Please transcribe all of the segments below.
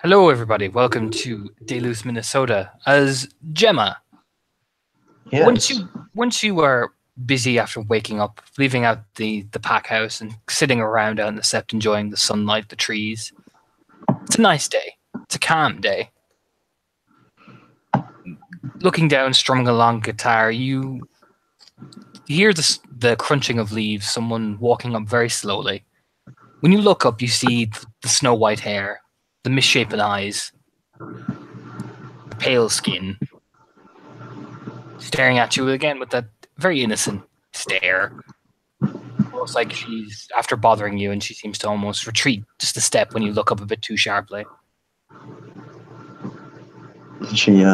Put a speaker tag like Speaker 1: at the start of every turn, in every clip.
Speaker 1: Hello, everybody. Welcome to Duluth, Minnesota. As Gemma,
Speaker 2: Yes.
Speaker 1: once you are busy after waking up, leaving out the pack house and sitting around out in the sept enjoying the sunlight, the trees, it's a nice day. It's a calm day. Looking down, strumming along guitar, you hear the crunching of leaves. Someone walking up very slowly. When you look up, you see the snow white hair, the misshapen eyes, the pale skin, staring at you again with that very innocent stare. Almost like she's after bothering you, and she seems to almost retreat just a step when you look up a bit too sharply.
Speaker 2: She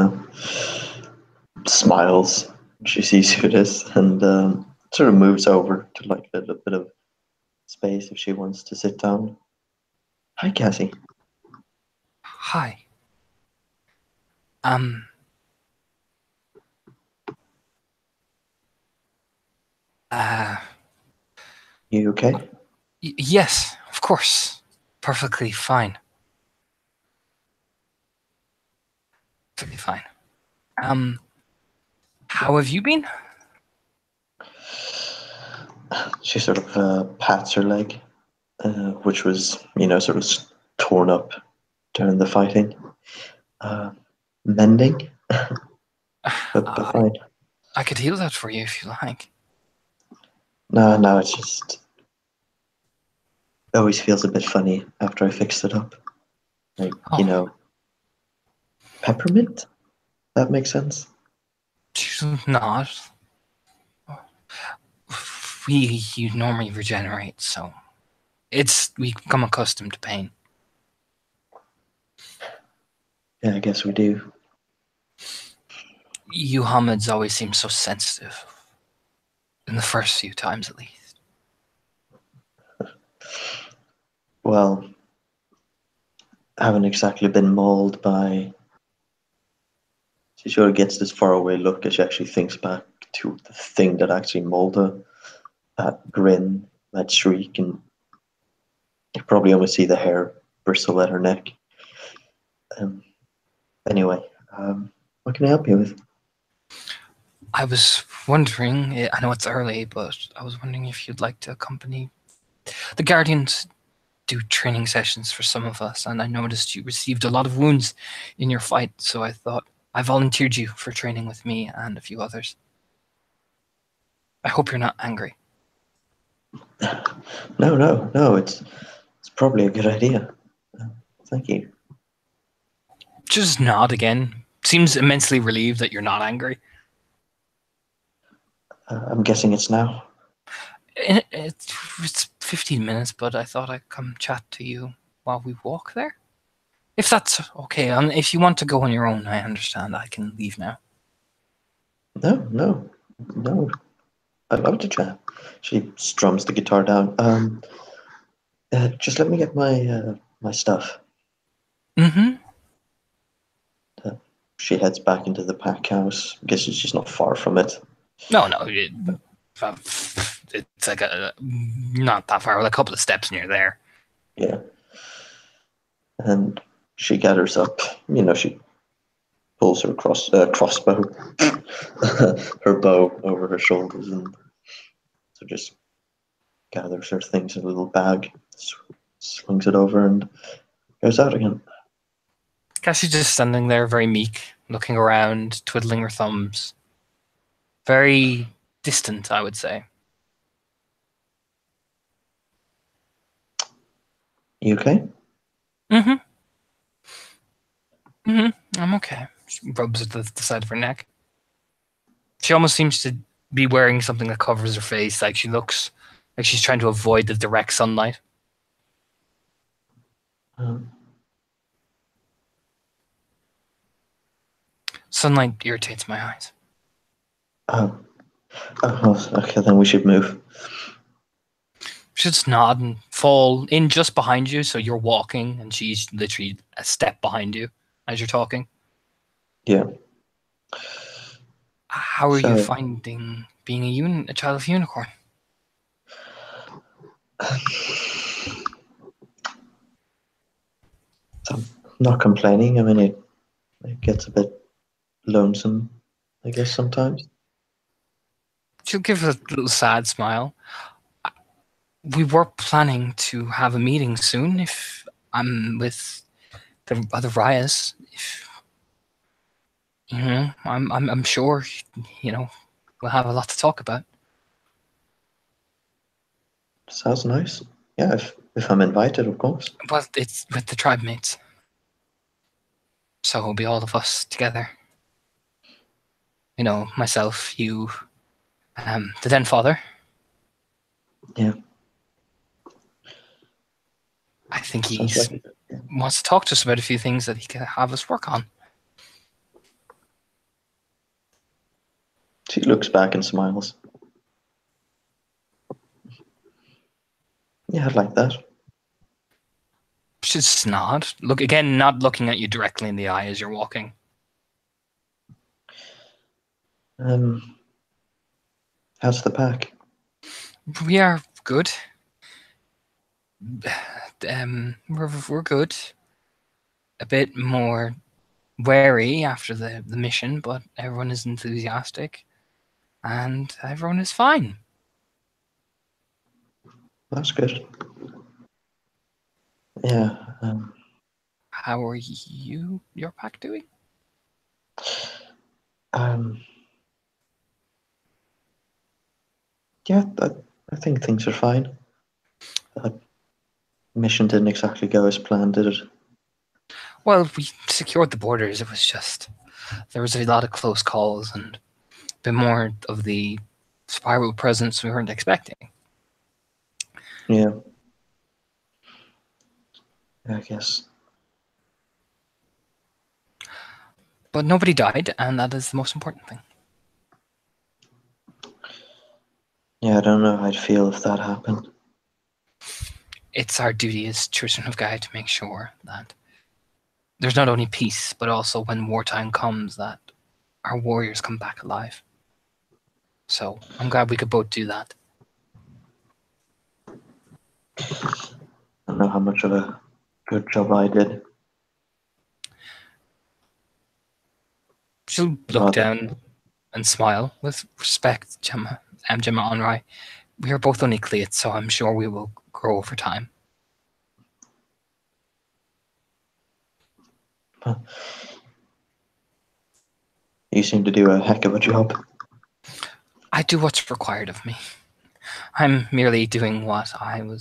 Speaker 2: smiles. She sees who it is and sort of moves over to like a little bit of space if she wants to sit down. Hi, Cassie.
Speaker 1: Hi. Um. Uh.
Speaker 2: You okay?
Speaker 1: Yes, of course. Perfectly fine. Perfectly fine. Um. How have you been?
Speaker 2: She sort of pats her leg, which was, sort of torn up during the fighting. Uh, Mending, but
Speaker 1: I
Speaker 2: fine.
Speaker 1: I could heal that for you if you like.
Speaker 2: No, no, it's just it always feels a bit funny after I fixed it up. Like,
Speaker 1: Oh,
Speaker 2: peppermint? That makes sense.
Speaker 1: she's not. We you normally regenerate, so we become accustomed to pain.
Speaker 2: Yeah, I guess we do.
Speaker 1: You Hamids always seem so sensitive. In the first few times, at least.
Speaker 2: Well, haven't exactly been mauled by. She sort of gets this faraway look as she actually thinks back to the thing that actually mauled her. That grin, that shriek, and you probably almost see the hair bristle at her neck. Um, anyway, what can I help you with?
Speaker 1: I was wondering, I know it's early, but I was wondering if you'd like to accompany the Guardians do training sessions for some of us, and I noticed you received a lot of wounds in your fight, so I thought I volunteered you for training with me and a few others. I hope you're not angry.
Speaker 2: No, no, no. It's probably a good idea. Uh, Thank you.
Speaker 1: Just nod again. Seems immensely relieved that you're not angry.
Speaker 2: I'm guessing it's now.
Speaker 1: It's 15 minutes, but I thought I'd come chat to you while we walk there. If that's okay, and if you want to go on your own, I understand. I can leave now.
Speaker 2: No, no, no. I'd love to chat. She strums the guitar down. Just let me get my stuff.
Speaker 1: Mm-hmm.
Speaker 2: Uh, she heads back into the pack house. I guess she's not far from it.
Speaker 1: No, no, it's like a not that far, like a couple of steps, and you're there.
Speaker 2: Yeah, and she gathers up. She pulls her crossbow, her bow over her shoulders, and so just gathers her things in a little bag, slings it over, and goes out again.
Speaker 1: Cassie's just standing there, very meek, looking around, twiddling her thumbs, very distant, I would say.
Speaker 2: You okay?
Speaker 1: Mm-hmm. Mm-hmm. I'm okay. She rubs at the side of her neck. She almost seems to be wearing something that covers her face, like she looks like she's trying to avoid the direct sunlight.
Speaker 2: Um,
Speaker 1: Sunlight irritates my eyes.
Speaker 2: oh, okay. Then we should move.
Speaker 1: She just nod and fall in just behind you, so you're walking, and she's literally a step behind you as you're talking.
Speaker 2: Yeah.
Speaker 1: How are you
Speaker 2: So,
Speaker 1: finding being a child of a unicorn?
Speaker 2: so Not complaining. I mean, it gets a bit lonesome, I guess, sometimes.
Speaker 1: She'll give a little sad smile. We were planning to have a meeting soon if I'm with the other Ryas. If I'm sure, we'll have a lot to talk about.
Speaker 2: Sounds nice. Yeah, if I'm invited, of course.
Speaker 1: Well, it's with the tribe mates. So it'll be all of us together. Myself, you, the Den Father.
Speaker 2: Yeah,
Speaker 1: I think he
Speaker 2: sounds like it. Yeah.
Speaker 1: wants to talk to us about a few things that he can have us work on.
Speaker 2: She looks back and smiles. Yeah, I'd like that.
Speaker 1: Just nod. Look again, not looking at you directly in the eye as you're walking.
Speaker 2: How's the pack?
Speaker 1: We are good. We're good. A bit more wary after the mission, but everyone is enthusiastic, and everyone is fine.
Speaker 2: That's good. Yeah.
Speaker 1: How are your pack doing?
Speaker 2: Yeah, I think things are fine. Mission didn't exactly go as planned, did it?
Speaker 1: Well, we secured the borders. It was just there was a lot of close calls and a bit more of the spiral presence we weren't expecting.
Speaker 2: Yeah. I guess.
Speaker 1: But nobody died, and that is the most important thing.
Speaker 2: Yeah, I don't know how I'd feel if that happened.
Speaker 1: It's our duty as children of Gaia to make sure that there's not only peace, but also when wartime comes, that our warriors come back alive. So I'm glad we could both do that.
Speaker 2: I don't know how much of a good job I did.
Speaker 1: She'll look down and smile with respect, Gemma Onrai. We are both only Cleats, so I'm sure we will grow over time.
Speaker 2: You seem to do a heck of a job.
Speaker 1: I do what's required of me. I'm merely doing what I'm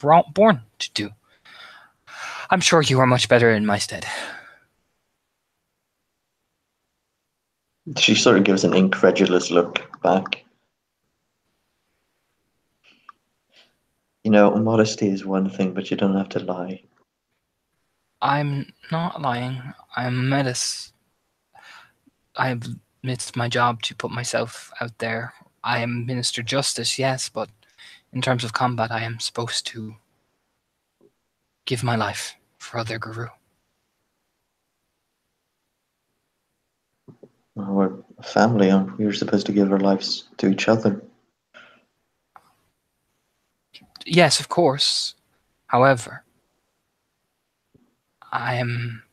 Speaker 1: born to do. I'm sure you are much better in my stead.
Speaker 2: She sort of gives an incredulous look back. Modesty is one thing, but you don't have to lie.
Speaker 1: I'm not lying. I'm Metis. It's my job to put myself out there. I am Minister Justice, yes, but in terms of combat, I am supposed to give my life for other Guru.
Speaker 2: Well, we're a family, and we're supposed to give our lives to each other.
Speaker 1: Yes, of course. However, I am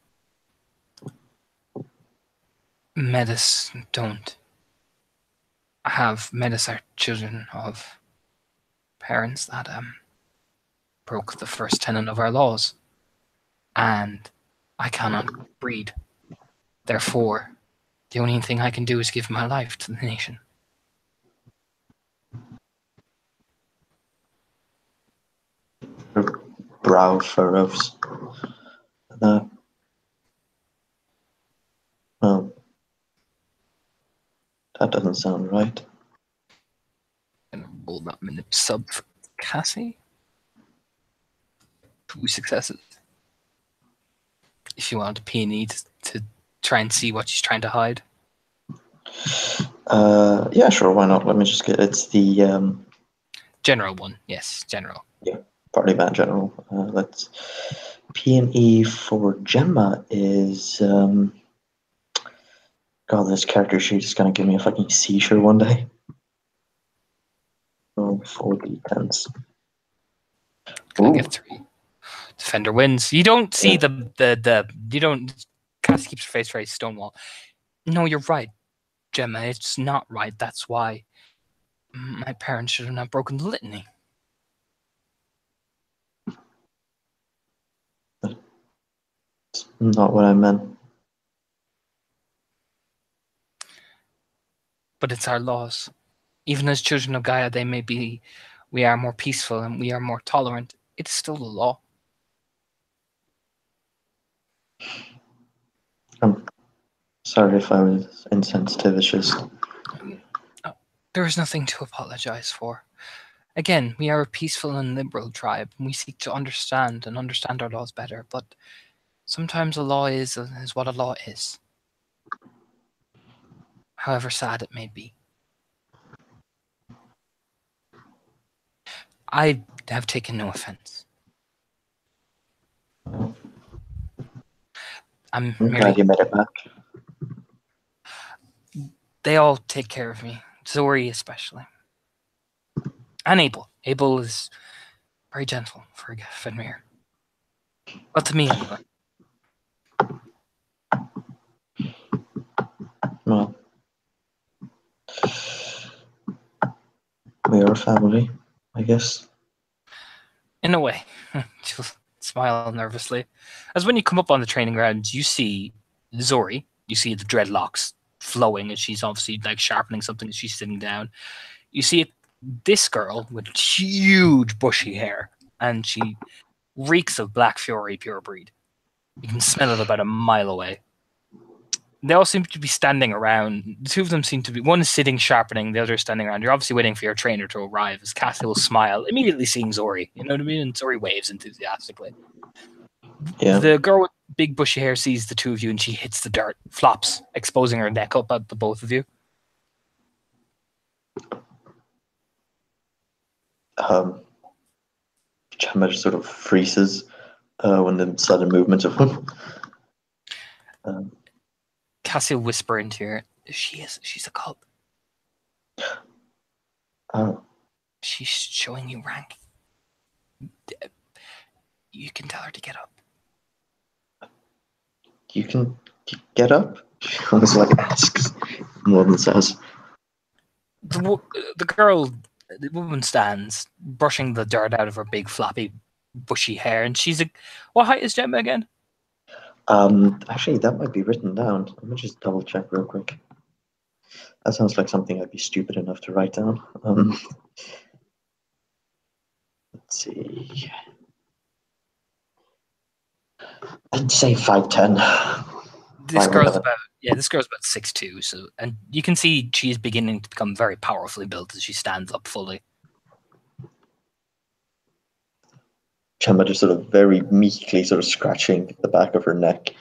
Speaker 1: Metis don't. Metis are children of parents that broke the first tenet of our laws, and I cannot breed. Therefore, the only thing I can do is give my life to the nation.
Speaker 2: Her brow furrows. Well, that doesn't sound right.
Speaker 1: And roll that minute sub for Cassie. 2 successes. If you want a peony to try and see what she's trying to hide.
Speaker 2: Yeah, sure, why not? Let me just get it's the
Speaker 1: General one, yes, general.
Speaker 2: yeah, party band general. Let's P&E for Gemma is God, this character sheet is gonna give me a fucking seizure one day. Oh, 4 d10s.
Speaker 1: Can I get 3? Defender wins. You don't see you don't. Cassie keeps her face very stonewall. No, you're right, Gemma. It's not right. That's why my parents should have not broken the litany.
Speaker 2: It's not what I meant.
Speaker 1: But it's our laws. Even as children of Gaia, we are more peaceful and we are more tolerant. It's still the law.
Speaker 2: I'm sorry if I was insensitive. It's just
Speaker 1: There is nothing to apologize for. Again, we are a peaceful and liberal tribe, and we seek to understand our laws better. But sometimes a law is what a law is, however sad it may be. I have taken no offense. I'm
Speaker 2: glad you made it back.
Speaker 1: They all take care of me, Zori especially. And Abel. Abel is very gentle for a Fenrir. But to me, anyway.
Speaker 2: Well, we are a family, I guess.
Speaker 1: In a way. She'll smile nervously. As when you come up on the training grounds, you see Zori. You see the dreadlocks flowing as she's obviously like sharpening something as she's sitting down. You see this girl with huge bushy hair, and she reeks of Black Fury pure breed. You can smell it about a mile away. They all seem to be standing around. The two of them seem to be, one is sitting sharpening, the other is standing around. You're obviously waiting for your trainer to arrive as Cassie will smile, immediately seeing Zori. You know what I mean? And Zori waves enthusiastically.
Speaker 2: Yeah.
Speaker 1: The girl with big bushy hair sees the two of you and she hits the dirt, flops, exposing her neck up at the both of you.
Speaker 2: Gemma sort of freezes when the sudden movement of him.
Speaker 1: Cassie will whisper into her, she's a cub.
Speaker 2: Oh.
Speaker 1: She's showing you rank. You can tell her to get up.
Speaker 2: You can get up? She almost like asks more than says.
Speaker 1: The woman stands, brushing the dirt out of her big floppy bushy hair, and she's what height is Gemma again?
Speaker 2: Actually, that might be written down. Let me just double check real quick. That sounds like something I'd be stupid enough to write down. Let's see. I'd say 5'10".
Speaker 1: This girl's about 6'2", so, and you can see she's beginning to become very powerfully built as she stands up fully.
Speaker 2: Gemma just sort of very meekly sort of scratching the back of her neck,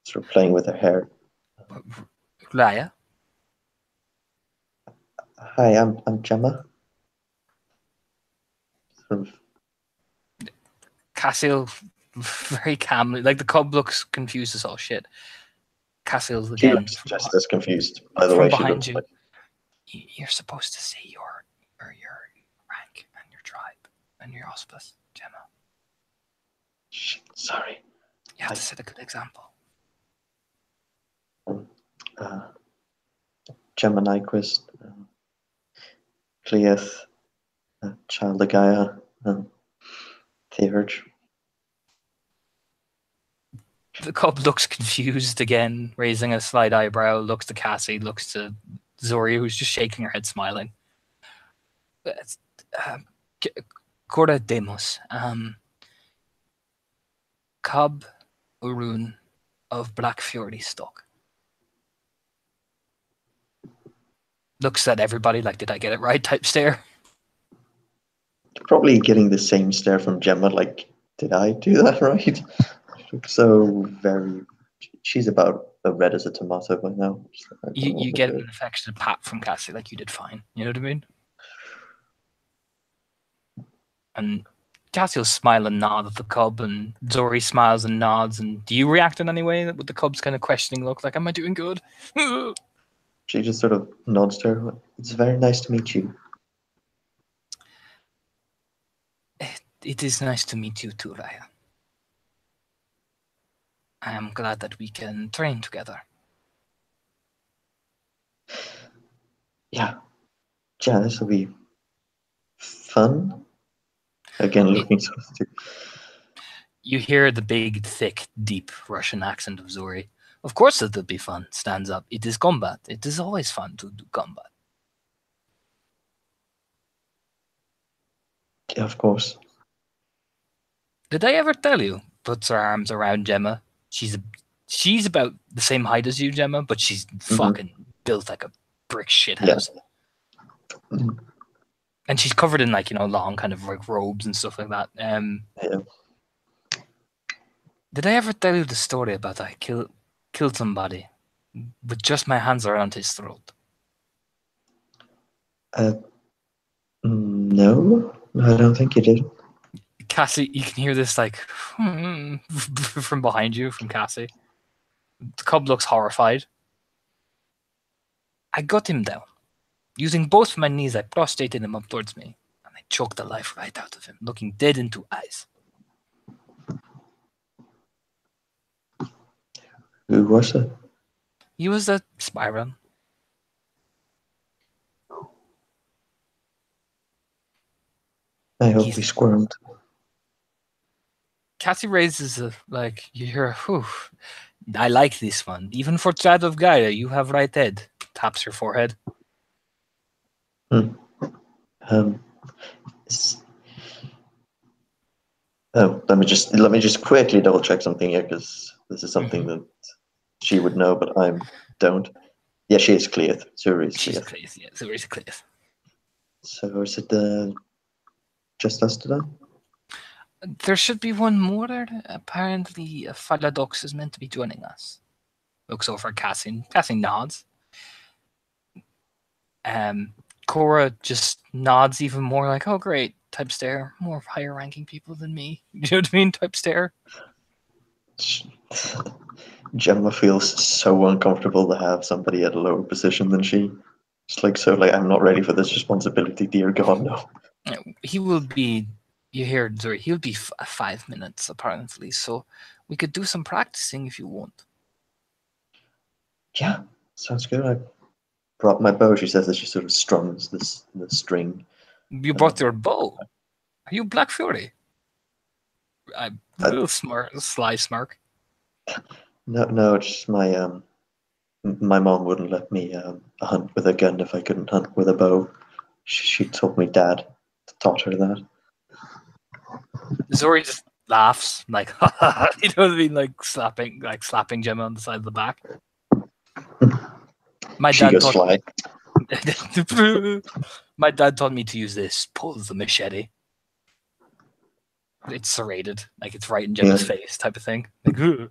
Speaker 2: sort of playing with her hair.
Speaker 1: Raya?
Speaker 2: Hi, I'm Gemma. Sort of.
Speaker 1: Cassiel very calmly, like the cub looks confused as all shit. Cassiel's
Speaker 2: She
Speaker 1: again
Speaker 2: looks just as confused, by the way. She looks like.
Speaker 1: You're supposed to say your rank and your tribe and your auspice, Gemma.
Speaker 2: Sorry.
Speaker 1: You have to set a good example.
Speaker 2: Gemma Nyquist, Cleith, Child of Gaia, Theurge.
Speaker 1: The cub looks confused again, raising a slight eyebrow, looks to Cassie, looks to Zori, who's just shaking her head, smiling. Cora Demos. Cub Urun of Black Fury stock. Looks at everybody like, did I get it right type stare.
Speaker 2: Probably getting the same stare from Gemma, like, did I do that right? So very, she's about as red as a tomato by now.
Speaker 1: You get an affectionate pat from Cassie, like you did fine. You know what I mean? And Cassie will smile and nod at the cub, and Zori smiles and nods. And do you react in any way with the cub's kind of questioning look, like, am I doing good?
Speaker 2: She just sort of nods to her. It's very nice to meet you.
Speaker 1: It is nice to meet you too, Raya. I am glad that we can train together.
Speaker 2: Yeah, this will be fun. Again, looking so stupid.
Speaker 1: You hear the big, thick, deep Russian accent of Zori. Of course it'll be fun, stands up. It is combat. It is always fun to do combat.
Speaker 2: Yeah, of course.
Speaker 1: Did I ever tell you? Puts her arms around Gemma. She's about the same height as you, Gemma, but she's fucking built like a brick shit house.
Speaker 2: Yeah.
Speaker 1: And she's covered in like, long kind of like robes and stuff like that.
Speaker 2: Yeah.
Speaker 1: Did I ever tell you the story about I killed somebody with just my hands around his throat?
Speaker 2: No, I don't think you did.
Speaker 1: Cassie, you can hear this like from behind you, from Cassie. The cub looks horrified. I got him down. Using both my knees, I prostrated him up towards me, and I choked the life right out of him, looking dead into eyes.
Speaker 2: Who was it?
Speaker 1: He was a Spyron.
Speaker 2: I hope he squirmed.
Speaker 1: Cassie raises you hear, whew, I like this one. Even for Chad of Gaia, you have right head. Taps your forehead.
Speaker 2: Let me just quickly double check something here, because this is something that she would know, but I don't. Yeah, she is Cleith. Zuri's
Speaker 1: She's
Speaker 2: Cleith.
Speaker 1: Cleith, yeah. Zuri's Cleith.
Speaker 2: So is it just us today?
Speaker 1: There should be one more there. Apparently, Phaladox is meant to be joining us. Looks over at Cassie. Cassie nods. Cora just nods even more, like, oh, great, type stare. More higher ranking people than me. You know what I mean? Type stare.
Speaker 2: Gemma feels so uncomfortable to have somebody at a lower position than she. It's like, I'm not ready for this responsibility, dear God, no.
Speaker 1: He will be, you hear, Zuri, he'll be 5 minutes, apparently, so we could do some practicing if you want.
Speaker 2: Yeah, sounds good. I brought my bow. She says that she sort of strums the string.
Speaker 1: You brought your bow? Are you Black Fury? A little sly smirk.
Speaker 2: No, it's just my mom wouldn't let me hunt with a gun if I couldn't hunt with a bow. She told me dad taught her that.
Speaker 1: Zori just laughs, like, you know what I mean, like slapping Gemma on the side of the back. My dad taught me to use this. Pull the machete. It's serrated, like it's right in Gemma's face, type of thing. Like, ugh.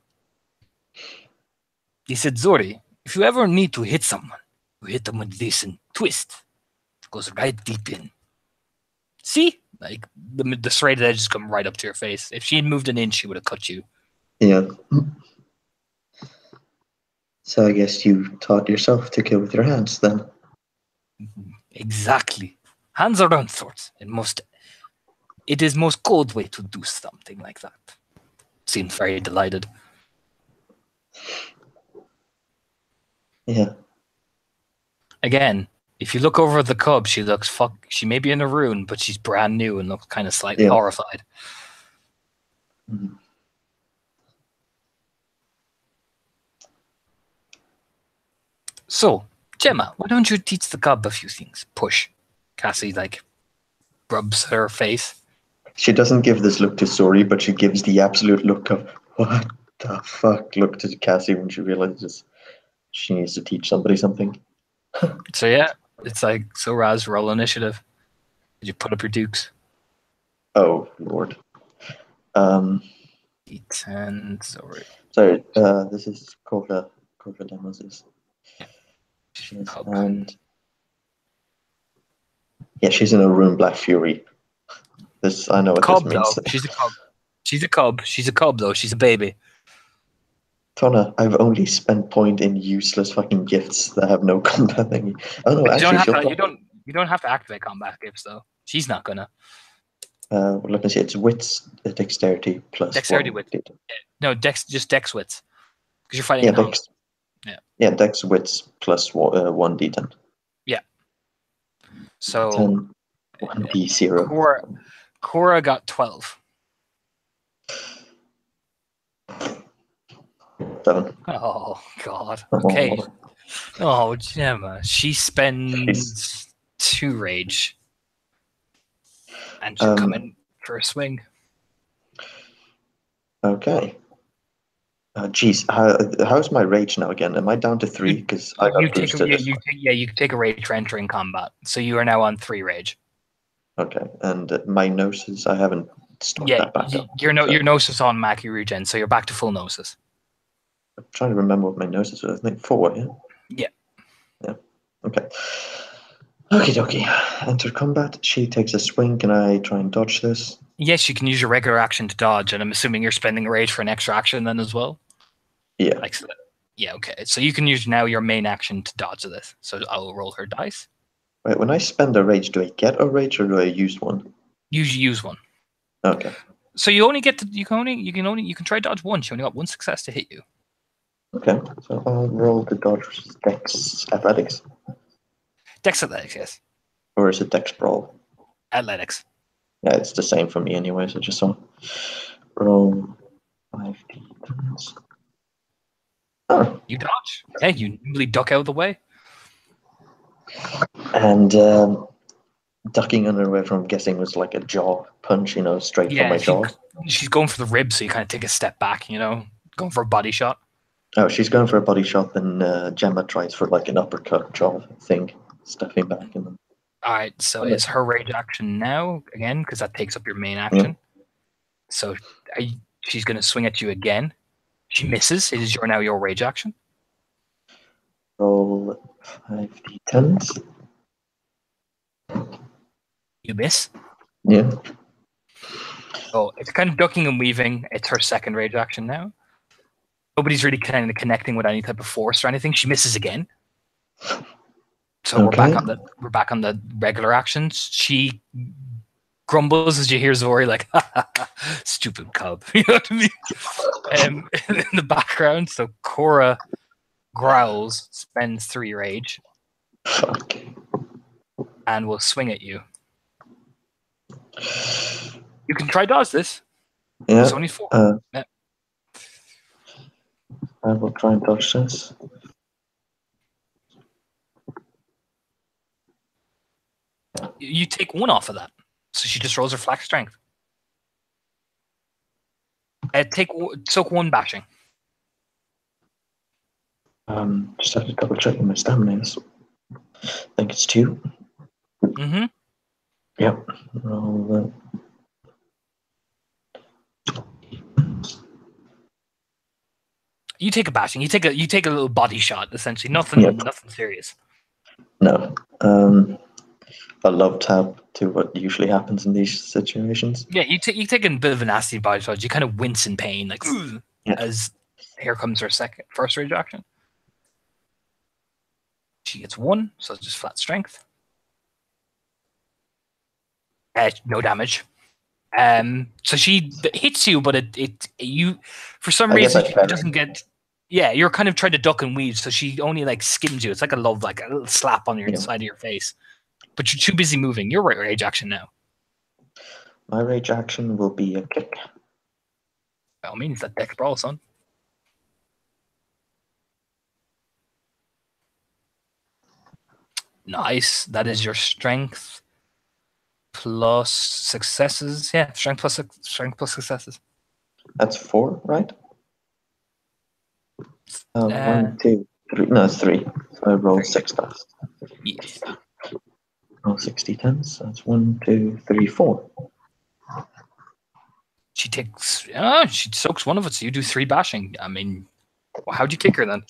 Speaker 1: He said, Zori, if you ever need to hit someone, you hit them with this and twist. It goes right deep in. See? Like, the serrated edges come right up to your face. If she had moved an inch, she would have cut you.
Speaker 2: Yeah. So I guess you taught yourself to kill with your hands, then?
Speaker 1: Exactly. Hands are on swords. It is most cold way to do something like that. Seemed very delighted.
Speaker 2: Yeah.
Speaker 1: Again, if you look over at the cub, she looks she may be in a rune, but she's brand new and looks kind of slightly horrified.
Speaker 2: Mm-hmm.
Speaker 1: So, Gemma, why don't you teach the cub a few things? Push. Cassie, rubs her face.
Speaker 2: She doesn't give this look to Zori, but she gives the absolute look of, what the fuck, look to Cassie when she realizes she needs to teach somebody something.
Speaker 1: So yeah, it's like, so Raz, roll initiative. Did you put up your dukes?
Speaker 2: Oh, Lord.
Speaker 1: D10, Zori.
Speaker 2: Sorry, this is Corva Demos. And yeah, she's in a rune Black Fury. I know what
Speaker 1: cub,
Speaker 2: this means.
Speaker 1: Though. She's a cub. She's a cub. She's a cub, though. She's a baby.
Speaker 2: Tona, I've only spent point in useless fucking gifts that have no combat thingy. Oh no,
Speaker 1: you
Speaker 2: actually,
Speaker 1: don't have to activate combat gifts, though. She's not gonna.
Speaker 2: Let me see. It's wits, dexterity plus
Speaker 1: Dexterity
Speaker 2: one.
Speaker 1: wit. No, just dex wits. Because you're fighting
Speaker 2: Yeah,
Speaker 1: unharmed.
Speaker 2: dex.
Speaker 1: Yeah.
Speaker 2: Yeah, dex wits plus 1d10.
Speaker 1: Yeah. So
Speaker 2: 10, 1d0.
Speaker 1: Cora got 12.
Speaker 2: 7.
Speaker 1: Oh God. Okay. Oh, Gemma. She spends 2 rage. And she'll come in for a swing.
Speaker 2: Okay. Geez, how's my rage now again? Am I down to 3? Because I got boosted.
Speaker 1: You take a rage for entering combat. So you are now on 3 rage.
Speaker 2: Okay, and my gnosis, I haven't stocked that back up.
Speaker 1: Your gnosis on Mackie regen, so you're back to full gnosis.
Speaker 2: I'm trying to remember what my gnosis was. I think 4, yeah?
Speaker 1: Yeah.
Speaker 2: Yeah. Okay. Okie dokie. Enter combat. She takes a swing. Can I try and dodge this?
Speaker 1: Yes, you can use your regular action to dodge, and I'm assuming you're spending a rage for an extra action then as well?
Speaker 2: Yeah.
Speaker 1: Like, so yeah, okay. So you can use now your main action to dodge this. So I'll roll her dice.
Speaker 2: Right, when I spend a rage, do I get a rage or do I use one?
Speaker 1: You use one.
Speaker 2: Okay.
Speaker 1: So you only get to you can try dodge once. You only got 1 success to hit you.
Speaker 2: Okay, so I'll roll the dodge dex athletics.
Speaker 1: Dex athletics, yes.
Speaker 2: Or is it dex brawl?
Speaker 1: Athletics.
Speaker 2: Yeah, it's the same for me anyway, so just so roll 5d10s. Oh.
Speaker 1: You dodge. Yeah, you nimbly duck out of the way.
Speaker 2: And ducking under away from, I'm guessing, was like a jaw punch, straight from my jaw.
Speaker 1: She's going for the ribs, so you kind of take a step back, going for a body shot.
Speaker 2: Oh, she's going for a body shot, then Gemma tries for like an uppercut jaw thing, stepping back. And then...
Speaker 1: All right, so it's her rage action now, again, because that takes up your main action. Yeah. So she's going to swing at you again. She misses. It is now your rage action.
Speaker 2: Roll 5d10s.
Speaker 1: You miss.
Speaker 2: Yeah.
Speaker 1: Oh, it's kind of ducking and weaving. It's her second rage action now. Nobody's really kind of connecting with any type of force or anything. She misses again. So okay. we're back on the regular actions. She grumbles as you hear Zori like, stupid cub. You know what I mean? In the background, so Cora growls, spends 3 rage.
Speaker 2: Fuck.
Speaker 1: And will swing at you. You can try dodge this.
Speaker 2: Yeah.
Speaker 1: It's only 4. Yeah.
Speaker 2: I will try and dodge this.
Speaker 1: You take 1 off of that. So she just rolls her flat strength. Soak 1 bashing.
Speaker 2: Just have to double check my stamina. I think it's 2.
Speaker 1: Mm-hmm.
Speaker 2: Yep. Roll that.
Speaker 1: You take a bashing. You take a little body shot. Essentially, nothing serious.
Speaker 2: No. A love tap to what usually happens in these situations.
Speaker 1: Yeah, you take a bit of a nasty body shot. You kind of wince in pain, like as here comes her first rage action. She gets 1, so it's just flat strength. No damage. So she hits you, but you for some reason she doesn't get. Yeah, you're kind of trying to duck and weave, so she only like skims you. It's like a little slap on your side of your face. But you're too busy moving. Your rage action now.
Speaker 2: My rage action will be a kick.
Speaker 1: By all means, that dex brawl, son. Nice. That is your strength plus successes. Yeah, strength plus successes.
Speaker 2: That's 4, right? 1, 2, 3. No, it's 3. So I roll 6 dice.
Speaker 1: Yes.
Speaker 2: Roll 60 so that's 1, 2, 3, 4.
Speaker 1: She takes. She soaks 1 of it, so you do 3 bashing. I mean, how'd you kick her then?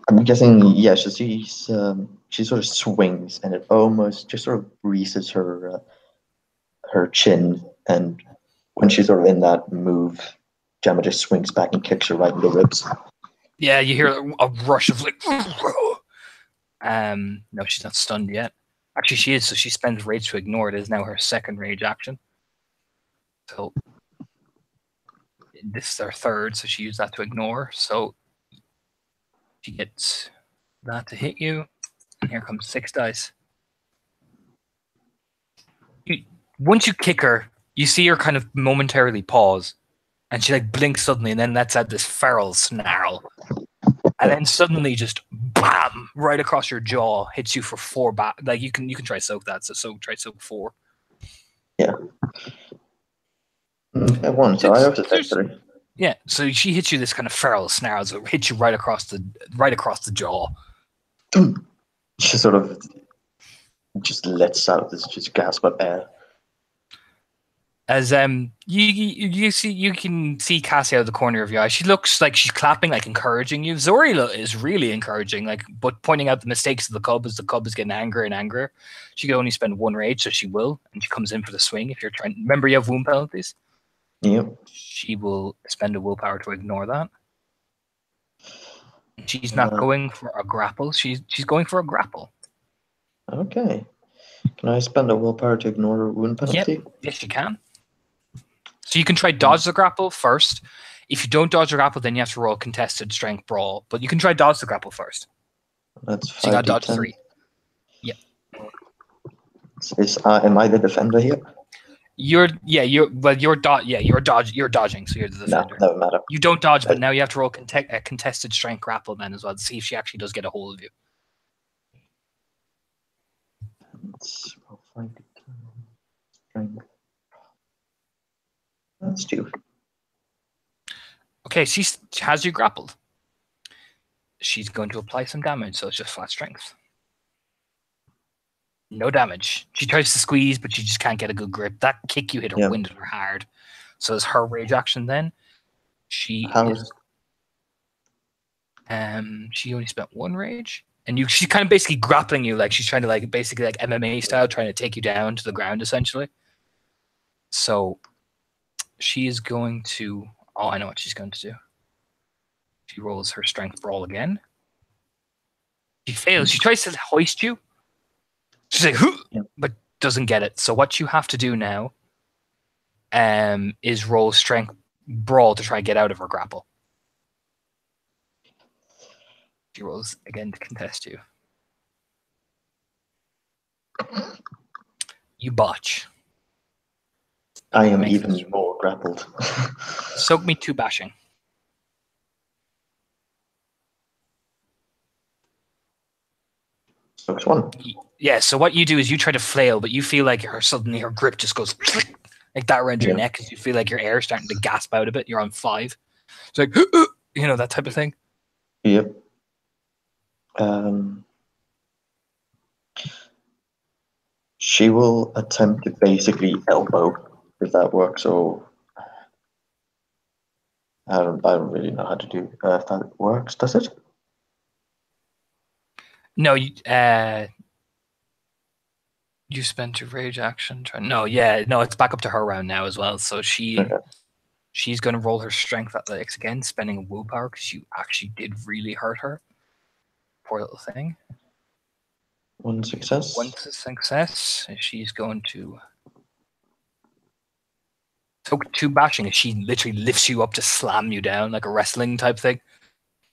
Speaker 2: I'm guessing, yeah. She sort of swings, and it almost just sort of breezes her chin, and when she's sort of in that move, Gemma just swings back and kicks her right in the ribs.
Speaker 1: Yeah, you hear a rush of like. No, she's not stunned yet. Actually, she is, so she spends rage to ignore it. It is now her second rage action. So this is her third, so she used that to ignore. So she gets that to hit you, and here comes 6 dice. Once you kick her, you see her kind of momentarily pause, and she like blinks suddenly, and then lets out this feral snarl, and then suddenly just bam right across your jaw, hits you for 4 like you can try soak that. So try soak 4.
Speaker 2: Yeah. I won, so I have to take 3.
Speaker 1: Yeah, so she hits you this kind of feral snarl, so it hits you right across the jaw.
Speaker 2: She sort of just lets out this just gasp of air.
Speaker 1: As you see, you can see Cassie out of the corner of your eye. She looks like she's clapping, like encouraging you. Zori is really encouraging, like, but pointing out the mistakes of the cub as the cub is getting angrier and angrier. She can only spend 1 rage, so she will, and she comes in for the swing. If you're trying, remember you have wound penalties.
Speaker 2: Yep.
Speaker 1: She will spend a willpower to ignore that. She's not going for a grapple. She's going for a grapple.
Speaker 2: Okay. Can I spend a willpower to ignore a wound penalty?
Speaker 1: Yep. Yes, you can. So you can try dodge the grapple first. If you don't dodge the grapple, then you have to roll contested strength brawl. But you can try dodge the grapple first.
Speaker 2: That's 5d10.
Speaker 1: So you got to dodge 3. Yep.
Speaker 2: Am I the defender here?
Speaker 1: You're dodging, so you're the defender.
Speaker 2: No, never matter.
Speaker 1: You don't dodge, but now you have to roll a contested strength grapple then as well to see if she actually does get a hold of you.
Speaker 2: Let's roll 5d10. Strength. That's 2.
Speaker 1: Okay, she has you grappled. She's going to apply some damage, so it's just flat strength. No damage. She tries to squeeze, but she just can't get a good grip. That kick you hit her winded her hard. So it's her rage action then. She only spent 1 rage. And she's kind of basically grappling you, like she's trying to basically MMA style, trying to take you down to the ground essentially. So she is going to I know what she's going to do. She rolls her strength brawl again. She fails. She tries to hoist you. She's like, but doesn't get it. So what you have to do now is roll strength brawl to try and get out of her grapple. She rolls again to contest you. You botch.
Speaker 2: I am even more grappled.
Speaker 1: Soak me 2 bashing.
Speaker 2: Soaks 1.
Speaker 1: Yeah, so what you do is you try to flail, but you feel like suddenly her grip just goes like that around your neck because you feel like your air is starting to gasp out a bit. You're on 5. It's like, that type of thing.
Speaker 2: Yep. She will attempt to basically elbow, if that works. So I don't really know how to do if that works. Does it?
Speaker 1: No, you spent your rage action. It's back up to her round now as well. So she's going to roll her strength athletics again, spending a willpower because you actually did really hurt her. Poor little thing.
Speaker 2: 1 success.
Speaker 1: 1 success. She's going to soak 2 bashing. She literally lifts you up to slam you down like a wrestling type thing.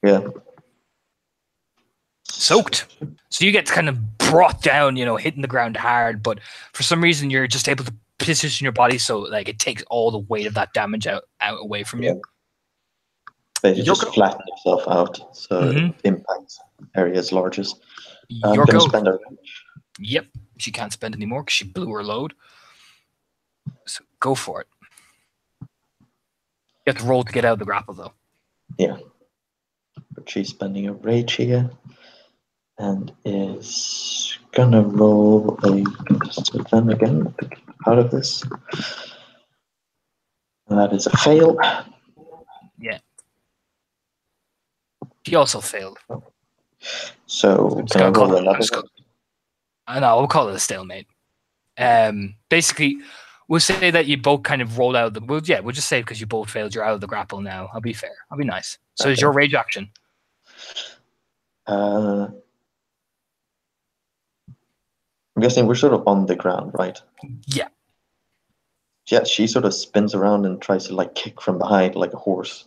Speaker 2: Yeah.
Speaker 1: Soaked. So you get kind of brought down, hitting the ground hard, but for some reason you're just able to position your body so like it takes all the weight of that damage out away from you.
Speaker 2: Basically just flatten itself out so it impacts areas largest. I'm going to spend a rage.
Speaker 1: Yep. She can't spend anymore because she blew her load. So go for it. You have to roll to get out of the grapple though.
Speaker 2: Yeah. But she's spending a rage here. And is gonna roll a contested then again out of this. And that is a fail.
Speaker 1: Yeah. She also failed.
Speaker 2: So can I roll another?
Speaker 1: We'll call it a stalemate. Basically, we'll say that you both kind of roll out of the. We'll just say because you both failed, you're out of the grapple now. I'll be fair. I'll be nice. So is your rage action? I'm guessing we're sort of on the ground, right? Yeah.
Speaker 2: Yeah, she sort of spins around and tries to like kick from behind like a horse.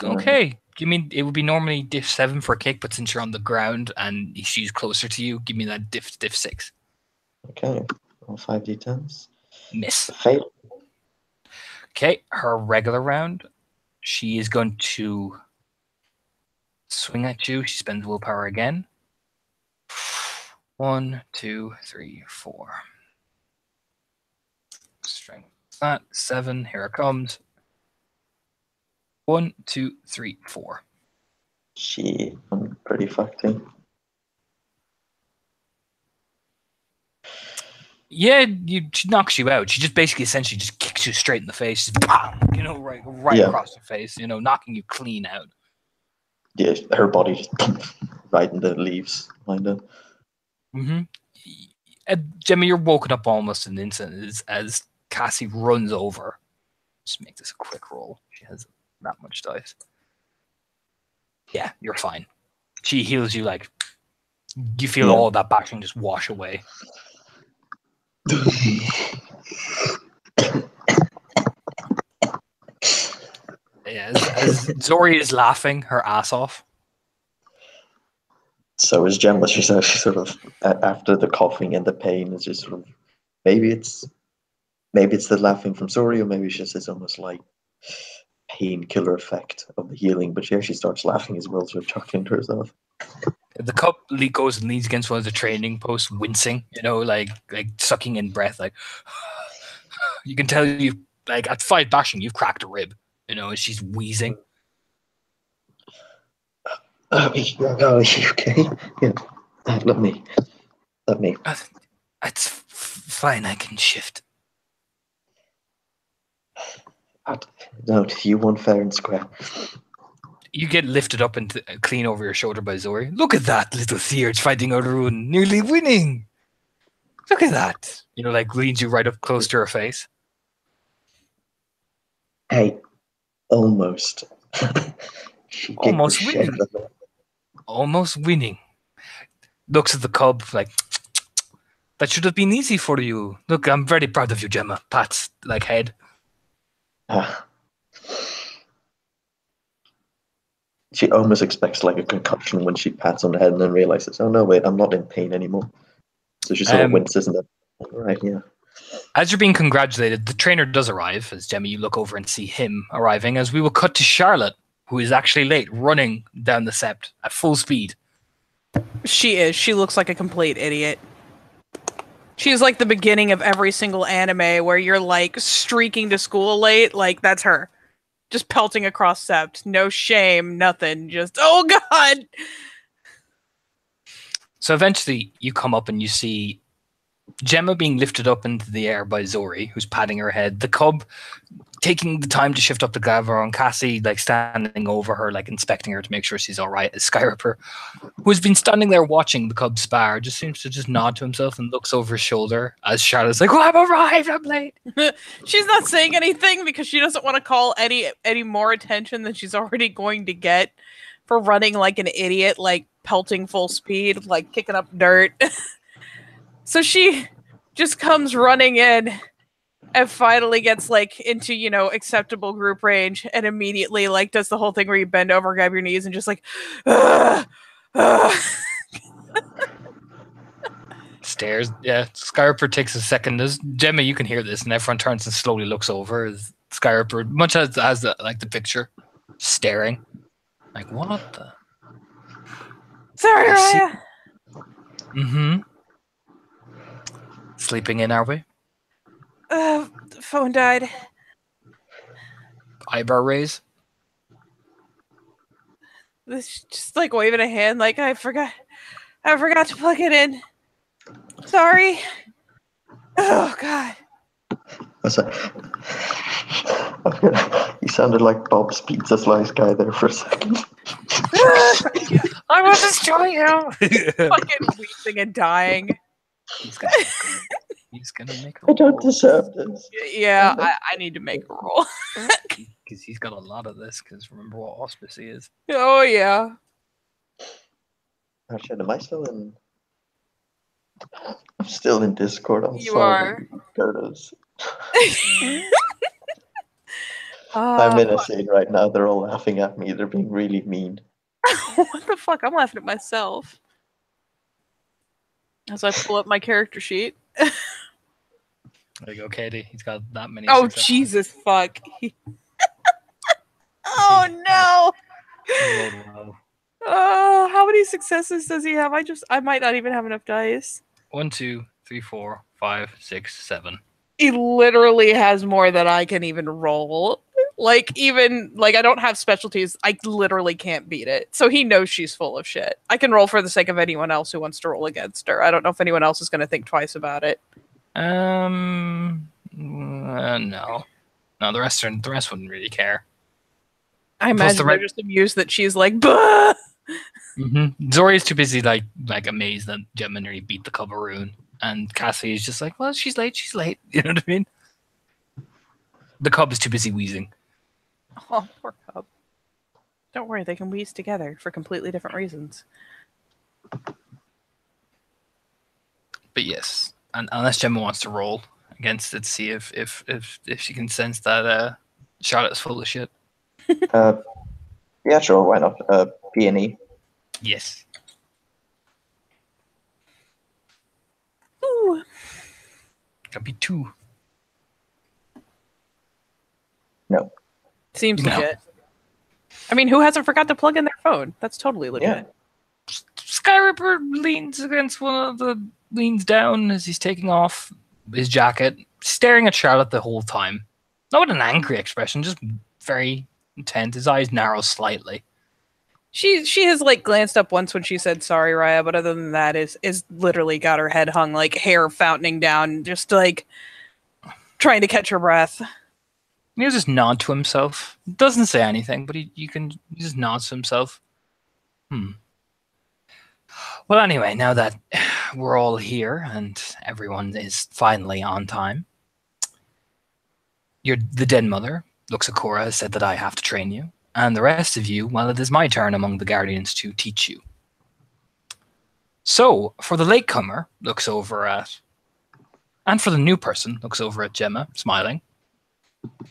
Speaker 1: Okay. You mean it would be normally diff 7 for a kick, but since you're on the ground and she's closer to you, give me that diff 6.
Speaker 2: Okay, all 5d10s.
Speaker 1: Miss.
Speaker 2: Fail.
Speaker 1: Okay, her regular round, she is going to swing at you. She spends willpower again. 1, 2, 3, 4. Strength. That 7. Here it comes. 1, 2, 3, 4.
Speaker 2: I'm pretty fucked in.
Speaker 1: Yeah, she knocks you out. She just basically essentially just kicks you straight in the face. Just, bam, right
Speaker 2: Yeah.
Speaker 1: across the face, knocking you clean out.
Speaker 2: Yeah, her body just right in the leaves, kind of.
Speaker 1: Mm-hmm. Gemma, you're woken up almost in an instant as Cassie runs over. Just make this a quick roll. She has that much dice. Yeah, you're fine. She heals you like you feel all that bashing just wash away. Yeah, as Zori is laughing her ass off.
Speaker 2: So is Gemma. She's sort of after the coughing and the pain is just sort of maybe it's the laughing from Zori, or maybe it's just it's almost like painkiller effect of the healing. But yeah, she starts laughing as well, sort of chuckling to herself.
Speaker 1: The cup goes and leans against one of the training posts, wincing, like sucking in breath, like you can tell you like at 5 bashing, you've cracked a rib, and she's wheezing.
Speaker 2: Oh, okay. Yeah, let me.
Speaker 1: It's fine. I can shift.
Speaker 2: No, you want fair and square.
Speaker 1: You get lifted up and clean over your shoulder by Zori. Look at that little Theurge fighting out a ruin, nearly winning. Look at that. Leans you right up close to her face.
Speaker 2: Hey, almost.
Speaker 1: Almost winning. Almost winning. Looks at the cub like, that should have been easy for you. Look, I'm very proud of you, Gemma. Pats head.
Speaker 2: She almost expects like a concussion when she pats on the head and then realizes, oh no, wait, I'm not in pain anymore. So she sort of winces and then, right, yeah.
Speaker 1: As you're being congratulated, the trainer does arrive. As Gemma, you look over and see him arriving. As we will cut to Charlotte, who is actually late, running down the sept at full speed.
Speaker 3: She is. She looks like a complete idiot. She's like the beginning of every single anime where you're like streaking to school late. Like that's her. Just pelting across sept. No shame, nothing. Just, oh god!
Speaker 1: So eventually you come up and you see Gemma being lifted up into the air by Zori, who's patting her head. The cub taking the time to shift up the Glavar, and Cassie standing over her, inspecting her to make sure she's all right. As Skyripper, who has been standing there watching the cub spar, just seems to just nod to himself and looks over his shoulder as Charlotte's like, "Oh, I've arrived. I'm late."
Speaker 3: She's not saying anything because she doesn't want to call any more attention than she's already going to get for running like an idiot, pelting full speed, kicking up dirt. So she just comes running in and finally gets into, acceptable group range and immediately does the whole thing where you bend over, grab your knees and just
Speaker 1: stares. Yeah, Skyripper takes a second. Gemma, you can hear this, and everyone turns and slowly looks over as Skyripper, much as the picture, staring. Like, what the?
Speaker 3: Sorry, Raya.
Speaker 1: Mm-hmm. Sleeping in, are we?
Speaker 3: The phone died.
Speaker 1: Eyebrow raise.
Speaker 3: Just waving a hand, I forgot to plug it in. Sorry. Oh god.
Speaker 2: You sounded like Bob's Pizza Slice guy there for a second.
Speaker 1: I will destroy you.
Speaker 3: Fucking weeping and dying.
Speaker 1: He's gonna make a
Speaker 2: roll. I don't
Speaker 1: roll.
Speaker 2: deserve this.
Speaker 3: Yeah, I need to make a roll.
Speaker 1: Because he's got a lot of this, because remember what auspice he is.
Speaker 3: Oh, yeah.
Speaker 2: Oh shit, am I still in... I'm still in Discord. I'm
Speaker 3: you
Speaker 2: sorry.
Speaker 3: are.
Speaker 2: Curtis. I'm in a scene right now. They're all laughing at me. They're being really mean.
Speaker 3: What the fuck? I'm laughing at myself as I pull up my character sheet.
Speaker 1: There you go, Katie. He's got that many.
Speaker 3: Oh
Speaker 1: successes.
Speaker 3: Jesus fuck! Oh no!
Speaker 1: He rolled well.
Speaker 3: How many successes does he have? I might not even have enough dice.
Speaker 1: 1, 2, 3, 4, 5, 6, 7.
Speaker 3: He literally has more than I can even roll. Like I don't have specialties. I literally can't beat it. So he knows she's full of shit. I can roll for the sake of anyone else who wants to roll against her. I don't know if anyone else is going to think twice about it.
Speaker 1: No. No, the rest wouldn't really care.
Speaker 3: I
Speaker 1: Plus
Speaker 3: imagine
Speaker 1: the
Speaker 3: they're
Speaker 1: red-
Speaker 3: just amused that she's like, bah!
Speaker 1: Zori's too busy like amazed that Gemma nearly beat the Cubbaroon, and Cassie is just like, well, she's late. You know what I mean? The cub is too busy wheezing.
Speaker 3: Oh, poor cub. Don't worry, they can wheeze together for completely different reasons.
Speaker 1: But yes, and unless Gemma wants to roll against it, see if she can sense that Charlotte's full of shit.
Speaker 2: Yeah, sure, why not? B&E.
Speaker 1: Yes.
Speaker 3: Ooh.
Speaker 1: That'd be 2.
Speaker 2: No.
Speaker 3: Seems
Speaker 1: No.
Speaker 3: legit. I mean, who hasn't forgot to plug in their phone? That's totally legit.
Speaker 2: Yeah.
Speaker 1: Skyripper leans down as he's taking off his jacket, staring at Charlotte the whole time. Not with an angry expression, just very intent. His eyes narrow slightly.
Speaker 3: She has like glanced up once when she said sorry, Raya, but other than that is literally got her head hung, like hair fountaining down, just like trying to catch her breath.
Speaker 1: He'll just nod to himself. Doesn't say anything, but he just nods to himself. Well, anyway, now that we're all here and everyone is finally on time, the dead mother, Luxakora, has said that I have to train you, and the rest of you, well, it is my turn among the guardians to teach you. So, for the latecomer, looks over at, and for the new person, looks over at Gemma, smiling.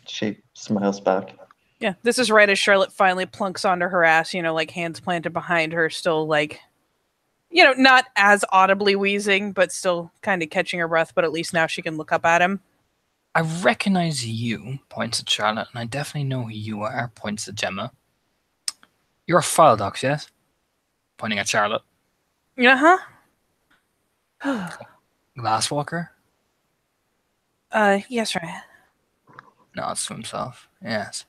Speaker 2: She smiles back.
Speaker 3: Yeah, this is right as Charlotte finally plunks onto her ass, like hands planted behind her, still like, not as audibly wheezing, but still kind of catching her breath, but at least now she can look up at him.
Speaker 1: I recognize you, points at Charlotte, and I definitely know who you are, points at Gemma. You're a Philodox, yes? Pointing at Charlotte.
Speaker 3: Uh-huh.
Speaker 1: Glasswalker?
Speaker 3: Yes, right.
Speaker 1: Nods to himself. Yes.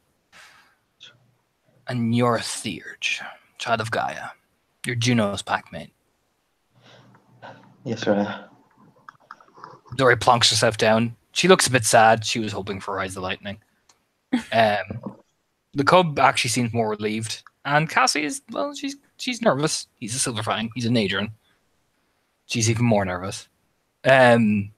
Speaker 1: And you're a Theurge, child of Gaia. You're Juno's packmate.
Speaker 2: Yes, sir.
Speaker 1: Dory plonks herself down. She looks a bit sad. She was hoping for Rise of the Lightning. The cub actually seems more relieved. And Cassie is, well, she's nervous. He's a Silver Fang. He's a Nadron. She's even more nervous. Okay,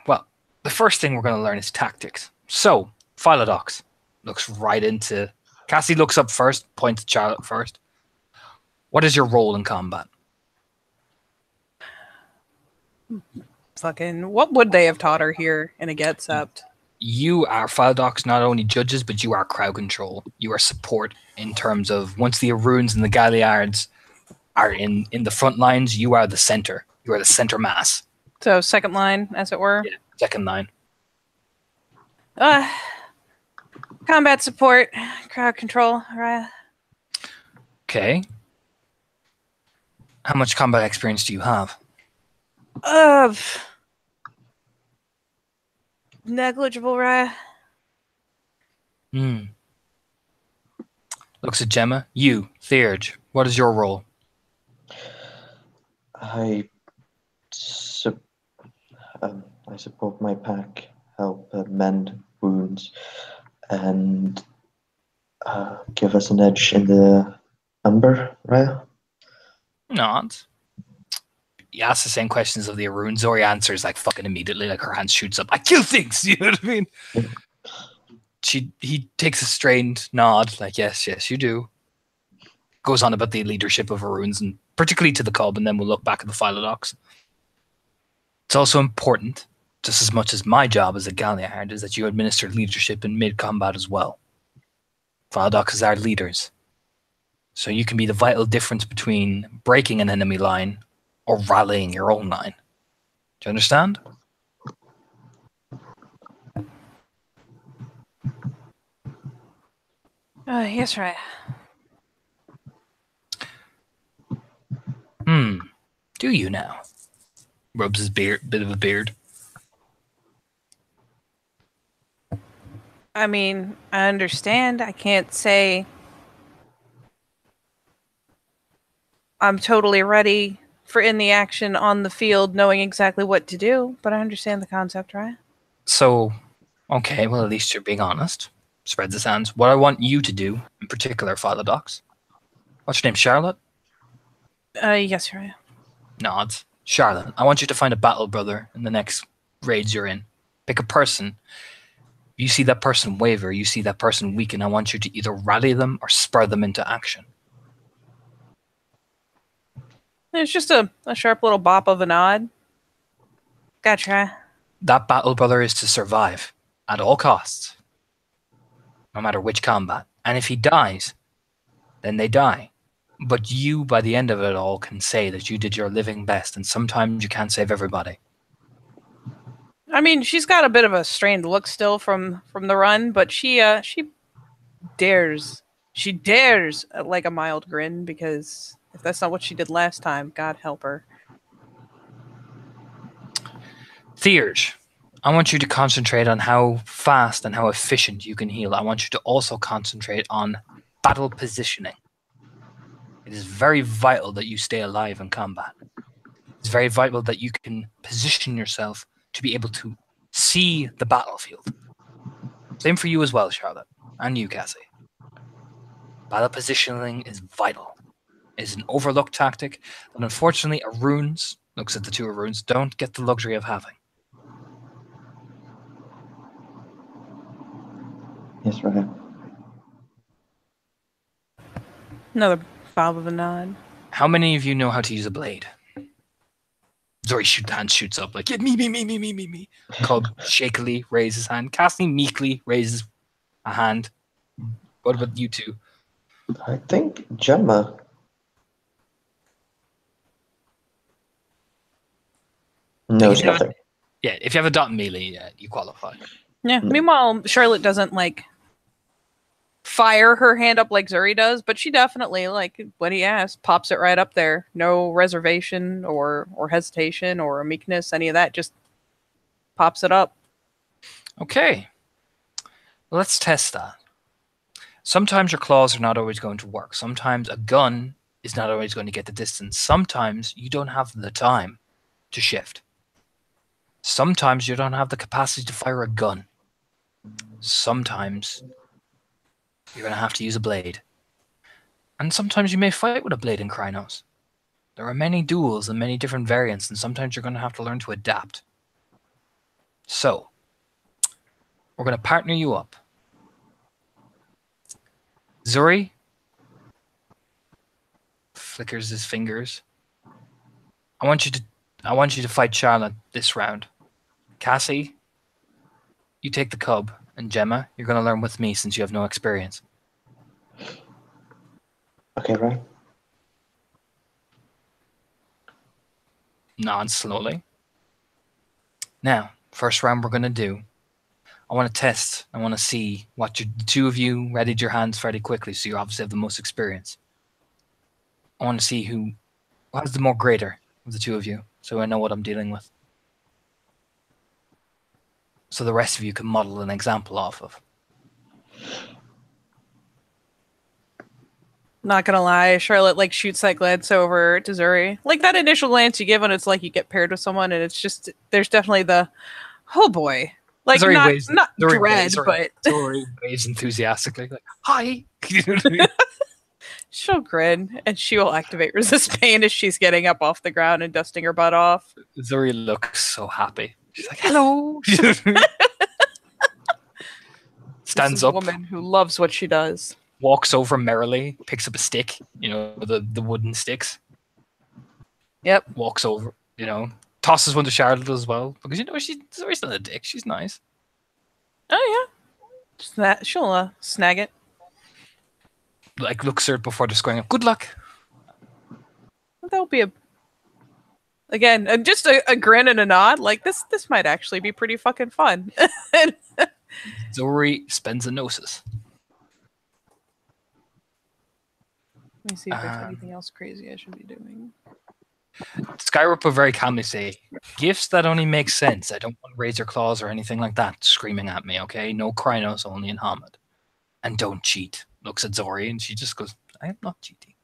Speaker 1: well, the first thing we're going to learn is tactics. So, Philodox looks right into... Cassie looks up first, points at Charlotte first. What is your role in combat?
Speaker 3: Fucking, what would they have taught her here in a Get Sept?
Speaker 1: You are Philodox, not only judges, but you are crowd control. You are support in terms of once the Aruns and the Galliards are in the front lines, you are the center. You are the center mass.
Speaker 3: So, second line, as it were?
Speaker 1: Yeah, second line.
Speaker 3: Combat support, crowd control, right?
Speaker 1: Okay. How much combat experience do you have?
Speaker 3: Negligible, right?
Speaker 1: Looks at Gemma. You, Theurge, what is your role?
Speaker 2: I support my pack, help mend wounds, and give us an edge in the Umber, right?
Speaker 1: Not. You ask the same questions of the Arun. Zori answers like fucking immediately, like her hand shoots up. I kill things, you know what I mean? He takes a strained nod, like yes, you do. Goes on about the leadership of Aruns, and particularly to the cub, and then we'll look back at the Philodox. It's also important just as much as my job as a Galliard is that you administer leadership in mid-combat as well. Philodox is our leaders. So you can be the vital difference between breaking an enemy line or rallying your own line. Do you understand?
Speaker 3: Yes, right.
Speaker 1: Do you now? Rubs his bit of a beard.
Speaker 3: I mean, I understand. I can't say I'm totally ready for in the action on the field, knowing exactly what to do, but I understand the concept, right?
Speaker 1: So, okay, well, at least you're being honest. Spreads his hands. What I want you to do, in particular, Philodox. What's your name, Charlotte?
Speaker 3: Yes, right.
Speaker 1: Nods. Charlotte, I want you to find a battle brother in the next raids you're in. Pick a person. You see that person waver, you see that person weaken. I want you to either rally them or spur them into action.
Speaker 3: It's just a sharp little bop of a nod. Gotcha.
Speaker 1: That battle brother is to survive at all costs, no matter which combat. And if he dies, then they die. But you, by the end of it all, can say that you did your living best, and sometimes you can't save everybody.
Speaker 3: I mean, she's got a bit of a strained look still from the run, but she dares. She dares like a mild grin, because if that's not what she did last time, God help her.
Speaker 1: Thierge, I want you to concentrate on how fast and how efficient you can heal. I want you to also concentrate on battle positioning. It is very vital that you stay alive in combat. It's very vital that you can position yourself to be able to see the battlefield. Same for you as well, Charlotte, and you, Cassie. Battle positioning is vital. It is an overlooked tactic that unfortunately Arunes, looks at the two Arunes, don't get the luxury of having.
Speaker 2: Yes, right.
Speaker 3: Another bob of a nod.
Speaker 1: How many of you know how to use a blade? Zori hand shoots up like, yeah, me. Cub shakily raises his hand. Cassie meekly raises a hand. What about you two?
Speaker 2: I think Gemma. knows
Speaker 1: If you have
Speaker 2: nothing.
Speaker 1: Yeah, if you have a dot melee, yeah, you qualify.
Speaker 3: Yeah. Meanwhile, Charlotte doesn't like fire her hand up like Zuri does, but she definitely, like when he asks, pops it right up there. No reservation or hesitation or meekness, any of that. Just pops it up.
Speaker 1: Okay. Let's test that. Sometimes your claws are not always going to work. Sometimes a gun is not always going to get the distance. Sometimes you don't have the time to shift. Sometimes you don't have the capacity to fire a gun. Sometimes you're going to have to use a blade. And sometimes you may fight with a blade in Krynos. There are many duels and many different variants, and sometimes you're going to have to learn to adapt. So, we're going to partner you up. Zuri flickers his fingers. I want you to fight Charlotte this round. Cassie, you take the cub, and Gemma, you're going to learn with me since you have no experience.
Speaker 2: Okay, right.
Speaker 1: Nod slowly. Now, first round we're going to do, I want to test. I want to see what the two of you readied your hands fairly quickly, so you obviously have the most experience. I want to see who has the more greater of the two of you, so I know what I'm dealing with. So the rest of you can model an example off of.
Speaker 3: Not gonna lie, Charlotte like shoots that glance over to Zuri. Like that initial glance you give when it's like you get paired with someone, and it's just there's definitely the oh boy, like
Speaker 1: Zuri
Speaker 3: not
Speaker 1: waves,
Speaker 3: not
Speaker 1: Zuri
Speaker 3: dread,
Speaker 1: waves,
Speaker 3: but
Speaker 1: Zuri waves enthusiastically like hi. You know what I mean?
Speaker 3: she'll grin and she will activate resist pain as she's getting up off the ground and dusting her butt off.
Speaker 1: Zuri looks so happy. She's like hello. Stands
Speaker 3: This is a
Speaker 1: up.
Speaker 3: woman who loves what she does.
Speaker 1: Walks over merrily, picks up a stick, the wooden sticks.
Speaker 3: Yep.
Speaker 1: Walks over, tosses one to Charlotte as well because Zori's not a dick. She's nice.
Speaker 3: Oh yeah, she'll snag it.
Speaker 1: Like looks at it before just going, "Good luck."
Speaker 3: That'll be just a grin and a nod. Like this might actually be pretty fucking fun.
Speaker 1: Zori spends a gnosis.
Speaker 3: Let me see if there's anything else crazy I should be doing.
Speaker 1: Skyrip will very calmly say, "Gifts that only make sense. I don't want Razor Claws or anything like that screaming at me, okay? No Krynos, only in Hamid. And don't cheat." Looks at Zori and she just goes, "I am not cheating."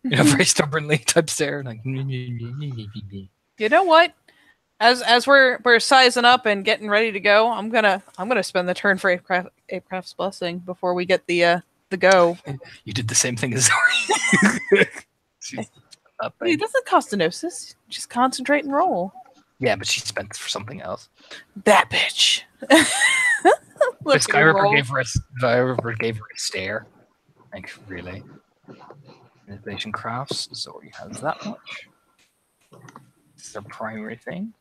Speaker 1: You know, very stubbornly type stare, like.
Speaker 3: You know what? As we're sizing up and getting ready to go, I'm gonna spend the turn for Apecraft's blessing before we get the go.
Speaker 1: You did the same thing as Zori.
Speaker 3: It doesn't cost a gnosis. Just concentrate and roll.
Speaker 1: Yeah, but she spent it for something else.
Speaker 3: That bitch.
Speaker 1: This Skyripper gave her a stare. Like, really? Manipulation crafts. Zori has that much. This is her primary thing.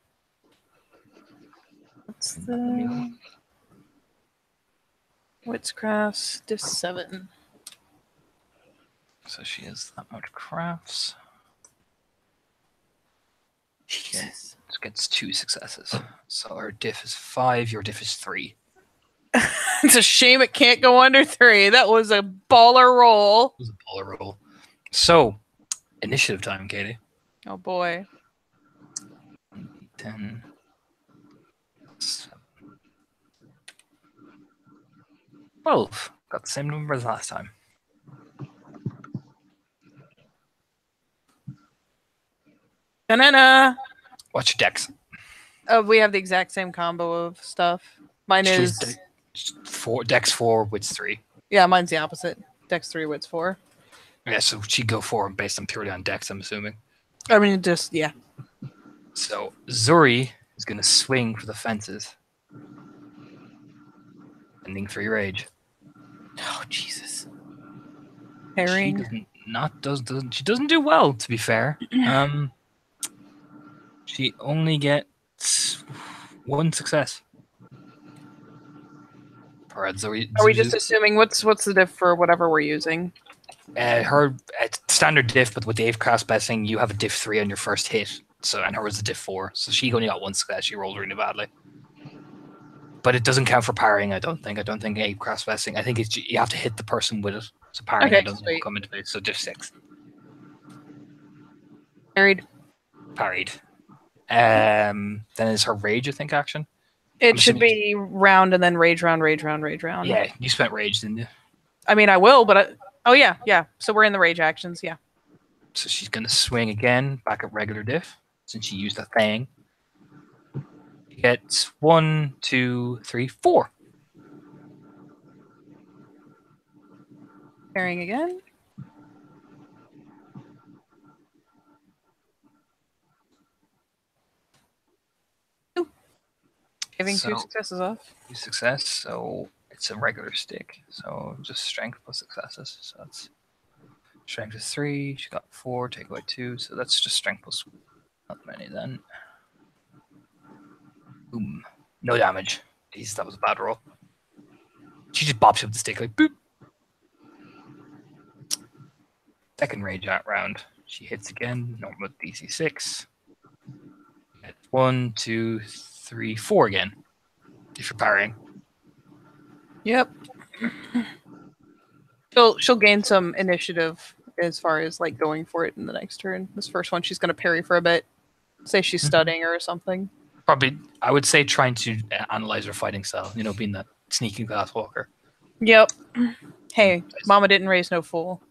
Speaker 3: What's the Witchcrafts? Diff 7.
Speaker 1: So she has that much crafts. She gets 2 successes. So her diff is 5, your diff is 3.
Speaker 3: It's a shame it can't go under 3. That was a baller roll.
Speaker 1: It was a baller roll. So, initiative time, Katie.
Speaker 3: Oh boy.
Speaker 1: 10. 7. 12. Got the same number as last time.
Speaker 3: Banana.
Speaker 1: What's your dex?
Speaker 3: We have the exact same combo of stuff. Mine is
Speaker 1: Dex 4, wits 3.
Speaker 3: Yeah, mine's the opposite. Dex 3, wits 4.
Speaker 1: Yeah, so she'd go 4 based on purely on dex, I'm assuming.
Speaker 3: I mean, just yeah.
Speaker 1: So Zori is going to swing for the fences. Ending 3 rage.
Speaker 3: Oh Jesus. Herring.
Speaker 1: She doesn't do well, to be fair. She only gets 1 success. Alright, Zori.
Speaker 3: Are we just assuming what's the diff for whatever we're using?
Speaker 1: Her standard diff, but with Dave Craft's blessing, you have a diff 3 on your first hit. So and her was a diff 4, so she only got 1 success. She rolled really badly. But it doesn't count for parrying, I don't think. I don't think Dave Craft's blessing. I think it's you have to hit the person with it. So parrying doesn't come into play. So diff 6.
Speaker 3: Parried.
Speaker 1: Then is her rage, I think, action.
Speaker 3: It should be round and then rage round.
Speaker 1: Yeah, you spent rage, didn't you?
Speaker 3: I mean, I will, but oh yeah. So we're in the rage actions, yeah.
Speaker 1: So she's gonna swing again, back at regular diff, since she used a thing. Gets 1, 2, 3, 4.
Speaker 3: Parrying again. Giving 2 successes off.
Speaker 1: 2 success, so it's a regular stick. So just strength plus successes. So that's strength is 3. She got 4. Take away 2. So that's just strength plus not many then. Boom. No damage. Jeez, that was a bad roll. She just bops you with the stick like boop. Second rage out round. She hits again. Normal DC 6. 1, 2, 3, 4 again. If you're parrying.
Speaker 3: Yep. She'll gain some initiative as far as like going for it in the next turn. This first one she's gonna parry for a bit. Say she's studying or something.
Speaker 1: Probably I would say trying to analyze her fighting style, you know, being that sneaky glass walker.
Speaker 3: Yep. Hey, mama didn't raise no fool.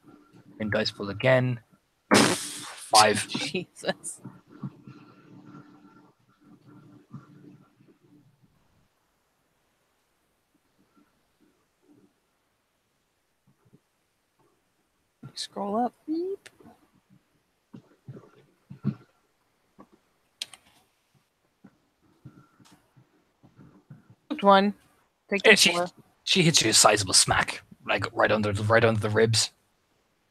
Speaker 1: And dice pull again. 5.
Speaker 3: Jesus. Scroll up. Beep. One. Take
Speaker 1: Yeah,
Speaker 3: the
Speaker 1: she hits you a sizable smack, like right under the ribs.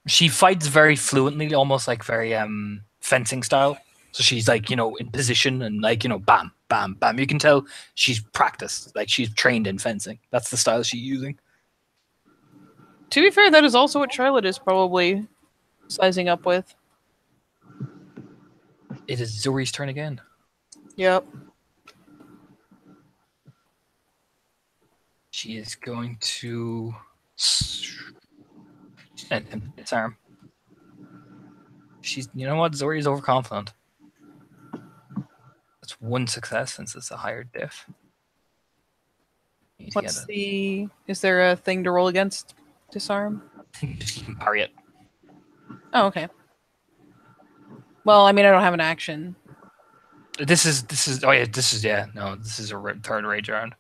Speaker 1: She fights very fluently, almost like very fencing style. So she's like, in position and like, bam, bam, bam. You can tell she's practiced, like she's trained in fencing. That's the style she's using.
Speaker 3: To be fair, that is also what Charlotte is probably sizing up with.
Speaker 1: It is Zuri's turn again.
Speaker 3: Yep.
Speaker 1: She is going to and disarm. She's, you know what? Zori's overconfident. That's one success since it's a higher diff.
Speaker 3: Is there a thing to roll against disarm?
Speaker 1: I think you can parry it.
Speaker 3: Oh, okay. Well, I mean, I don't have an action.
Speaker 1: This is a third rage round.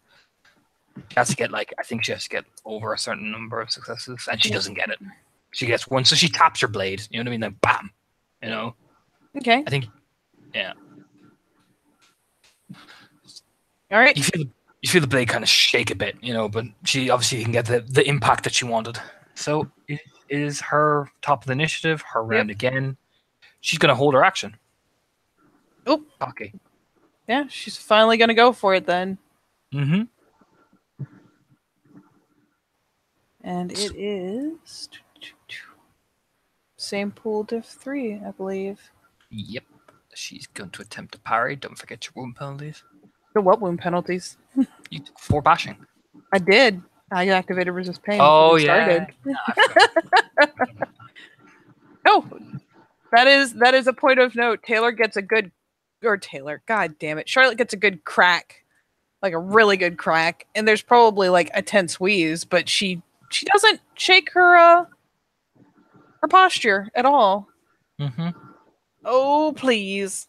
Speaker 1: She has to get I think she has to get over a certain number of successes, and she doesn't get it. She gets one, so she taps her blade. You know what I mean? Like bam.
Speaker 3: Okay.
Speaker 1: I think, yeah.
Speaker 3: All right.
Speaker 1: You feel the blade kind of shake a bit, but she obviously can get the impact that she wanted. So it is her top of the initiative, her round again. She's going to hold her action.
Speaker 3: Oh.
Speaker 1: Okay.
Speaker 3: Yeah, she's finally going to go for it then.
Speaker 1: Mm-hmm.
Speaker 3: And it is same pool diff 3, I believe.
Speaker 1: Yep. She's going to attempt to parry. Don't forget your wound penalties.
Speaker 3: The what wound penalties?
Speaker 1: You took 4 bashing.
Speaker 3: I did. I activated resist pain.
Speaker 1: Oh,
Speaker 3: yeah. Oh, that is a point of note. God damn it. Charlotte gets a good crack. Like a really good crack. And there's probably like a tense wheeze, but she doesn't shake her posture at all.
Speaker 1: Mm-hmm.
Speaker 3: Oh, please.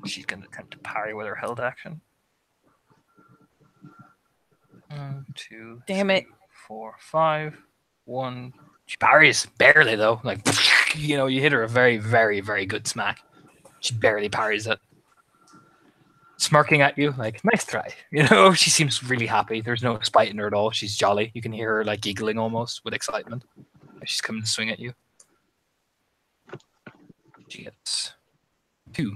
Speaker 1: She's going to attempt to parry with her held action. 1, 2,
Speaker 3: damn it.
Speaker 1: 4, 5. 1. She parries barely though. Like you hit her a very, very, very good smack. She barely parries it. Smirking at you, like, nice try. She seems really happy. There's no spite in her at all. She's jolly. You can hear her like giggling almost with excitement. She's coming to swing at you. She gets 2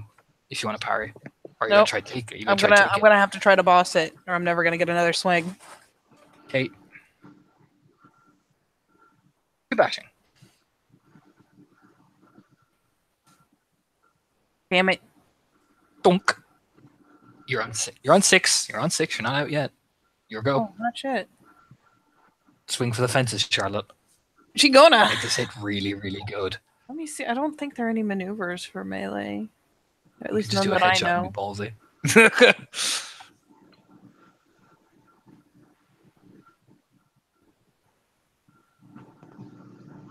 Speaker 1: if you want to parry. Or you're gonna try to take it.
Speaker 3: I'm gonna have to try to boss it, or I'm never gonna get another swing.
Speaker 1: Okay. 2 bashing.
Speaker 3: Damn it.
Speaker 1: Donk. You're on 6. You're on 6. You're not out yet. Your go.
Speaker 3: Oh, not yet.
Speaker 1: Swing for the fences, Charlotte.
Speaker 3: She gonna
Speaker 1: make this hit really, really good.
Speaker 3: Let me see. I don't think there are any maneuvers for melee. At least
Speaker 1: just
Speaker 3: none
Speaker 1: do a
Speaker 3: that I
Speaker 1: headshot
Speaker 3: know.
Speaker 1: and be ballsy.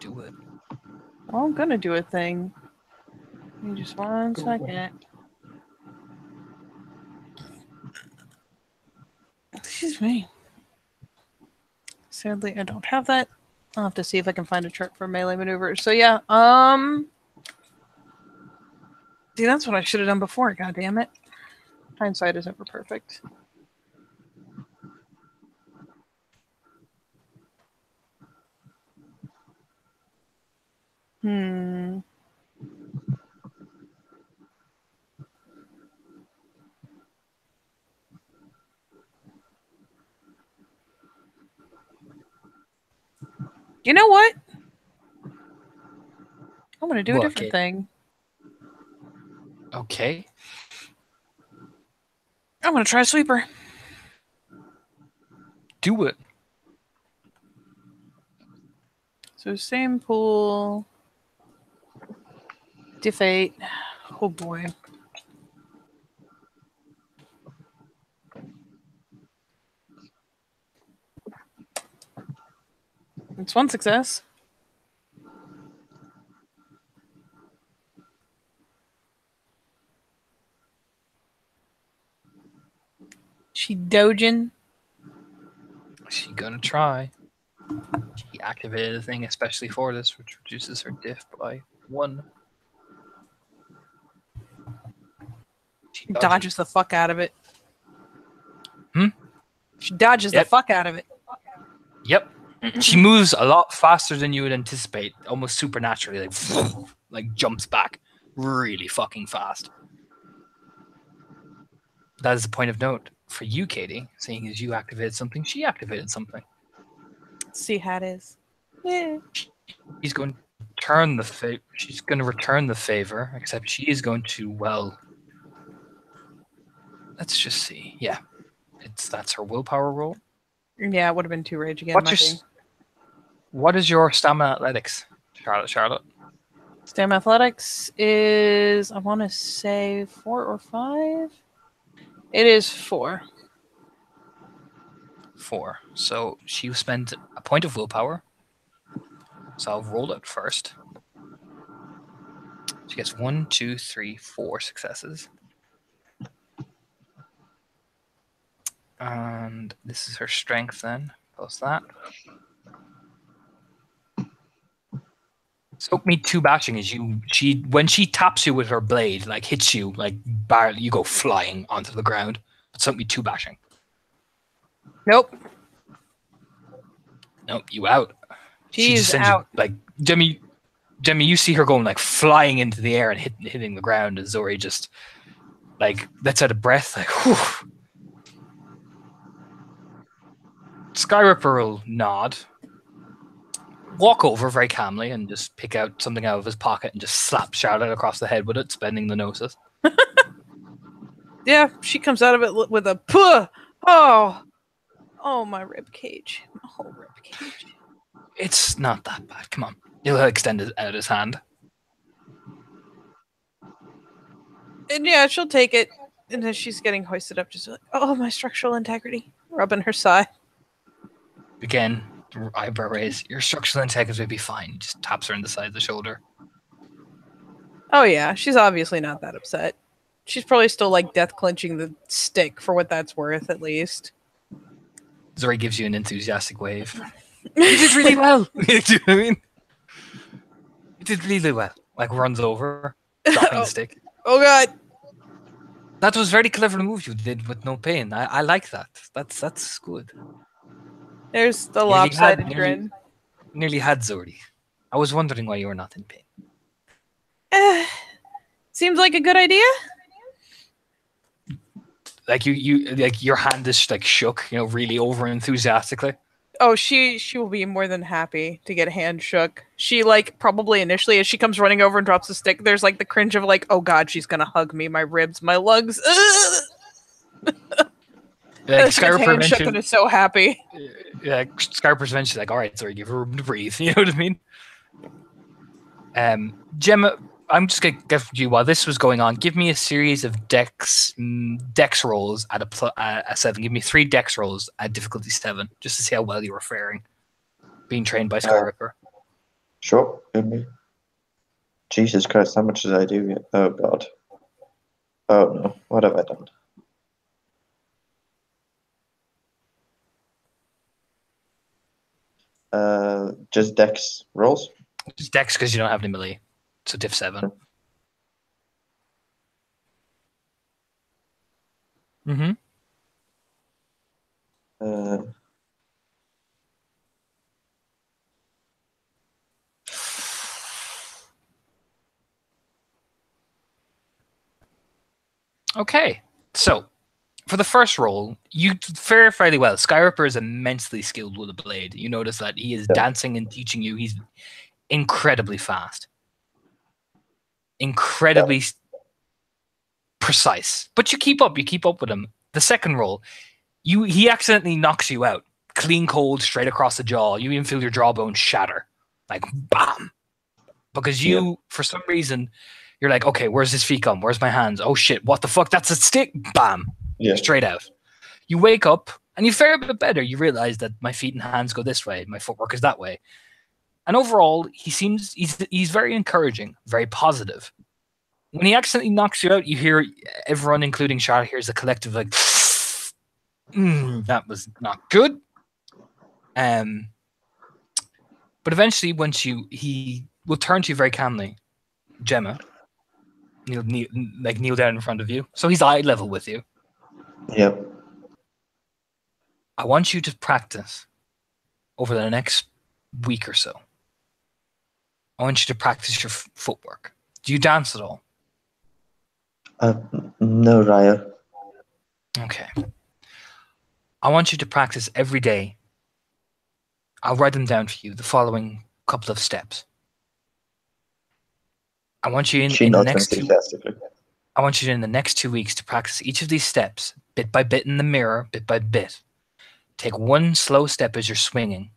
Speaker 1: Do it.
Speaker 3: Well, I'm gonna do a thing. Give me just 1 second. Excuse me. Sadly, I don't have that. I'll have to see if I can find a chart for melee maneuvers. So yeah, see, that's what I should have done before. God damn it! Hindsight is never perfect. You know what? I'm gonna do a different thing.
Speaker 1: Okay.
Speaker 3: I'm gonna try a sweeper.
Speaker 1: Do it.
Speaker 3: So same pool. Diff 8. Oh boy. It's 1 success. She dojin.
Speaker 1: She gonna try. She activated a thing especially for this, which reduces her diff by 1. She
Speaker 3: dodges the fuck out of it.
Speaker 1: Hmm?
Speaker 3: She dodges the fuck out of it.
Speaker 1: Yep. She moves a lot faster than you would anticipate, almost supernaturally, like jumps back really fucking fast. that is a point of note for you, Katie, seeing as you activated something, she activated something.
Speaker 3: See how it is. Yeah.
Speaker 1: She's going to return the She's going to return the favor, except she is going to, well, let's just see. Yeah, that's her willpower roll.
Speaker 3: Yeah, it would have been 2 rage again.
Speaker 1: What is your stamina athletics, Charlotte?
Speaker 3: Stamina athletics is, I want to say 4 or 5. It is 4.
Speaker 1: 4. So she will spend a point of willpower. So I'll roll it first. She gets 1, 2, 3, 4 successes. And this is her strength then, plus that. Soak me 2 bashing as when she taps you with her blade, like hits you, like barely, you go flying onto the ground. But soak me 2 bashing.
Speaker 3: Nope.
Speaker 1: Nope, you out.
Speaker 3: She just sends out.
Speaker 1: You, like Jemmy, you see her going like flying into the air and hitting the ground, and Zori just like lets out a breath, like whew. Skyripper will nod, walk over very calmly, and just pick out something out of his pocket and just slap Charlotte across the head with it, spending the gnosis.
Speaker 3: Yeah, she comes out of it with a puh. Oh, my rib cage. My whole rib cage.
Speaker 1: It's not that bad. Come on. He'll extend out his hand.
Speaker 3: And yeah, she'll take it. And as she's getting hoisted up, just like, oh, my structural integrity. Rubbing her side.
Speaker 1: Again, eyebrow raise. Your structural integrity will be fine. Just taps her in the side of the shoulder.
Speaker 3: Oh, yeah. She's obviously not that upset. She's probably still like death clenching the stick for what that's worth, at least.
Speaker 1: Zori gives you an enthusiastic wave. You did really well. Do you know what I mean? You did really well. Like runs over, dropping the stick.
Speaker 3: Oh god.
Speaker 1: That was very clever move you did with no pain. I like that. That's good.
Speaker 3: There's the lopsided grin.
Speaker 1: Nearly had Zori. I was wondering why you were not in pain.
Speaker 3: Seems like a good idea.
Speaker 1: Like you like your hand is like shook, really over enthusiastically.
Speaker 3: Oh, she will be more than happy to get a hand shook. She like probably initially as she comes running over and drops the stick, there's like the cringe of like, oh god, she's gonna hug me, my ribs, my lugs.
Speaker 1: Like Skyripper mentioned,
Speaker 3: and is so happy.
Speaker 1: Yeah, Skyripper's mentioned like, all right, sorry, give her room to breathe. You know what I mean? Gemma, I'm just gonna give you while this was going on. Give me a series of dex rolls at a 7. Give me 3 dex rolls at difficulty 7, just to see how well you were faring, being trained by Skyripper.
Speaker 2: Sure, give me. Jesus Christ, how much did I do yet? Oh god. Oh no, what have I done? Just dex rolls?
Speaker 1: Just dex because you don't have any melee. So diff 7. Mm-hmm. Okay, so for the first roll, you fare fairly well. Skyripper is immensely skilled with a blade. You notice that he is dancing and teaching you. He's incredibly fast. Incredibly precise. But you keep up with him. The second roll, he accidentally knocks you out. Clean cold, straight across the jaw. You even feel your jawbone shatter. Like, bam! Because for some reason, you're like, okay, where's his feet come? Where's my hands? Oh shit, what the fuck? That's a stick! Bam! Yeah. Straight out. You wake up, and you fare a bit better. You realize that my feet and hands go this way. My footwork is that way. And overall, he's very encouraging, very positive. When he accidentally knocks you out, you hear everyone, including Charlotte, hears a collective like, that was not good. But eventually, he will turn to you very calmly, Gemma. Kneel down in front of you, so he's eye level with you.
Speaker 2: Yep.
Speaker 1: I want you to practice over the next week or so. I want you to practice your footwork. Do you dance at all?
Speaker 2: No, Raya.
Speaker 1: Okay. I want you to practice every day. I'll write them down for you, the following couple of steps. I want you
Speaker 2: She
Speaker 1: in the
Speaker 2: nods
Speaker 1: next two
Speaker 2: enthusiastically.
Speaker 1: I want you in the next 2 weeks to practice each of these steps, bit by bit in the mirror, bit by bit. Take one slow step as you're swinging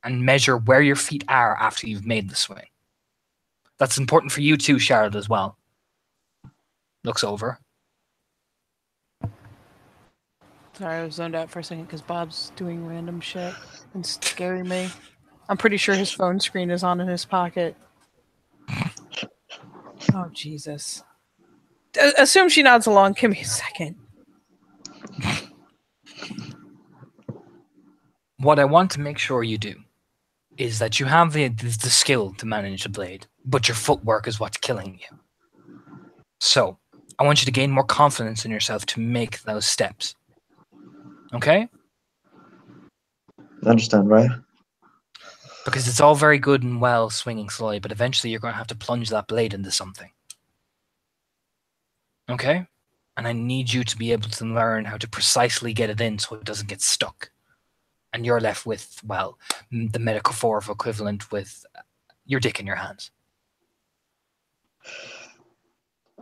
Speaker 1: and measure where your feet are after you've made the swing. That's important for you too, Charlotte, as well. Looks over.
Speaker 3: Sorry, I was zoned out for a second because Bob's doing random shit and scaring me. I'm pretty sure his phone screen is on in his pocket. Oh, Jesus. Assume she nods along. Give me a second.
Speaker 1: What I want to make sure you do is that you have the skill to manage the blade, but your footwork is what's killing you. So, I want you to gain more confidence in yourself to make those steps. Okay?
Speaker 2: I understand, right?
Speaker 1: Because it's all very good and well swinging slowly, but eventually you're going to have to plunge that blade into something. Okay? And I need you to be able to learn how to precisely get it in so it doesn't get stuck. And you're left with, well, the metaphor of equivalent with your dick in your hands.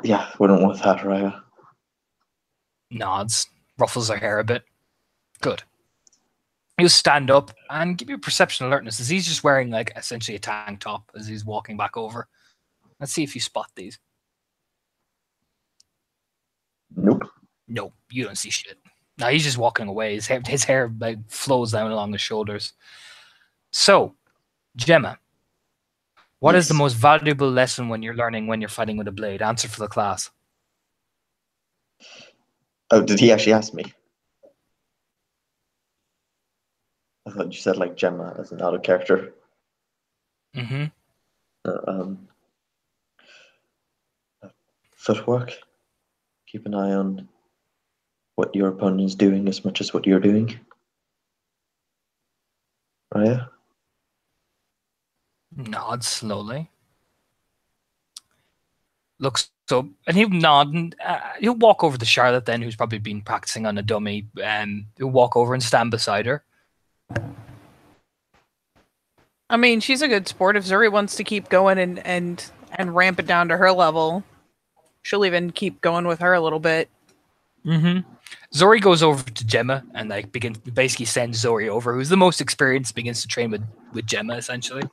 Speaker 2: Yeah, wouldn't want that, right?
Speaker 1: Nods, ruffles her hair a bit. Good. You stand up and give you a perception alertness as he's just wearing like essentially a tank top as he's walking back over. Let's see if you spot these.
Speaker 2: Nope.
Speaker 1: No, you don't see shit. No, he's just walking away. His hair like flows down along his shoulders. So, Gemma, what is the
Speaker 2: Yes.
Speaker 1: most valuable lesson when you're learning when you're fighting with a blade? Answer for the class.
Speaker 2: Oh, did he actually ask me? I thought you said like Gemma as an out of character.
Speaker 1: Mm-hmm.
Speaker 2: Footwork. Keep an eye on what your opponent is doing as much as what you're doing. Raya?
Speaker 1: Nods slowly. Looks up, and he'll nod, and he'll walk over to Charlotte then, who's probably been practicing on a dummy, and he'll walk over and stand beside her.
Speaker 3: I mean, she's a good sport. If Zuri wants to keep going and ramp it down to her level, she'll even keep going with her a little bit.
Speaker 1: Mm-hmm. Zori goes over to Gemma and like basically sends Zori over, who's the most experienced, begins to train with Gemma essentially.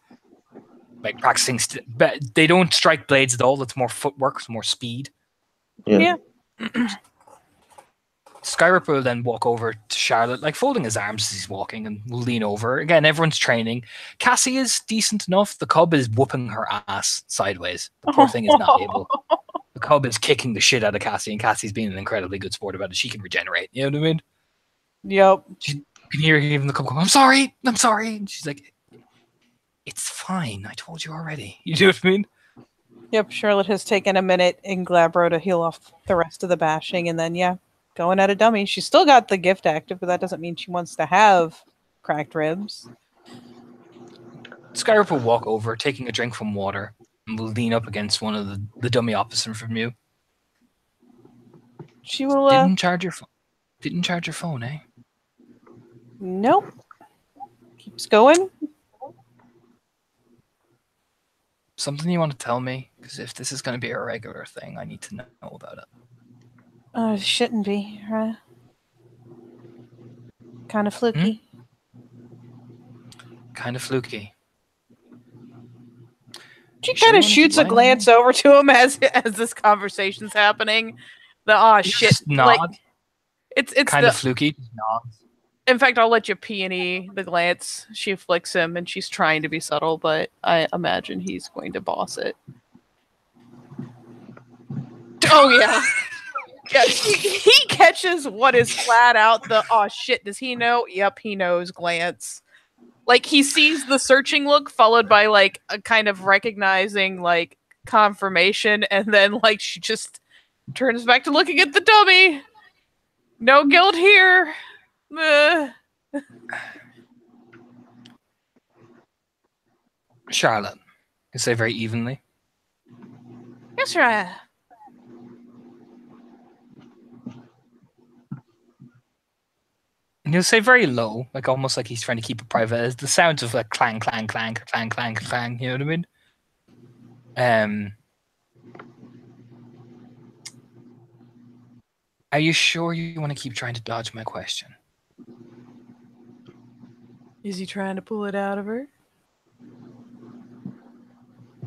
Speaker 1: Like practicing, but they don't strike blades at all. It's more footwork, it's more speed.
Speaker 3: Yeah.
Speaker 1: Skyrip will then walk over to Charlotte, like folding his arms as he's walking, and will lean over. Again, everyone's training. Cassie is decent enough. The cub is whooping her ass sideways. The poor thing is not able. The cub is kicking the shit out of Cassie, and Cassie's being an incredibly good sport about it. She can regenerate. You know what I mean?
Speaker 3: Yep.
Speaker 1: You can hear even the cub go, I'm sorry. And she's like, it's fine. I told you already. You know what I mean?
Speaker 3: Yep. Charlotte has taken a minute in Glabro to heal off the rest of the bashing, and then going at a dummy. She's still got the gift active, but that doesn't mean she wants to have cracked ribs.
Speaker 1: Skyrip will walk over, taking a drink from water, and will lean up against one of the dummy opposite from you.
Speaker 3: She will.
Speaker 1: Didn't charge your phone. Didn't charge your phone, eh?
Speaker 3: Nope. Keeps going.
Speaker 1: Something you want to tell me? Because if this is going to be a regular thing, I need to know about it.
Speaker 3: Shouldn't be, right? Kind of fluky.
Speaker 1: Kind of fluky.
Speaker 3: She
Speaker 1: You sure
Speaker 3: kind
Speaker 1: you
Speaker 3: of
Speaker 1: wanna
Speaker 3: shoots
Speaker 1: keep
Speaker 3: a
Speaker 1: lying?
Speaker 3: glance over to him as this conversation's happening. The shit.
Speaker 1: Just nod.
Speaker 3: Like, it's
Speaker 1: Kind
Speaker 3: the.
Speaker 1: of fluky. Just nods.
Speaker 3: In fact, I'll let you P&E the glance. She flicks him, and she's trying to be subtle, but I imagine he's going to boss it. Oh yeah. Yeah, he catches what is flat out the shit, does he know? Yep, he knows glance. Like he sees the searching look followed by like a kind of recognizing like confirmation, and then like she just turns back to looking at the dummy. No guilt here.
Speaker 1: Charlotte. You say very evenly.
Speaker 3: Yes, Raya.
Speaker 1: And he'll say very low, like almost like he's trying to keep it private. As the sounds of like clang, clang, clang, clang, clang, clang. You know what I mean? Are you sure you want to keep trying to dodge my question?
Speaker 3: Is he trying to pull it out of her?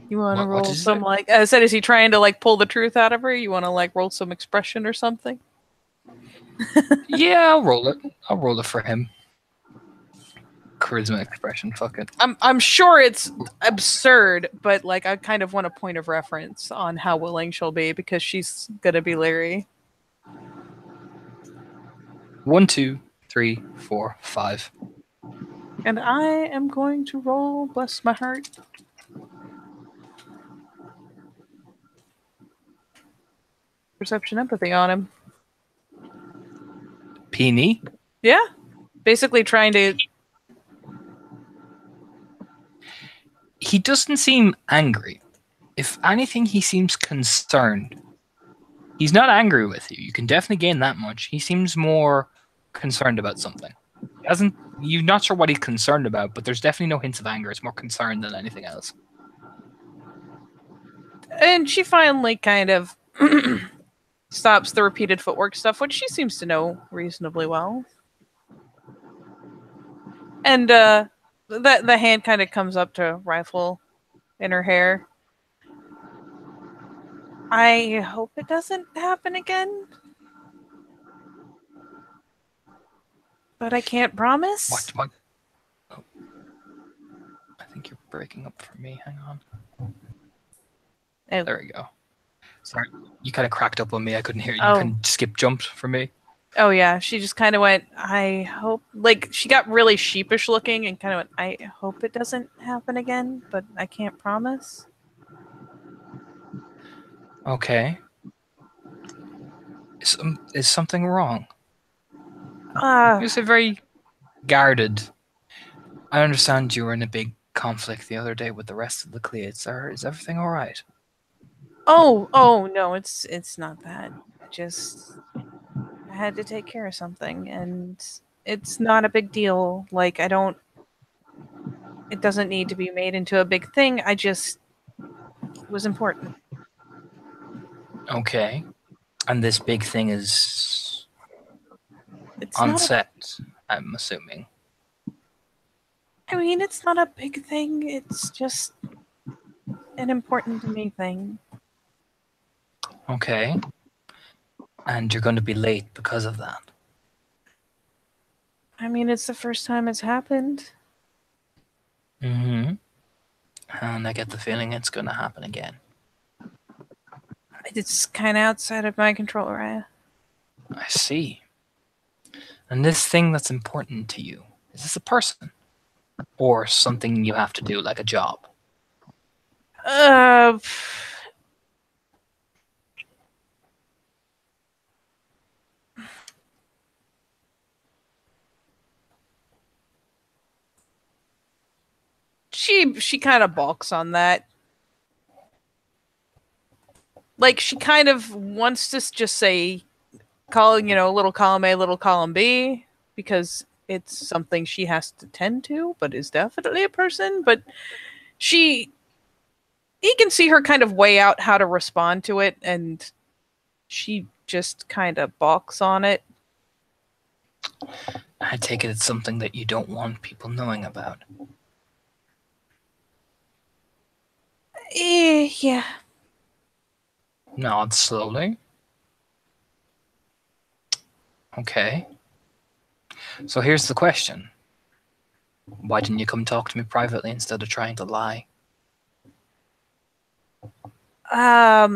Speaker 3: You want to
Speaker 1: What
Speaker 3: roll
Speaker 1: did you
Speaker 3: some
Speaker 1: say?
Speaker 3: like? I said, is he trying to like pull the truth out of her? You want to like roll some expression or something?
Speaker 1: Yeah, I'll roll it. I'll roll it for him. Charisma expression. Fuck it.
Speaker 3: I'm sure it's absurd, but like I kind of want a point of reference on how willing she'll be because she's gonna be leery.
Speaker 1: 1, 2, 3, 4, 5.
Speaker 3: And I am going to roll. Bless my heart. Perception empathy on him.
Speaker 1: Peony.
Speaker 3: Yeah, basically trying to.
Speaker 1: He doesn't seem angry. If anything, he seems concerned. He's not angry with you. You can definitely gain that much. He seems more concerned about something. You're not sure what he's concerned about, but there's definitely no hints of anger. It's more concern than anything else.
Speaker 3: And she finally kind of stops the repeated footwork stuff, which she seems to know reasonably well. And the hand kind of comes up to rifle in her hair. I hope it doesn't happen again. But I can't promise.
Speaker 1: What? Oh. I think you're breaking up for me. Hang on.
Speaker 3: Oh.
Speaker 1: There we go. Sorry, you kind of cracked up on me. I couldn't hear you.
Speaker 3: Oh.
Speaker 1: You can skip jumped for me.
Speaker 3: Oh yeah, she just kind of went, I hope, like, she got really sheepish looking and kind of went, I hope it doesn't happen again, but I can't promise.
Speaker 1: Okay. Is something wrong? You said very guarded. I understand you were in a big conflict the other day with the rest of the Cleats. Is everything all right?
Speaker 3: Oh no, it's not that. Just I had to take care of something, and it's not a big deal. Like it doesn't need to be made into a big thing. It was important.
Speaker 1: Okay. And this big thing is
Speaker 3: It's
Speaker 1: on
Speaker 3: not
Speaker 1: set, I'm assuming.
Speaker 3: I mean, it's not a big thing. It's just an important to me thing.
Speaker 1: Okay. And you're going to be late because of that.
Speaker 3: I mean, it's the first time it's happened.
Speaker 1: Mm-hmm. And I get the feeling it's going to happen again.
Speaker 3: It's kind of outside of my control, Raya.
Speaker 1: I see. And this thing that's important to you, is this a person? Or something you have to do, like a job?
Speaker 3: She kind of balks on that. Like, she kind of wants to just say, little column A, little column B, because it's something she has to tend to, but is definitely a person. But he can see her kind of weigh out how to respond to it, and she just kind of balks on it.
Speaker 1: I take it it's something that you don't want people knowing about.
Speaker 3: Yeah.
Speaker 1: Nod slowly. Okay. So here's the question. Why didn't you come talk to me privately instead of trying to lie?
Speaker 3: I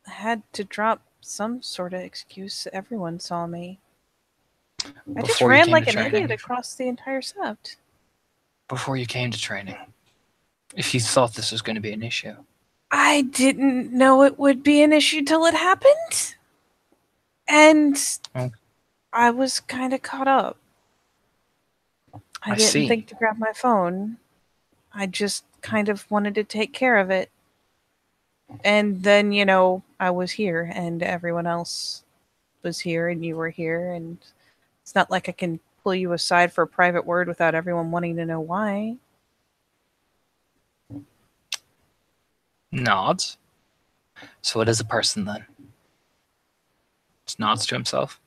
Speaker 3: had to drop some sort of excuse. Everyone saw me. I just
Speaker 1: Before you
Speaker 3: ran
Speaker 1: came
Speaker 3: like
Speaker 1: to
Speaker 3: an
Speaker 1: training.
Speaker 3: idiot across the entire sept.
Speaker 1: Before you came to training. If you thought this was going to be an issue.
Speaker 3: I didn't know it would be an issue till it happened. And
Speaker 1: Oh.
Speaker 3: I was kind of caught up. I didn't
Speaker 1: see.
Speaker 3: think to grab my phone. I just kind of wanted to take care of it. And then, I was here and everyone else was here and you were here and It's not like I can pull you aside for a private word without everyone wanting to know why.
Speaker 1: Nods. So it is a person then. Just nods to himself.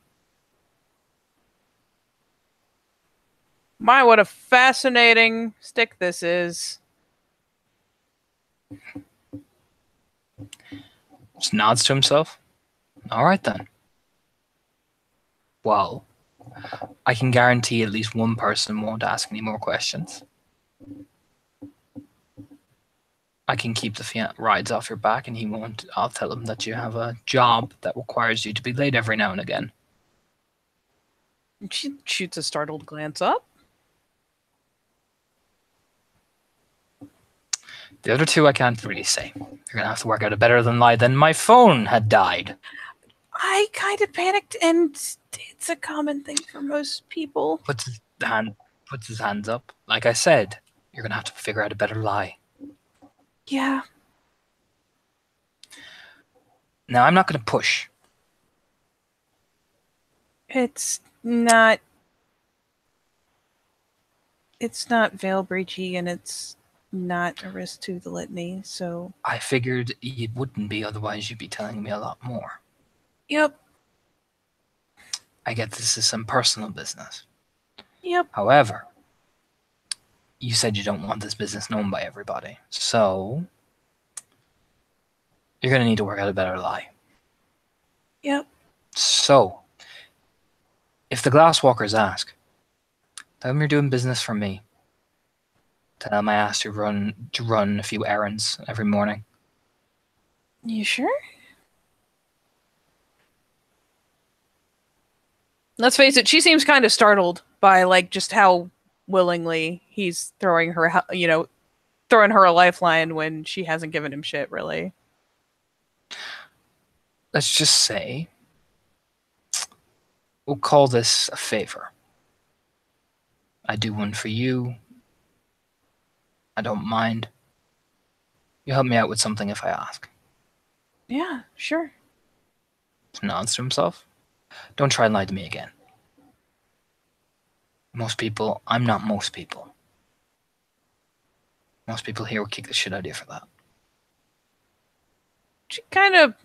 Speaker 3: My, what a fascinating stick this is.
Speaker 1: Just nods to himself. All right then. Well, I can guarantee at least one person won't ask any more questions. I can keep the rides off your back and he won't. I'll tell him that you have a job that requires you to be late every now and again.
Speaker 3: She shoots a startled glance up.
Speaker 1: The other two I can't really say. You're going to have to work out a better than lie than my phone had died.
Speaker 3: I kind of panicked, and it's a common thing for most people.
Speaker 1: Puts his hands up. Like I said, you're going to have to figure out a better lie.
Speaker 3: Yeah.
Speaker 1: Now, I'm not going to push.
Speaker 3: It's not veil breachy, and it's not a risk to the litany, so...
Speaker 1: I figured it wouldn't be, otherwise you'd be telling me a lot more.
Speaker 3: Yep.
Speaker 1: I get this is some personal business.
Speaker 3: Yep.
Speaker 1: However, you said you don't want this business known by everybody, so you're going to need to work out a better lie.
Speaker 3: Yep.
Speaker 1: So, if the Glasswalkers ask, tell them you're doing business for me. Tell them I asked you to run a few errands every morning.
Speaker 3: You sure? Let's face it, she seems kind of startled by like just how willingly he's throwing her a lifeline when she hasn't given him shit, really.
Speaker 1: Let's just say we'll call this a favor. I do one for you. I don't mind. You help me out with something if I ask.
Speaker 3: Yeah, sure.
Speaker 1: He nods to himself. Don't try and lie to me again. Most people, I'm not most people. Most people here would kick the shit out of you for that.
Speaker 3: She kind of,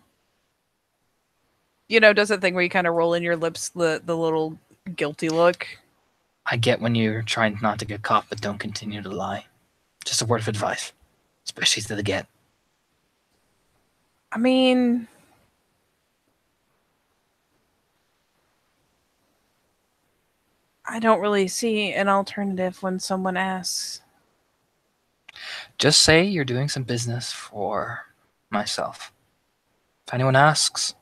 Speaker 3: does that thing where you kind of roll in your lips, the little guilty look.
Speaker 1: I get when you're trying not to get caught, but don't continue to lie. Just a word of advice, especially to the get.
Speaker 3: I mean, I don't really see an alternative when someone asks.
Speaker 1: Just say you're doing some business for myself. If anyone asks,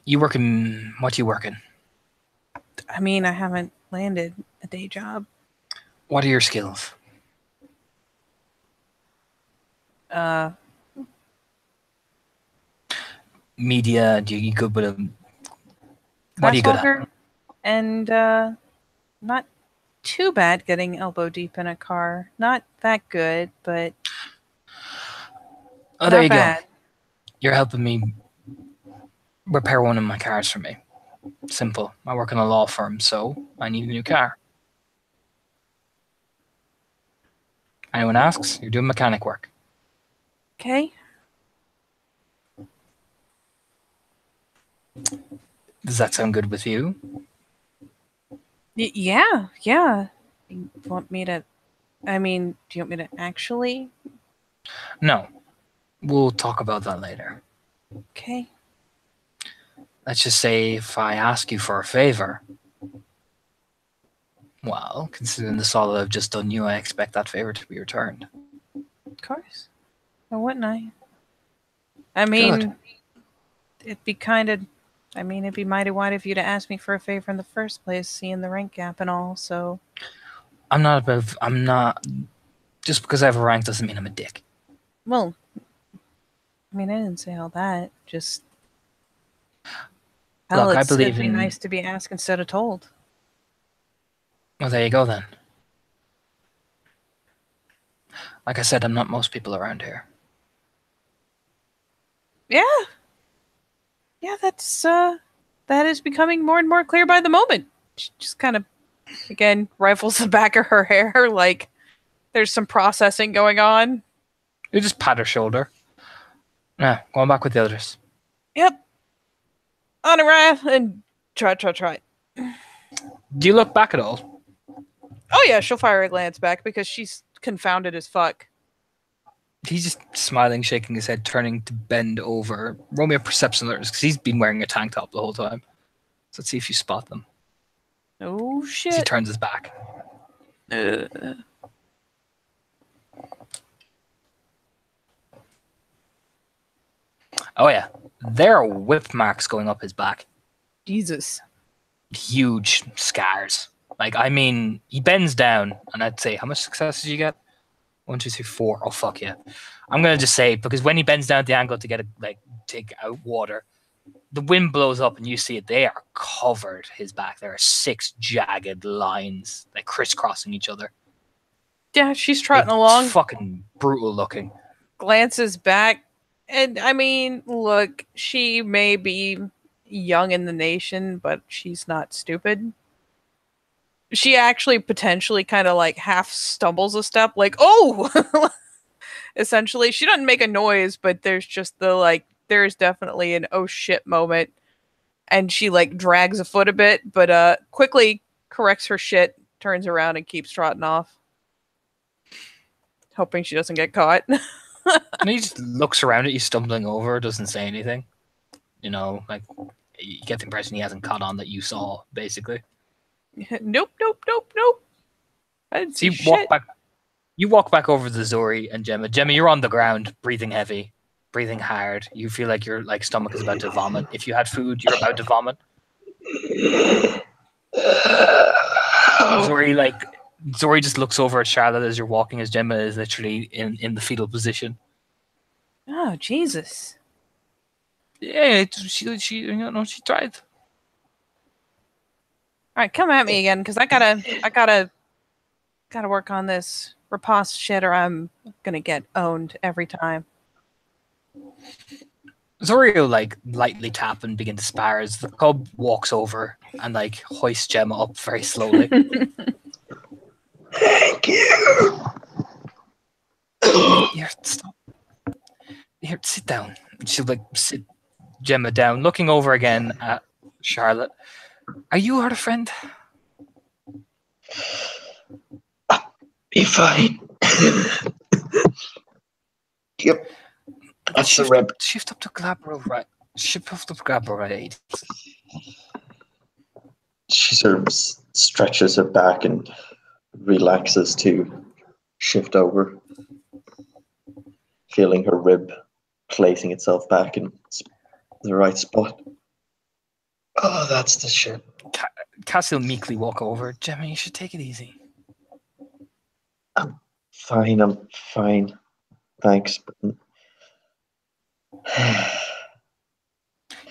Speaker 1: what you working?
Speaker 3: I mean, I haven't landed a day job.
Speaker 1: What are your skills? Media, do you good with a... What are you good at?
Speaker 3: And not too bad getting elbow deep in a car. Not that good, but
Speaker 1: Oh, there you
Speaker 3: bad.
Speaker 1: go. You're helping me repair one of my cars for me. Simple. I work in a law firm, so I need a new car. Anyone asks, you're doing mechanic work.
Speaker 3: Okay.
Speaker 1: Does that sound good with you?
Speaker 3: Yeah. You want me to... I mean, do you want me to actually?
Speaker 1: No. We'll talk about that later.
Speaker 3: Okay.
Speaker 1: Let's just say if I ask you for a favor, well, considering the solid I've just done you, I expect that favor to be returned.
Speaker 3: Of course. Why wouldn't I? I mean,
Speaker 1: Good.
Speaker 3: it'd be mighty wide of you to ask me for a favor in the first place, seeing the rank gap and all, so...
Speaker 1: Just because I have a rank doesn't mean I'm a dick.
Speaker 3: Well, I mean, I didn't say all that, just... Hell,
Speaker 1: Look, I believe
Speaker 3: it'd be
Speaker 1: in...
Speaker 3: nice to be asked instead of told.
Speaker 1: Well, there you go then. Like I said, I'm not most people around here.
Speaker 3: Yeah. Yeah, that's that is becoming more and more clear by the moment. She just kind of, again, rifles the back of her hair like there's some processing going on.
Speaker 1: You just pat her shoulder. Yeah, going back with the others.
Speaker 3: Yep. On a raft and try.
Speaker 1: Do you look back at all?
Speaker 3: Oh yeah, she'll fire a glance back because she's confounded as fuck.
Speaker 1: He's just smiling, shaking his head, turning to bend over. Roll me a perception alert, because he's been wearing a tank top the whole time. So let's see if you spot them.
Speaker 3: Oh
Speaker 1: As
Speaker 3: shit.
Speaker 1: he turns his back. Oh yeah, there are whip marks going up his back.
Speaker 3: Jesus.
Speaker 1: Huge scars. Like, I mean, he bends down, and I'd say, how much success did you get? 1, 2, 3, 4. Oh fuck yeah! I'm gonna just say, because when he bends down at the angle to take out water, the wind blows up and you see it. They are covered. His back. There are 6 jagged lines, like crisscrossing each other.
Speaker 3: Yeah, she's trotting
Speaker 1: It's
Speaker 3: along,
Speaker 1: fucking brutal looking.
Speaker 3: glances back, and I mean, look, she may be young in the nation, but she's not stupid. She actually potentially kind of like half stumbles a step, like, oh! Essentially, she doesn't make a noise, but there's just there's definitely an oh shit moment. And she like drags a foot a bit, but quickly corrects her shit, turns around and keeps trotting off. Hoping she doesn't get caught.
Speaker 1: And he just looks around at you, stumbling over, doesn't say anything. You know, like, you get the impression he hasn't caught on that you saw, basically.
Speaker 3: Nope. I didn't
Speaker 1: So
Speaker 3: see shit.
Speaker 1: you walk back over to Zori and Gemma. Gemma, you're on the ground, breathing heavy, breathing hard. You feel like your stomach is about to vomit. If you had food, you're about to vomit. Zori just looks over at Charlotte as you're walking, as Gemma is literally in the fetal position.
Speaker 3: Oh Jesus!
Speaker 1: Yeah, she tried.
Speaker 3: All right, come at me again, because I gotta work on this riposte shit, or I'm gonna get owned every time.
Speaker 1: Zori will lightly tap and begin to spar as the cub walks over and hoists Gemma up very slowly.
Speaker 2: Thank you.
Speaker 1: Here, stop. Here, sit down. She'll sit Gemma down, looking over again at Charlotte. Are you her friend?
Speaker 2: Be fine. Yep. That's the rib.
Speaker 1: Shift up to Glabro, right? Shift up to Glabro, right?
Speaker 2: She sort of stretches her back and relaxes to shift over, feeling her rib placing itself back in the right spot. Oh, that's the shit.
Speaker 1: Cassie will meekly walk over. Gemma, you should take it easy.
Speaker 2: I'm fine. Thanks.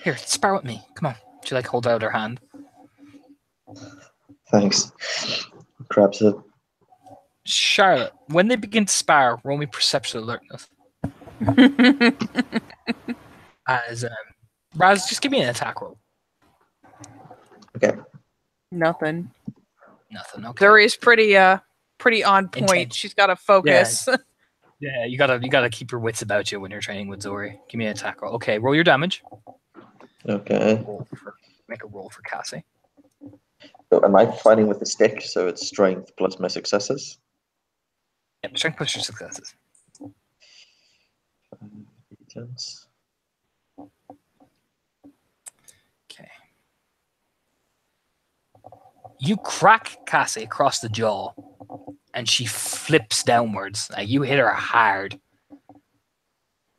Speaker 1: Here, spar with me. Come on. She hold out her hand.
Speaker 2: Thanks. Grabs it.
Speaker 1: Charlotte, when they begin to spar, roll me perception alertness. As Raz, just give me an attack roll.
Speaker 2: Okay.
Speaker 3: Nothing.
Speaker 1: Okay.
Speaker 3: Zuri's pretty on point.
Speaker 1: Intense.
Speaker 3: She's got to focus.
Speaker 1: Yeah, you gotta keep your wits about you when you're training with Zori. Give me an attack roll. Okay, roll your damage.
Speaker 2: Okay.
Speaker 1: Make a roll for Cassie.
Speaker 2: So am I fighting with the stick? So it's strength plus my successes?
Speaker 1: Yep, strength plus your successes. Okay. You crack Cassie across the jaw, and she flips downwards. You hit her hard.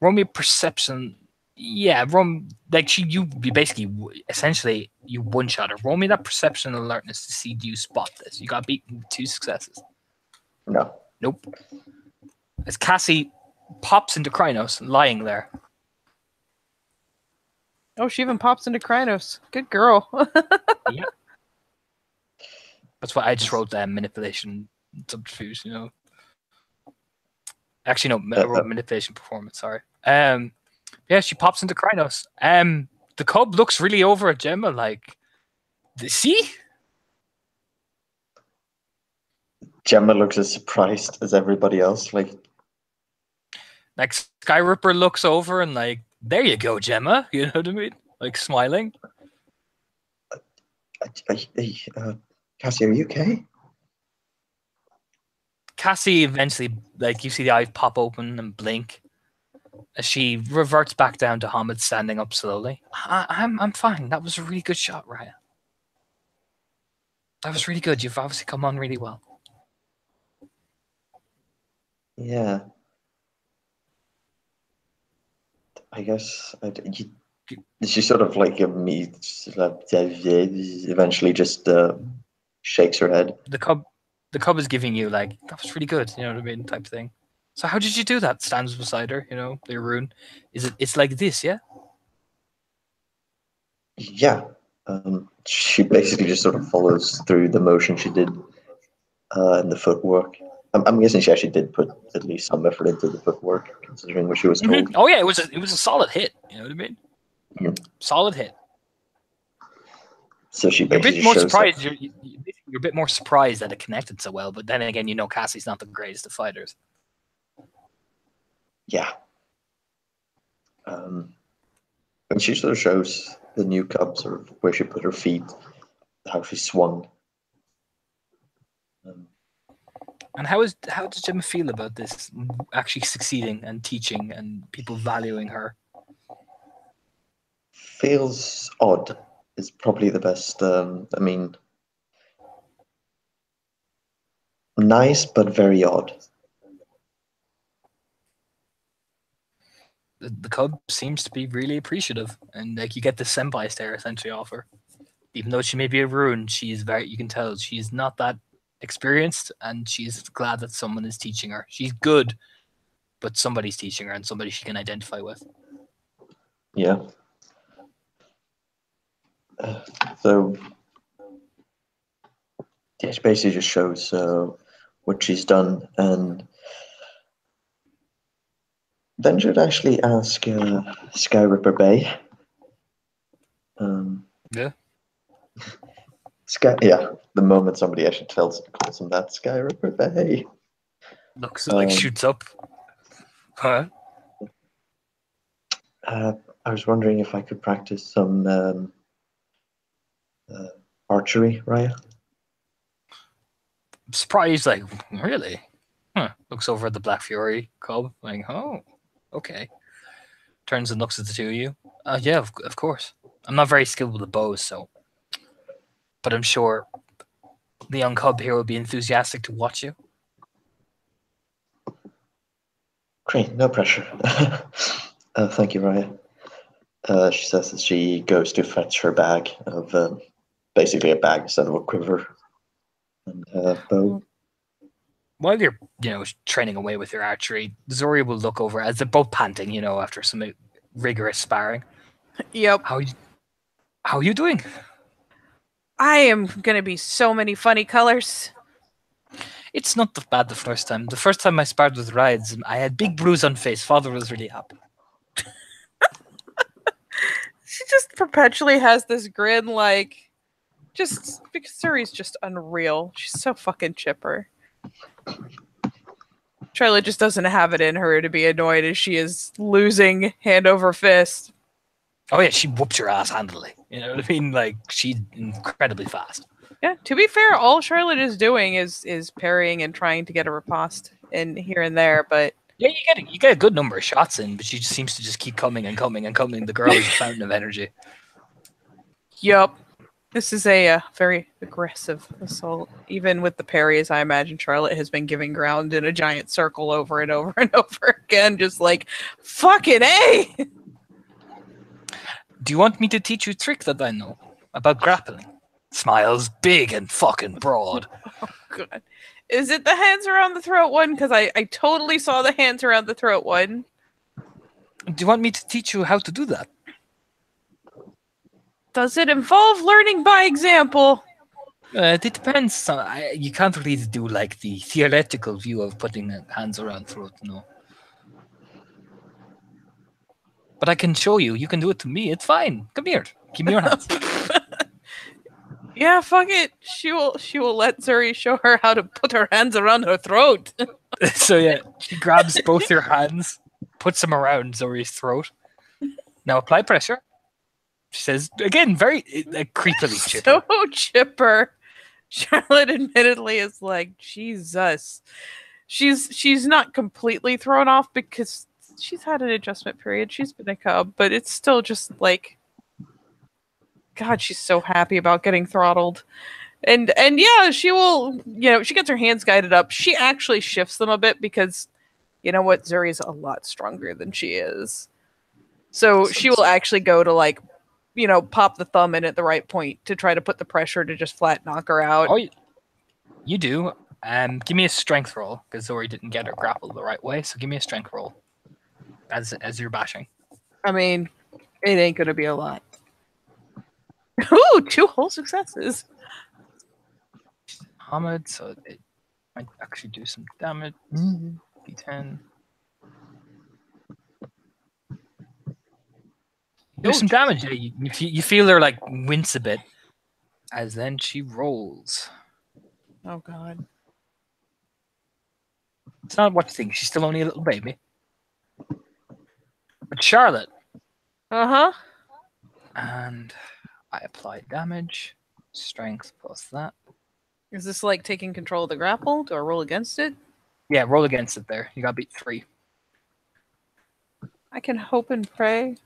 Speaker 1: Roll me a perception. Yeah, you basically essentially you one shot her. Roll me that perception alertness to see do you spot this. You got beaten with 2 successes.
Speaker 2: No.
Speaker 1: Nope. As Cassie pops into Krynos, lying there.
Speaker 3: Oh, she even pops into Krynos. Good girl.
Speaker 1: Yeah. That's why I just wrote manipulation subterfuge, you know. Actually, no, I wrote manipulation performance, sorry. Yeah, she pops into Krynos. The cub looks really over at Gemma like, see?
Speaker 2: Gemma looks as surprised as everybody else. Like,
Speaker 1: Like Skyripper looks over and like, there you go, Gemma. You know what I mean? Like smiling.
Speaker 2: Cassie, are you okay?
Speaker 1: Cassie eventually, like, you see the eyes pop open and blink as she reverts back down to Hamid standing up slowly. I'm fine. That was a really good shot, Raya. That was really good. You've obviously come on really well.
Speaker 2: Yeah. I guess she sort of like eventually just shakes her head.
Speaker 1: The cub is giving you like, that was really good, you know what I mean, type thing. So how did you do that? Stands beside her, you know, the rune. It's like this, yeah?
Speaker 2: Yeah. She basically just sort of follows through the motion she did in the footwork. I'm guessing she actually did put at least some effort into the footwork, considering what she was told.
Speaker 1: Oh yeah, it was a solid hit. You know what I mean? Solid hit.
Speaker 2: So she
Speaker 1: You're a
Speaker 2: basically
Speaker 1: bit more
Speaker 2: shows
Speaker 1: surprised. You're a bit more surprised that it connected so well. But then again, you know Cassie's not the greatest of fighters.
Speaker 2: Yeah. And she sort of shows the new cub sort of where she put her feet, how she swung.
Speaker 1: And how does Gemma feel about this actually succeeding and teaching and people valuing her?
Speaker 2: Feels odd is probably the best. I mean, nice but very odd.
Speaker 1: The cub seems to be really appreciative, and like you get the senpai stare essentially off her. Even though she may be a rune, she's very. You can tell she's not that experienced, and she's glad that someone is teaching her. She's good, but somebody's teaching her, and somebody she can identify with.
Speaker 2: Yeah. So yeah, she basically just shows what she's done, and then should actually ask Skyripper Bay.
Speaker 1: Yeah.
Speaker 2: Yeah, the moment somebody actually calls him that, Skyripper Bay.
Speaker 1: Looks like shoots up. Huh?
Speaker 2: I was wondering if I could practice some archery, Raya.
Speaker 1: I'm surprised, like, really? Huh. Looks over at the Black Fury cub, like, oh, okay. Turns and looks at the two of you. Yeah, of course. I'm not very skilled with the bows, so. But I'm sure the young cub here will be enthusiastic to watch you.
Speaker 2: Great, no pressure. Thank you, Raya. She says as she goes to fetch her bag of basically a bag instead of a quiver and bow.
Speaker 1: While you're, training away with your archery, Zori will look over as they're both panting, after some rigorous sparring.
Speaker 3: Yep.
Speaker 1: How are you doing?
Speaker 3: I am gonna be so many funny colors.
Speaker 1: It's not that bad the first time. The first time I sparred with Rides, I had big bruise on face. Father was really happy.
Speaker 3: She just perpetually has this grin, like, just because Suri's just unreal. She's so fucking chipper. Charlotte just doesn't have it in her to be annoyed as she is losing hand over fist.
Speaker 1: Oh yeah, she whooped your ass handily. You know what I mean? Like, she's incredibly fast.
Speaker 3: Yeah, to be fair, all Charlotte is doing is parrying and trying to get a riposte in here and there, but
Speaker 1: yeah, you get a good number of shots in, but she just seems to just keep coming and coming and coming. The girl is a fountain of energy.
Speaker 3: Yup. This is a very aggressive assault. Even with the parries, I imagine Charlotte has been giving ground in a giant circle over and over and over again, just like, fucking A!
Speaker 1: Do you want me to teach you a trick that I know about grappling? Smiles big and fucking broad.
Speaker 3: Oh, God. Is it the hands around the throat one? Because I totally saw the hands around the throat one.
Speaker 1: Do you want me to teach you how to do that?
Speaker 3: Does it involve learning by example?
Speaker 1: It depends. You can't really do like the theoretical view of putting hands around throat, no. But I can show you. You can do it to me. It's fine. Come here. Give me your hands.
Speaker 3: Yeah, fuck it. She will let Zuri show her how to put her hands around her throat.
Speaker 1: So yeah, she grabs both your hands, puts them around Zori's throat. Now apply pressure. She says again, very creepily chipper.
Speaker 3: So chipper. Charlotte admittedly is like, Jesus. She's not completely thrown off because she's had an adjustment period. She's been a cub, but it's still just like, God, she's so happy about getting throttled. And yeah, she will, she gets her hands guided up. She actually shifts them a bit because, you know what, Zuri's a lot stronger than she is. So she will actually go to like, pop the thumb in at the right point to try to put the pressure to just flat knock her out.
Speaker 1: Oh, you do. Give me a strength roll because Zori didn't get her grapple the right way. So give me a strength roll as you're bashing.
Speaker 3: I mean, it ain't gonna be a lot. Ooh, 2 whole successes.
Speaker 1: Hamid, so it might actually do some damage. D10. Do some damage. Yeah, you feel her like wince a bit, as then she rolls.
Speaker 3: Oh God.
Speaker 1: It's not what you think. She's still only a little baby. But Charlotte.
Speaker 3: Uh-huh.
Speaker 1: And I apply damage. Strength plus that.
Speaker 3: Is this like taking control of the grapple? Do I roll against it?
Speaker 1: Yeah, roll against it there. You got beat 3.
Speaker 3: I can hope and pray.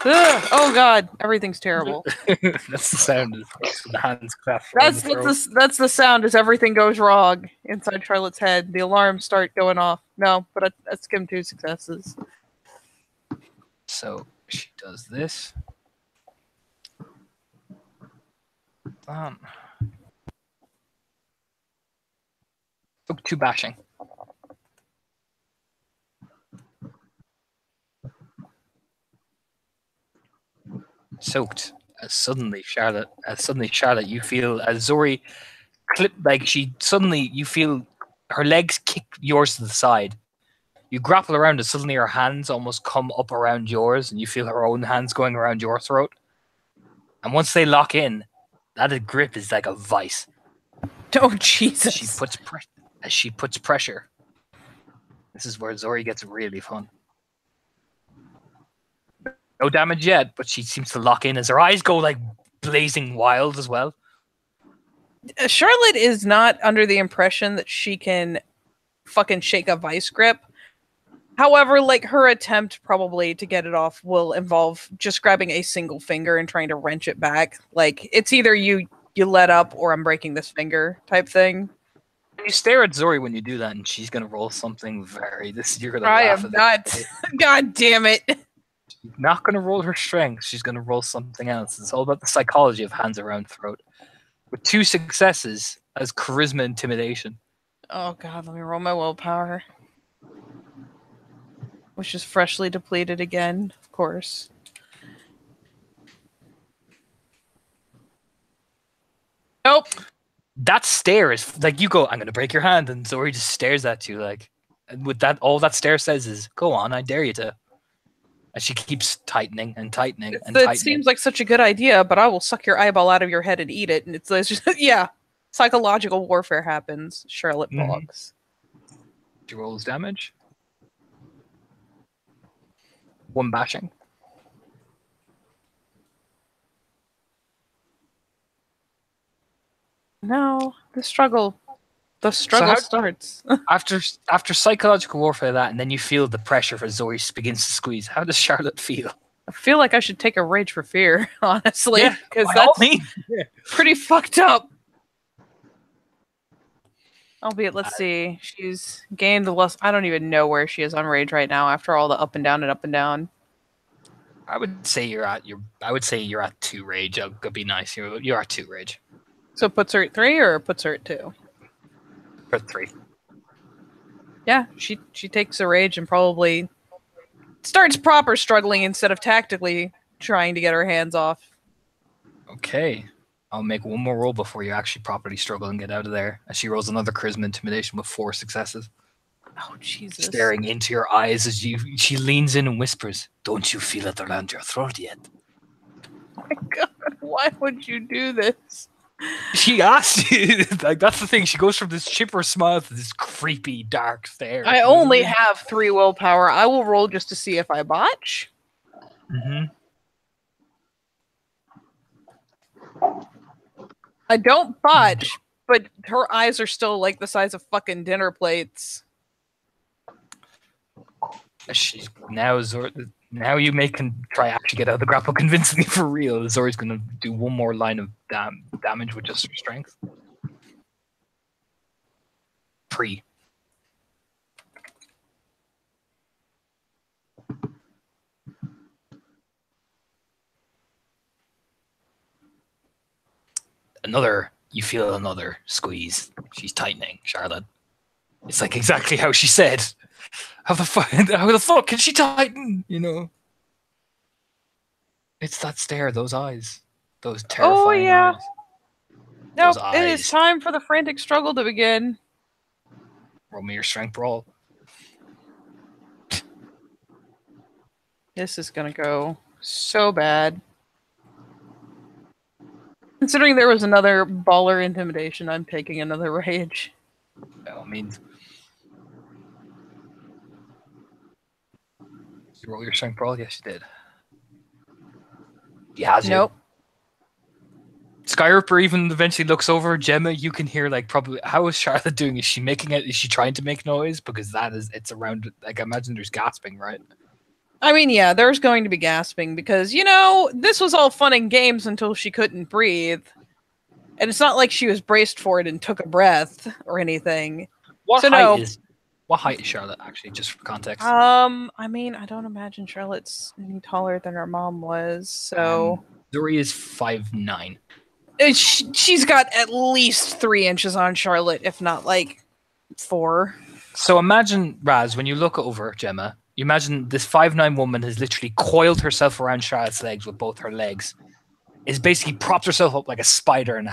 Speaker 3: Ugh! Oh God, everything's terrible.
Speaker 1: That's the sound of the hands clasped.
Speaker 3: That's the sound as everything goes wrong inside Charlotte's head. The alarms start going off. No, but I skimmed 2 successes.
Speaker 1: So she does this. Took 2 bashing. Soaked. As suddenly Charlotte, you feel as Zori you feel her legs kick yours to the side. You grapple around and suddenly her hands almost come up around yours and you feel her own hands going around your throat. And once they lock in, that grip is like a vice.
Speaker 3: Oh Jesus.
Speaker 1: She puts pressure. This is where Zori gets really fun. No damage yet, but she seems to lock in as her eyes go like blazing wild as well.
Speaker 3: Charlotte is not under the impression that she can fucking shake a vice grip. However, like her attempt probably to get it off will involve just grabbing a single finger and trying to wrench it back. Like it's either you let up or I'm breaking this finger type thing.
Speaker 1: You stare at Zori when you do that, and she's gonna roll something you're gonna.
Speaker 3: I am not. God damn it!
Speaker 1: She's not gonna roll her strength. She's gonna roll something else. It's all about the psychology of hands around throat. With 2 successes as charisma intimidation.
Speaker 3: Oh God, let me roll my willpower, which is freshly depleted again, of course. Nope.
Speaker 1: That stare is like you go, I'm gonna break your hand, and Zori just stares at you like, and with that, all that stare says is, "Go on, I dare you to." And she keeps tightening and tightening and tightening.
Speaker 3: It seems like such a good idea, but I will suck your eyeball out of your head and eat it. And it's just yeah, psychological warfare happens. Charlotte Boggs.
Speaker 1: She rolls damage. 1 bashing.
Speaker 3: No, the struggle starts.
Speaker 1: after psychological warfare that, and then you feel the pressure for Zori begins to squeeze. How does Charlotte feel?
Speaker 3: I feel like I should take a rage for fear, honestly, because
Speaker 1: by all
Speaker 3: that's
Speaker 1: means.
Speaker 3: pretty fucked up. Albeit, let's see, she's gained the less. I don't even know where she is on rage right now after all the up and down and up and down.
Speaker 1: I would say you're at 2 rage. I'll be nice. You're at 2 rage.
Speaker 3: So it puts her at 3 or puts her at 2?
Speaker 1: Or 3.
Speaker 3: Yeah, she takes a rage and probably starts proper struggling instead of tactically trying to get her hands off.
Speaker 1: Okay. I'll make 1 more roll before you actually properly struggle and get out of there. And she rolls another charisma intimidation with 4 successes.
Speaker 3: Oh Jesus!
Speaker 1: staring into your eyes as she leans in and whispers, "Don't you feel it around your throat yet?"
Speaker 3: Oh my God! Why would you do this?
Speaker 1: She asked you. Like, that's the thing. She goes from this chipper smile to this creepy, dark stare.
Speaker 3: I only have 3 willpower. I will roll just to see if I botch.
Speaker 1: Mm-hmm.
Speaker 3: I don't botch, but her eyes are still like the size of fucking dinner plates.
Speaker 1: She's now now you can try actually get out of the grapple convincingly for real. Zori's gonna do one more line of damage with just her strength. 3. You feel another squeeze. She's tightening, Charlotte. It's like exactly how she said. How the fuck can she tighten? You know? It's that stare, those eyes. Those terrifying eyes.
Speaker 3: Nope,
Speaker 1: Those
Speaker 3: it is
Speaker 1: eyes.
Speaker 3: time for the frantic struggle to begin.
Speaker 1: Roll me your strength brawl.
Speaker 3: This is gonna go so bad. Considering there was another baller intimidation, I'm taking another rage.
Speaker 1: By all means. Did you roll your strength brawl? Yes, you did. He has you.
Speaker 3: Nope.
Speaker 1: Skyripper even eventually looks over. Gemma, you can hear like probably how is Charlotte doing? Is she making it? Is she trying to make noise? Because it's around. Like I imagine there's gasping, right?
Speaker 3: I mean, yeah, there's going to be gasping because, you know, this was all fun and games until she couldn't breathe. And it's not like she was braced for it and took a breath or anything.
Speaker 1: What
Speaker 3: height
Speaker 1: is Charlotte actually, just for context?
Speaker 3: I mean, I don't imagine Charlotte's any taller than her mom was, so
Speaker 1: Zori is 5'9".
Speaker 3: She's got at least 3 inches on Charlotte, if not like 4.
Speaker 1: So imagine, Raz, when you look over Gemma, you imagine this 5'9" woman has literally coiled herself around Charlotte's legs with both her legs. Is basically propped herself up like a spider and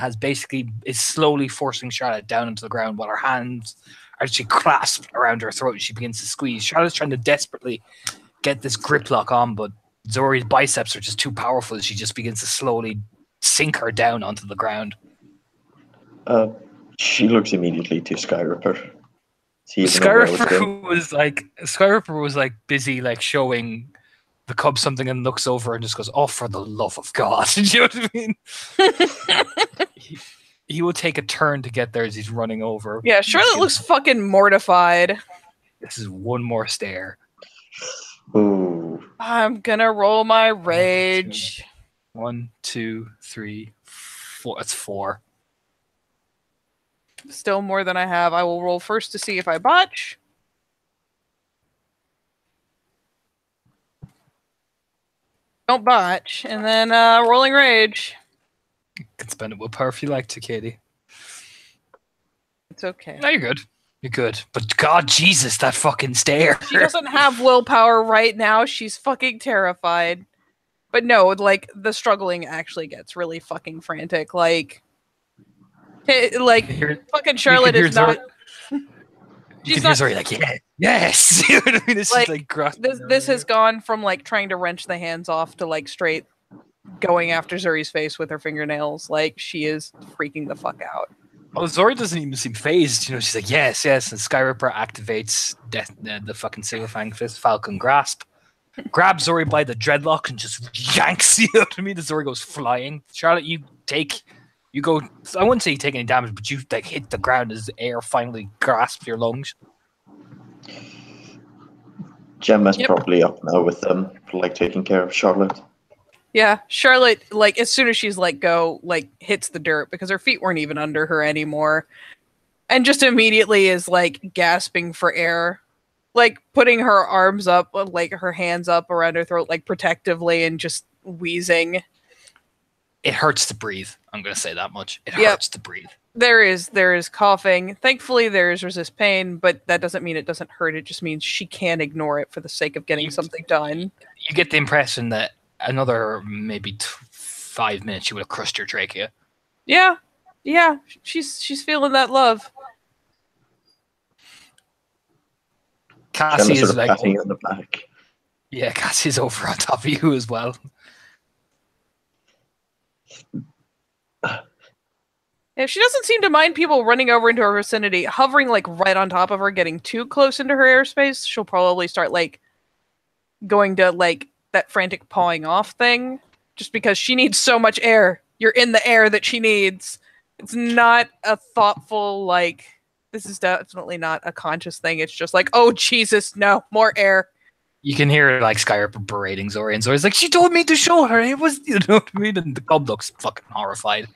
Speaker 1: is slowly forcing Charlotte down into the ground while her hands are actually clasped around her throat and she begins to squeeze. Charlotte's trying to desperately get this grip lock on, but Zori's biceps are just too powerful. She just begins to slowly sink her down onto the ground.
Speaker 2: She looks immediately to Skyripper.
Speaker 1: Skyripper was like busy like showing the cub something and looks over and just goes, "Oh, for the love of God!" Do you know what I mean? he will take a turn to get there as he's running over.
Speaker 3: Yeah, Charlotte looks fucking mortified.
Speaker 1: This is one more stare.
Speaker 2: Ooh.
Speaker 3: I'm gonna roll my rage.
Speaker 1: 1, 2, 3, 4. That's 4.
Speaker 3: Still more than I have. I will roll first to see if I botch. Don't botch. And then rolling rage.
Speaker 1: You can spend it willpower if you like to, Katie.
Speaker 3: It's okay.
Speaker 1: No, you're good. You're good. But God, Jesus, that fucking stare.
Speaker 3: She doesn't have willpower right now. She's fucking terrified. But no, like, the struggling actually gets really fucking frantic. Like fucking Charlotte is not...
Speaker 1: You can hear Zori like, yeah, yes! You know what I mean? It's
Speaker 3: like,
Speaker 1: just like
Speaker 3: this has gone from like trying to wrench the hands off to like straight going after Zuri's face with her fingernails. Like, she is freaking the fuck out.
Speaker 1: Oh, Zori doesn't even seem phased. You know, she's like, yes, yes. And Skyripper activates the fucking Silver Fang Fist Falcon Grasp, grabs Zori by the dreadlock and just yanks. You know what I mean? The Zori goes flying. Charlotte, you go. I wouldn't say you take any damage, but you like hit the ground as air finally grasps your lungs.
Speaker 2: Gemma's probably up now with them, like taking care of Charlotte.
Speaker 3: Yeah, Charlotte, like, as soon as she's let go, like, hits the dirt because her feet weren't even under her anymore. And just immediately is, like, gasping for air. Like, putting her arms up, like, her hands up around her throat, like, protectively and just wheezing.
Speaker 1: It hurts to breathe. I'm going to say that much. It hurts to breathe.
Speaker 3: There is coughing. Thankfully, there is resist pain, but that doesn't mean it doesn't hurt. It just means she can't ignore it for the sake of getting something done.
Speaker 1: You get the impression that another maybe 5 minutes she would have crushed your trachea.
Speaker 3: Yeah, she's feeling that love.
Speaker 1: Cassie
Speaker 2: Gemma's
Speaker 1: is
Speaker 2: sort of
Speaker 1: like,
Speaker 2: patting you on the back.
Speaker 1: yeah, Cassie's over on top of you as well.
Speaker 3: If she doesn't seem to mind people running over into her vicinity, hovering like right on top of her, getting too close into her airspace, she'll probably start like going to like that frantic pawing off thing, just because she needs so much air. You're in the air that she needs. It's not a thoughtful, like, this is definitely not a conscious thing. It's just like, oh Jesus, no, more air.
Speaker 1: You can hear like Skyr berating Zori, and Zori's like, she told me to show her. It was, you know what I mean? And the cub looks fucking horrified.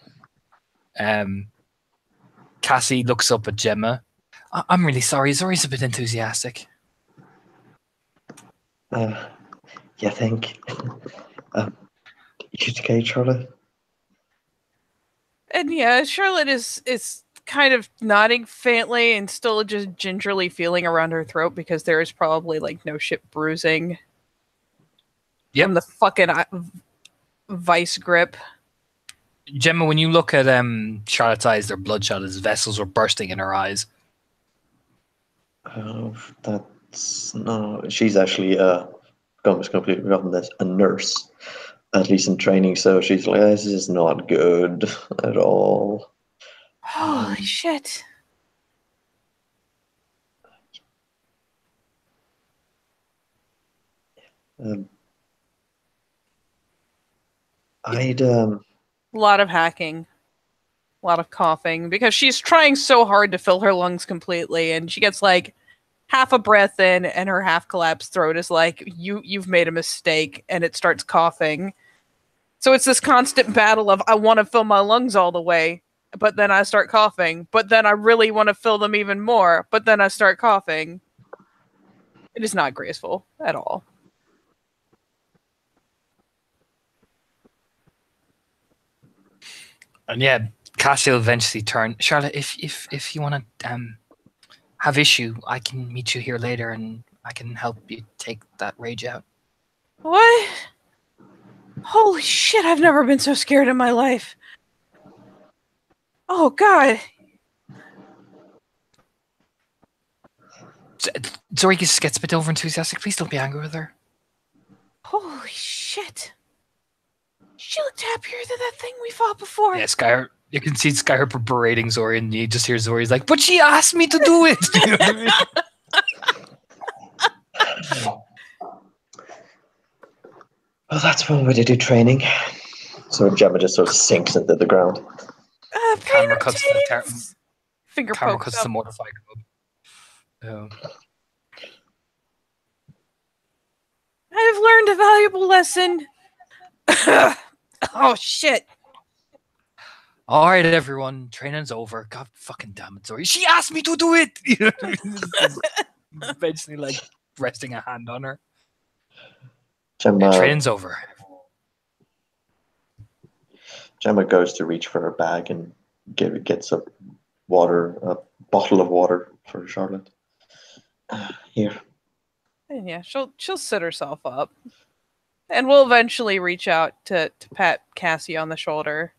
Speaker 1: Cassie looks up at Gemma. I'm really sorry. Zori's a bit enthusiastic.
Speaker 2: You think? You okay, Charlotte?
Speaker 3: And yeah, Charlotte is kind of nodding faintly and still just gingerly feeling around her throat because there is probably like no shit bruising from the fucking vice grip.
Speaker 1: Gemma, when you look at Charlotte's eyes, they're bloodshot as vessels were bursting in her eyes.
Speaker 2: Oh, that's no. She's actually almost completely forgotten this. A nurse, at least in training. So she's like, this is not good at all.
Speaker 3: Holy shit!
Speaker 2: I'd
Speaker 3: A lot of hacking, a lot of coughing, because she's trying so hard to fill her lungs completely, and she gets like half a breath in, and her half collapsed throat is like, you've made a mistake, and it starts coughing. So it's this constant battle of I want to fill my lungs all the way, but then I start coughing, but then I really want to fill them even more, but then I start coughing. It is not graceful at all.
Speaker 1: And yeah, Cassie will eventually turn. Charlotte, if you want to have issue, I can meet you here later and I can help you take that rage out.
Speaker 3: What? Holy shit, I've never been so scared in my life. Oh god.
Speaker 1: Zori just gets a bit over enthusiastic. Please don't be angry with her.
Speaker 3: Holy shit. She looked happier than that thing we fought before.
Speaker 1: Yeah, Skyr. You can see Skyr berating Zori, and you just hear Zori's like, "But she asked me to do it." You know what I mean?
Speaker 2: Well, that's one way to do training. So Gemma just sort of sinks into the ground.
Speaker 1: Camera cuts to the
Speaker 3: Finger
Speaker 1: camera
Speaker 3: pokes
Speaker 1: cuts
Speaker 3: up.
Speaker 1: to mortified club.
Speaker 3: I've learned a valuable lesson. Oh shit.
Speaker 1: All right, everyone, training's over. God fucking damn it, Zori. She asked me to do it. You know what I mean? Eventually, like resting a hand on her.
Speaker 2: Gemma,
Speaker 1: Training's over.
Speaker 2: Gemma goes to reach for her bag and gets a bottle of water for Charlotte. Here.
Speaker 3: And yeah, she'll sit herself up. And we'll eventually reach out to pat Cassie on the shoulder.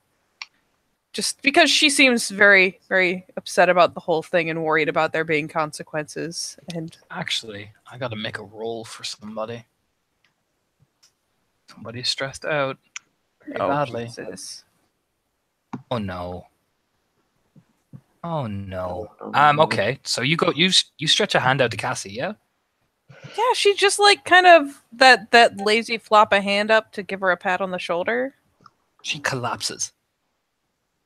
Speaker 3: Just because she seems very, very upset about the whole thing and worried about there being consequences. And
Speaker 1: Actually, I gotta make a roll for somebody. Somebody's stressed out. Pretty badly.
Speaker 3: Jesus.
Speaker 1: Oh no. Oh no. Okay. So you go. You stretch a hand out to Cassie. Yeah.
Speaker 3: Yeah, she just like kind of that lazy flop a hand up to give her a pat on the shoulder.
Speaker 1: She collapses.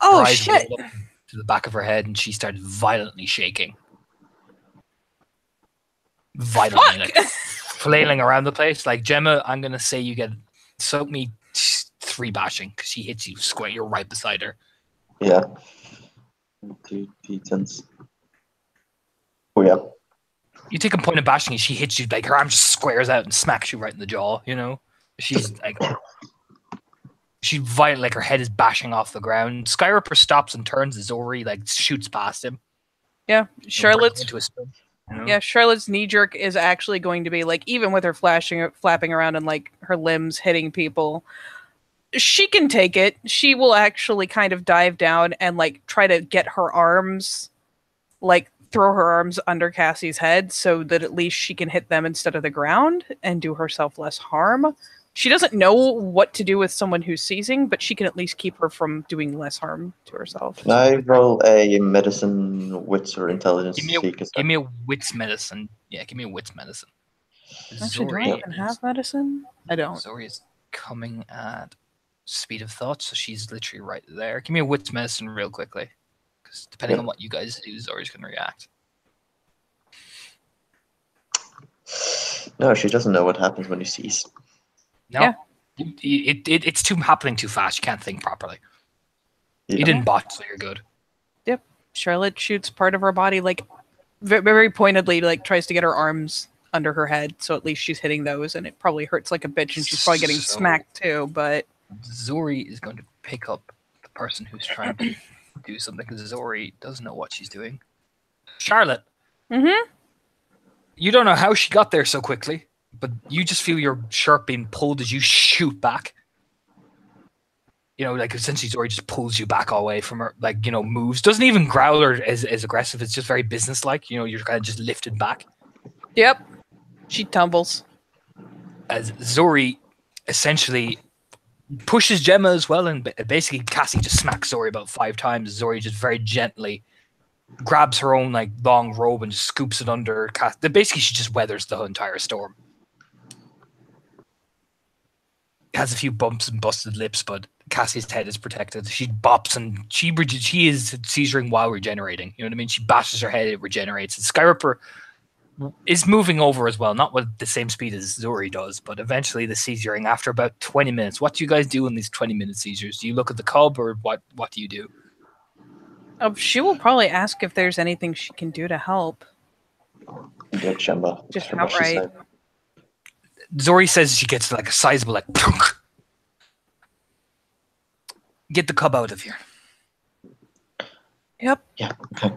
Speaker 3: Oh
Speaker 1: Her eyes
Speaker 3: shit!
Speaker 1: roll up to the back of her head, and she starts violently shaking. Violently,
Speaker 3: Fuck!
Speaker 1: like flailing around the place. Like Gemma, I'm gonna say you get soak me 3 bashing because she hits you square. You're right beside her.
Speaker 2: Yeah. 2 d10s. Oh yeah.
Speaker 1: You take a point of bashing, and she hits you like her arm just squares out and smacks you right in the jaw. You know, she's like. She violent, like her head is bashing off the ground. Skyripper stops and turns as Zori like shoots past him.
Speaker 3: Yeah, Charlotte's
Speaker 1: into a spin, you know?
Speaker 3: yeah, Charlotte's knee jerk is actually going to be like, even with her flapping around and like her limbs hitting people, she can take it. She will actually kind of dive down and like try to get her arms like throw her arms under Cassie's head so that at least she can hit them instead of the ground and do herself less harm. She doesn't know what to do with someone who's seizing, but she can at least keep her from doing less harm to herself.
Speaker 2: Can I roll a medicine, wits, or intelligence
Speaker 1: Give
Speaker 2: to
Speaker 1: me a,
Speaker 2: see? 'Cause
Speaker 1: give me a wits medicine. Yeah, give me a wits medicine.
Speaker 3: Actually, do I even have medicine? I don't.
Speaker 1: Zori is coming at speed of thought, so she's literally right there. Give me a wits medicine real quickly, because depending on what you guys do, Zori's going to react.
Speaker 2: No, she doesn't know what happens when you seize.
Speaker 1: No,
Speaker 3: Yeah.
Speaker 1: it's happening too fast. You can't think properly.
Speaker 2: Yeah.
Speaker 1: You didn't bot, so you're good.
Speaker 3: Charlotte shoots part of her body, like very pointedly, like tries to get her arms under her head, so at least she's hitting those, and it probably hurts like a bitch, and she's probably getting
Speaker 1: So-
Speaker 3: smacked too. But
Speaker 1: Zori is going to pick up the person who's trying to do something, because Zori doesn't know what she's doing. Charlotte, you don't know how she got there so quickly, but you just feel your shirt being pulled as you shoot back. You know, like essentially Zori just pulls you back away from her, like, you know, moves. Doesn't even growl or as aggressive. It's just very businesslike. You know, you're kind of just lifted back.
Speaker 3: yep, she tumbles.
Speaker 1: As Zori essentially pushes Gemma as well, and basically Cassie just smacks Zori about 5 times. Zori just very gently grabs her own like long robe and just scoops it under Cassie. Basically, she just weathers the entire storm. Has a few bumps and busted lips, but Cassie's head is protected. She bops and she is seizuring while regenerating. You know what I mean? She bashes her head, it regenerates. And Skyripper is moving over as well, not with the same speed as Zori does, but eventually the seizuring after about 20 minutes. What do you guys do in these 20-minute seizures? Do you look at the cub, or what do you do?
Speaker 3: She will probably ask if there's anything she can do to help.
Speaker 2: Yeah, Gemma.
Speaker 3: Just
Speaker 2: Gemma, she
Speaker 3: outright.
Speaker 2: said.
Speaker 1: Zori says she gets like a sizable like plunk. Get the cub out of here.
Speaker 3: Yep.
Speaker 2: Yeah, okay.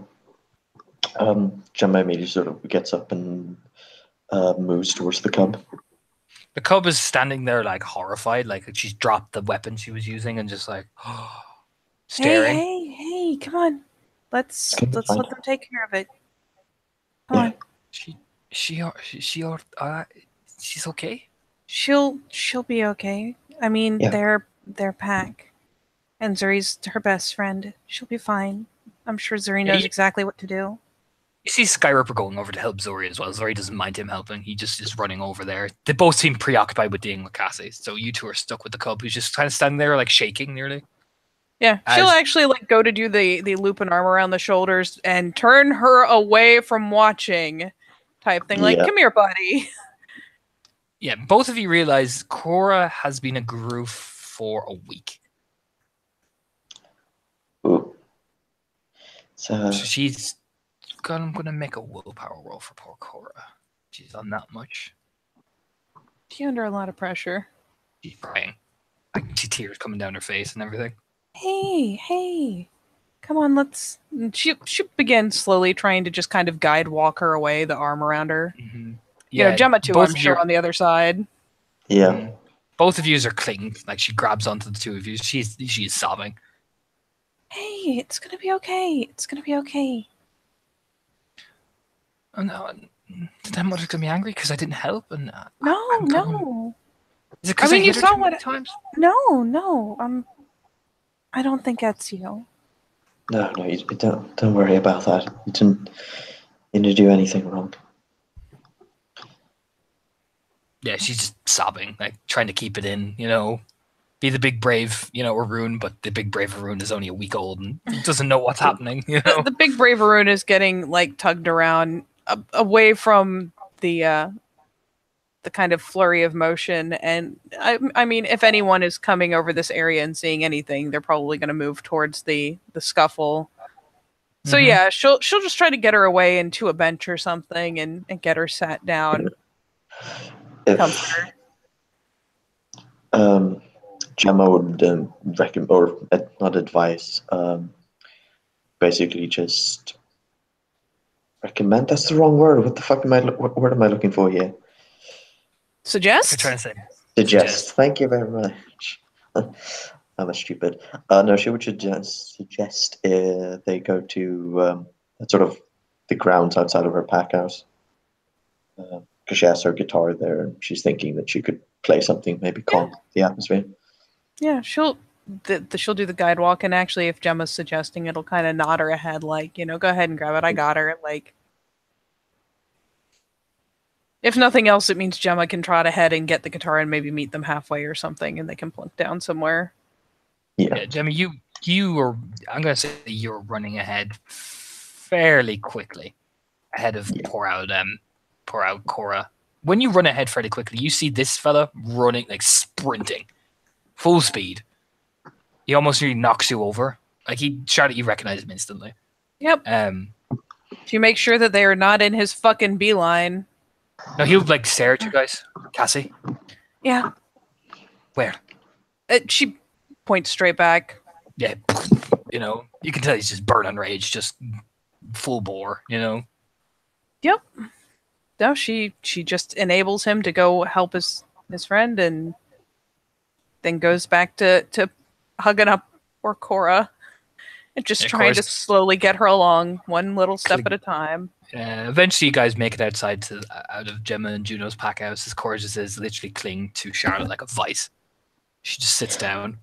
Speaker 2: Gemma immediately sort of gets up and moves towards the cub.
Speaker 1: The cub is standing there like horrified, like she's dropped the weapon she was using and just like staring.
Speaker 3: Hey, come on. Let's
Speaker 2: gonna be
Speaker 3: let
Speaker 2: fine.
Speaker 3: them take care of it. Come
Speaker 2: Yeah.
Speaker 3: on.
Speaker 1: She's okay.
Speaker 3: She'll be okay. I mean,
Speaker 2: Yeah.
Speaker 3: they're pack. And Zuri's her best friend. She'll be fine. I'm sure Zuri
Speaker 1: Yeah,
Speaker 3: knows
Speaker 1: you-
Speaker 3: exactly what to do.
Speaker 1: You see Skyripper going over to help Zori as well. Zori doesn't mind him helping. He just is running over there. They both seem preoccupied with dealing with Cassie. So you two are stuck with the cub, who's just kind of standing there like shaking nearly.
Speaker 3: Yeah, she'll
Speaker 1: As-
Speaker 3: actually like go to do the loop and arm around the shoulders and turn her away from watching, type thing. Like,
Speaker 2: Yeah.
Speaker 3: come here, buddy.
Speaker 1: Yeah, both of you realize Cora has been a Groof for a week.
Speaker 2: Ooh. So,
Speaker 1: So I'm gonna make a willpower roll for poor Cora. She's on that much.
Speaker 3: She's under a lot of pressure.
Speaker 1: She's crying. I can see tears coming down her face and everything.
Speaker 3: Hey, come on, let's. She begins slowly trying to just kind of guide walk her away, the arm around her.
Speaker 1: Mm-hmm.
Speaker 3: You know, Gemma too,
Speaker 1: both
Speaker 3: I'm
Speaker 1: of
Speaker 3: sure,
Speaker 1: you-
Speaker 3: on the other side.
Speaker 2: yeah.
Speaker 1: Both of you are clinging. Like she grabs onto the two of you. She is sobbing.
Speaker 3: Hey, it's gonna be okay. It's gonna be okay.
Speaker 1: Oh no! Then mother's gonna be angry because I didn't help. And
Speaker 3: No,
Speaker 1: I'm coming.
Speaker 3: no,
Speaker 1: is it because
Speaker 3: I mean, you
Speaker 1: hit her
Speaker 3: saw
Speaker 1: too many
Speaker 3: what-
Speaker 1: times?
Speaker 3: no. I don't think that's you.
Speaker 2: No, you don't worry about that. You didn't do anything wrong.
Speaker 1: Yeah, she's just sobbing, like trying to keep it in. You know, be the big brave, Arun, but the big brave Arun is only a week old and doesn't know what's happening. You know.
Speaker 3: The big brave Arun is getting like tugged around away from the kind of flurry of motion, and I mean, if anyone is coming over this area and seeing anything, they're probably going to move towards the scuffle. So
Speaker 1: Mhm.
Speaker 3: yeah, she'll just try to get her away into a bench or something and get her sat down. Comfort her.
Speaker 2: Gemma would recommend, or not advise, basically just recommend. That's the wrong word. What the fuck what word am I looking for here?
Speaker 3: Suggest?
Speaker 1: I'm trying to say.
Speaker 2: Suggest. Thank you very much. I'm a stupid. No, she would suggest they go to sort of the grounds outside of her pack house. Because she has her guitar there, and she's thinking that she could play something, maybe calm the atmosphere.
Speaker 3: Yeah, she'll do the guide walk, and actually, if Gemma's suggesting, it'll kind of nod her head, like, go ahead and grab it. I got her. Like, if nothing else, it means Gemma can trot ahead and get the guitar and maybe meet them halfway or something, and they can plunk down somewhere.
Speaker 1: Yeah, Gemma, you were. I'm gonna say you're running ahead fairly quickly, ahead of poor out Cora. When you run ahead fairly quickly, you see this fella running, like sprinting, full speed. He almost nearly knocks you over. Like Charlotte, you recognize him instantly.
Speaker 3: Yep. If you make sure that they are not in his fucking beeline.
Speaker 1: No, he'll like stare at you guys. Cassie?
Speaker 3: Yeah.
Speaker 1: Where?
Speaker 3: She points straight back.
Speaker 1: Yeah. You can tell he's just burning rage, just full bore,
Speaker 3: Yep. No, she just enables him to go help his friend, and then goes back to hugging up poor Cora and just trying to slowly get her along one little step at a time.
Speaker 1: Eventually, you guys make it outside out of Gemma and Juno's pack house. As Cora just is literally clinging to Charlotte like a vice. She just sits down.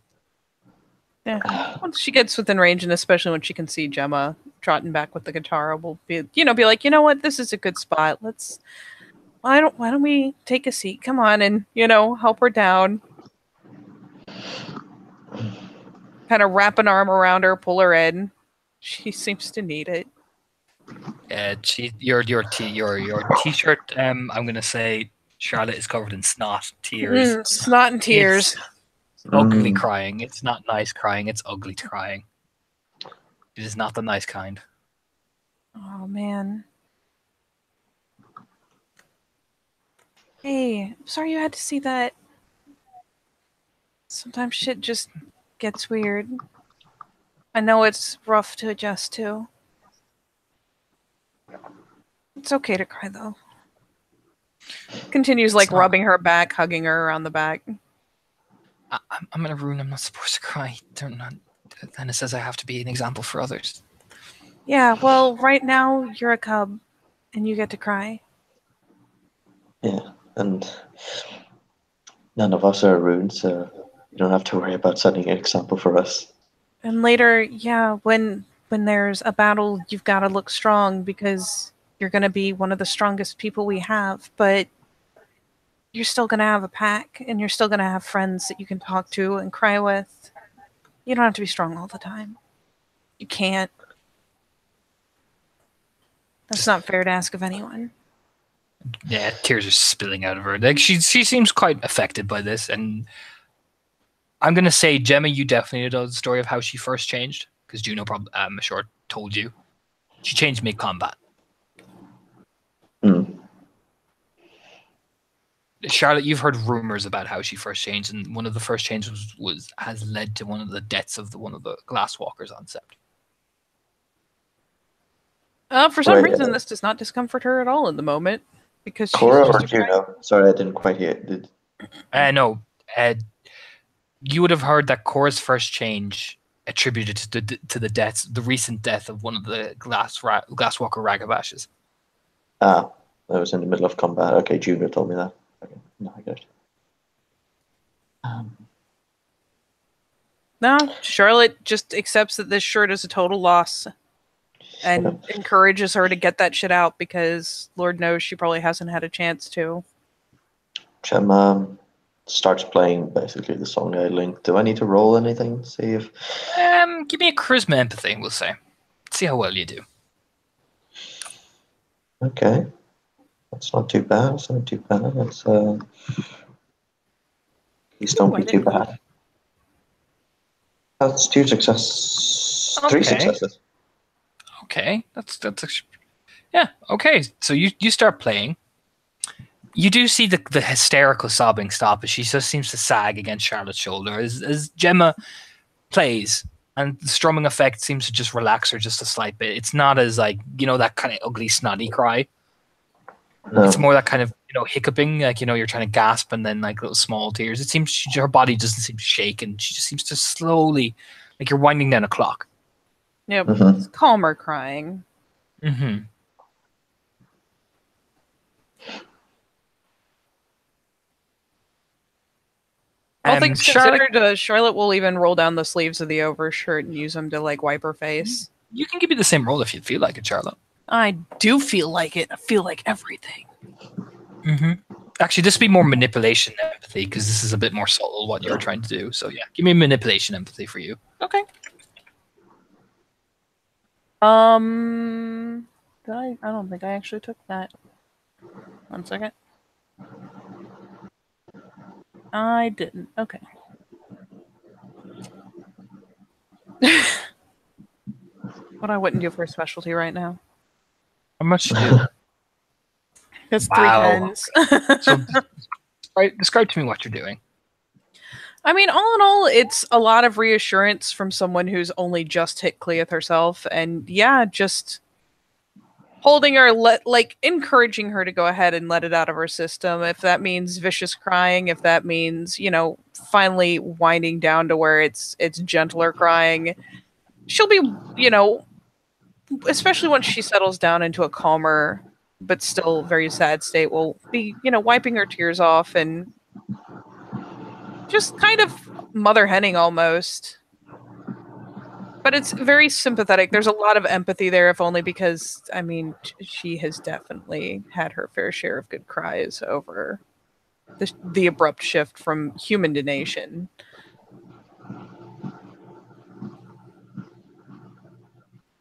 Speaker 3: Yeah. Once she gets within range, and especially when she can see Gemma trotting back with the guitar, will be like, what, this is a good spot. Why don't we take a seat? Come on, and help her down. Kind of wrap an arm around her, pull her in. She seems to need it.
Speaker 1: Your t-shirt. I'm gonna say Charlotte is covered in snot, tears,
Speaker 3: snot and tears.
Speaker 1: Ugly crying. It's not nice crying. It's ugly crying. It is not the nice kind.
Speaker 3: Oh man. Hey, I'm sorry you had to see that. Sometimes shit just gets weird. I know it's rough to adjust to. It's okay to cry though. Continues rubbing her back, hugging her around the back.
Speaker 1: I'm in a room. I'm not supposed to cry. Then it says I have to be an example for others.
Speaker 3: Yeah, well, right now you're a cub, and you get to cry.
Speaker 2: Yeah, and none of us are rude, so you don't have to worry about setting an example for us.
Speaker 3: And later, when there's a battle, you've got to look strong because you're going to be one of the strongest people we have, but you're still going to have a pack, and you're still going to have friends that you can talk to and cry with. You don't have to be strong all the time. You can't. That's not fair to ask of anyone.
Speaker 1: Yeah, tears are spilling out of her. Like she seems quite affected by this, and I'm gonna say, Gemma, you definitely know the story of how she first changed, because Juno probably, I'm sure, told you. She changed mid-combat. Charlotte, you've heard rumors about how she first changed, and one of the first changes has led to one of the deaths of one of the Glasswalkers on Sept.
Speaker 3: For some reason, this does not discomfort her at all in the moment, because
Speaker 2: Cora or Juno? Sorry, I didn't quite hear it.
Speaker 1: No. You would have heard that Cora's first change attributed to the recent death of one of the Glasswalker Ragabashes.
Speaker 2: I was in the middle of combat. Okay, Juno told me that. Okay, no, I get it.
Speaker 3: No, Charlotte just accepts that this shirt is a total loss and encourages her to get that shit out, because Lord knows she probably hasn't had a chance to.
Speaker 2: Gemma starts playing basically the song I linked. Do I need to roll anything? See if...
Speaker 1: Give me a charisma empathy, we'll say. See how well you do.
Speaker 2: Okay. That's not too bad. It's not too bad. That's please don't be too bad. That's 2 successes. 3 successes.
Speaker 1: Okay. That's yeah, okay. So you start playing. You do see the hysterical sobbing stop as she just seems to sag against Charlotte's shoulder as Gemma plays, and the strumming effect seems to just relax her just a slight bit. It's not as that kind of ugly snotty cry. No. It's more that kind of hiccuping, you're trying to gasp and then little small tears. It seems her body doesn't seem to shake, and she just seems to slowly, like you're winding down a clock.
Speaker 3: Yeah, it's calmer crying.
Speaker 1: Mm-hmm.
Speaker 3: things
Speaker 1: Charlotte,
Speaker 3: considered, Charlotte will even roll down the sleeves of the overshirt and use them to like wipe her face.
Speaker 1: you can give me the same role if you feel like it, Charlotte.
Speaker 3: I do feel like it. I feel like everything.
Speaker 1: Mm-hmm. Actually, this would be more manipulation than empathy because this is a bit more subtle what you're trying to do. So yeah, give me manipulation empathy for you.
Speaker 3: Okay. Did I? I don't think I actually took that. 1 second. I didn't. Okay. What I wouldn't do for a specialty right now.
Speaker 1: How much do you?
Speaker 3: It's
Speaker 1: Wow.
Speaker 3: 3 tens.
Speaker 1: So describe to me what you're doing.
Speaker 3: I mean, all in all, it's a lot of reassurance from someone who's only just hit Cleith herself, and yeah, just holding her, encouraging her to go ahead and let it out of her system. If that means vicious crying, if that means finally winding down to where it's gentler crying, she'll be especially once she settles down into a calmer but still very sad state, will be wiping her tears off and just kind of mother henning almost. But it's very sympathetic. There's a lot of empathy there, if only because, I mean, she has definitely had her fair share of good cries over the abrupt shift from human to nation.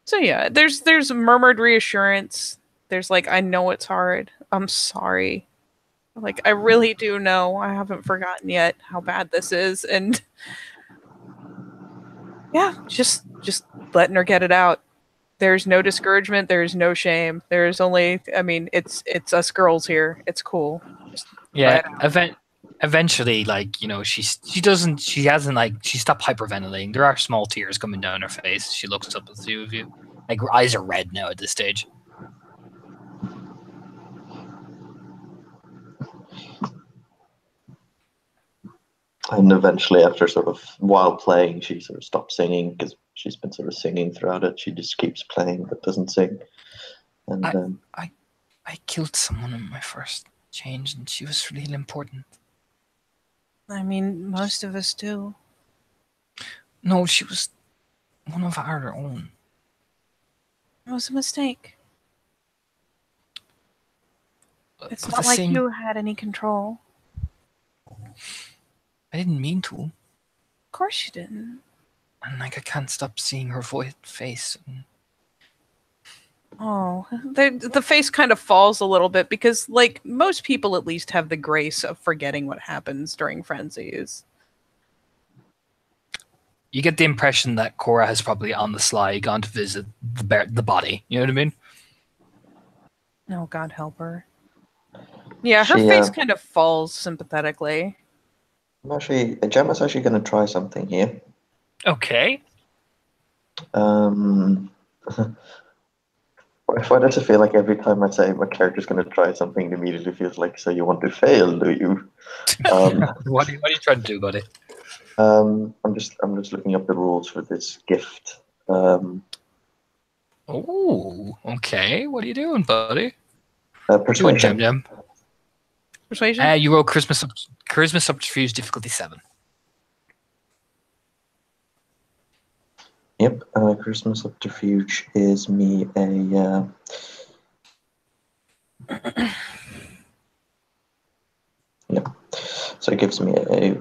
Speaker 3: So yeah, there's murmured reassurance. There's like, I know it's hard. I'm sorry. Like, I really do know. I haven't forgotten yet how bad this is, and yeah, just letting her get it out. There's no discouragement. There's no shame. There's only, I mean, it's us girls here. It's cool. Just
Speaker 1: Yeah, eventually, she stopped hyperventilating. There are small tears coming down her face. She looks up at the two of you. Like, her eyes are red now at this stage.
Speaker 2: And eventually, after while playing, she sort of stops singing because she's been sort of singing throughout it. She just keeps playing but doesn't sing. And
Speaker 1: I killed someone in my first change, and she was really important.
Speaker 3: I mean, most of us do.
Speaker 1: No, she was one of our own.
Speaker 3: It was a mistake. It's
Speaker 1: But
Speaker 3: not
Speaker 1: the
Speaker 3: like
Speaker 1: same-
Speaker 3: you had any control.
Speaker 1: I didn't mean to.
Speaker 3: Of course you didn't.
Speaker 1: And I can't stop seeing her face.
Speaker 3: Oh, the face kind of falls a little bit because, like, most people at least have the grace of forgetting what happens during frenzies.
Speaker 1: You get the impression that Cora has probably on the sly gone to visit the body. You know what I mean?
Speaker 3: Oh, God help her. Yeah, her face kind of falls sympathetically.
Speaker 2: Gemma's actually going to try something here.
Speaker 1: Okay.
Speaker 2: Why does it feel like every time I say my character's going to try something, it immediately feels like, so you want to fail, do you?
Speaker 1: What are you trying to do, buddy?
Speaker 2: I'm just looking up the rules for this gift.
Speaker 1: Oh, okay. What are you doing, buddy?
Speaker 2: Persuasion.
Speaker 1: Jam Jam.
Speaker 3: Persuasion?
Speaker 1: You roll Charisma Subterfuge difficulty 7.
Speaker 2: Yep, Christmas Subterfuge is me a... Yep, so it gives me a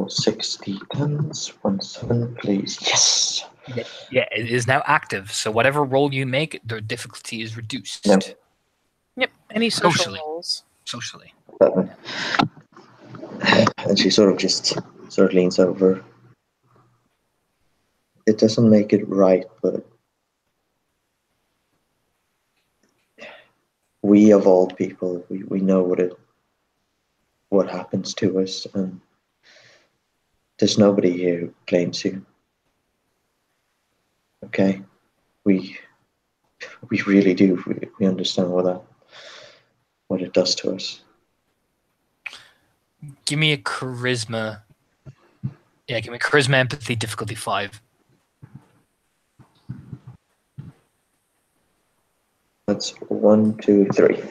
Speaker 2: 60 tens, 1 7, please. Yes!
Speaker 1: Yeah, it is now active, so whatever roll you make, the difficulty is reduced.
Speaker 2: Yep.
Speaker 3: Yep, any social
Speaker 1: Socially.
Speaker 3: roles.
Speaker 1: Socially.
Speaker 2: And she sort of leans over. It doesn't make it right, but we of all people, we know what happens to us, and there's nobody here who blames you. Okay? We really do. We understand what it does to us.
Speaker 1: Give me a charisma. Yeah, give me charisma empathy difficulty 5.
Speaker 2: That's 1, 2, 3.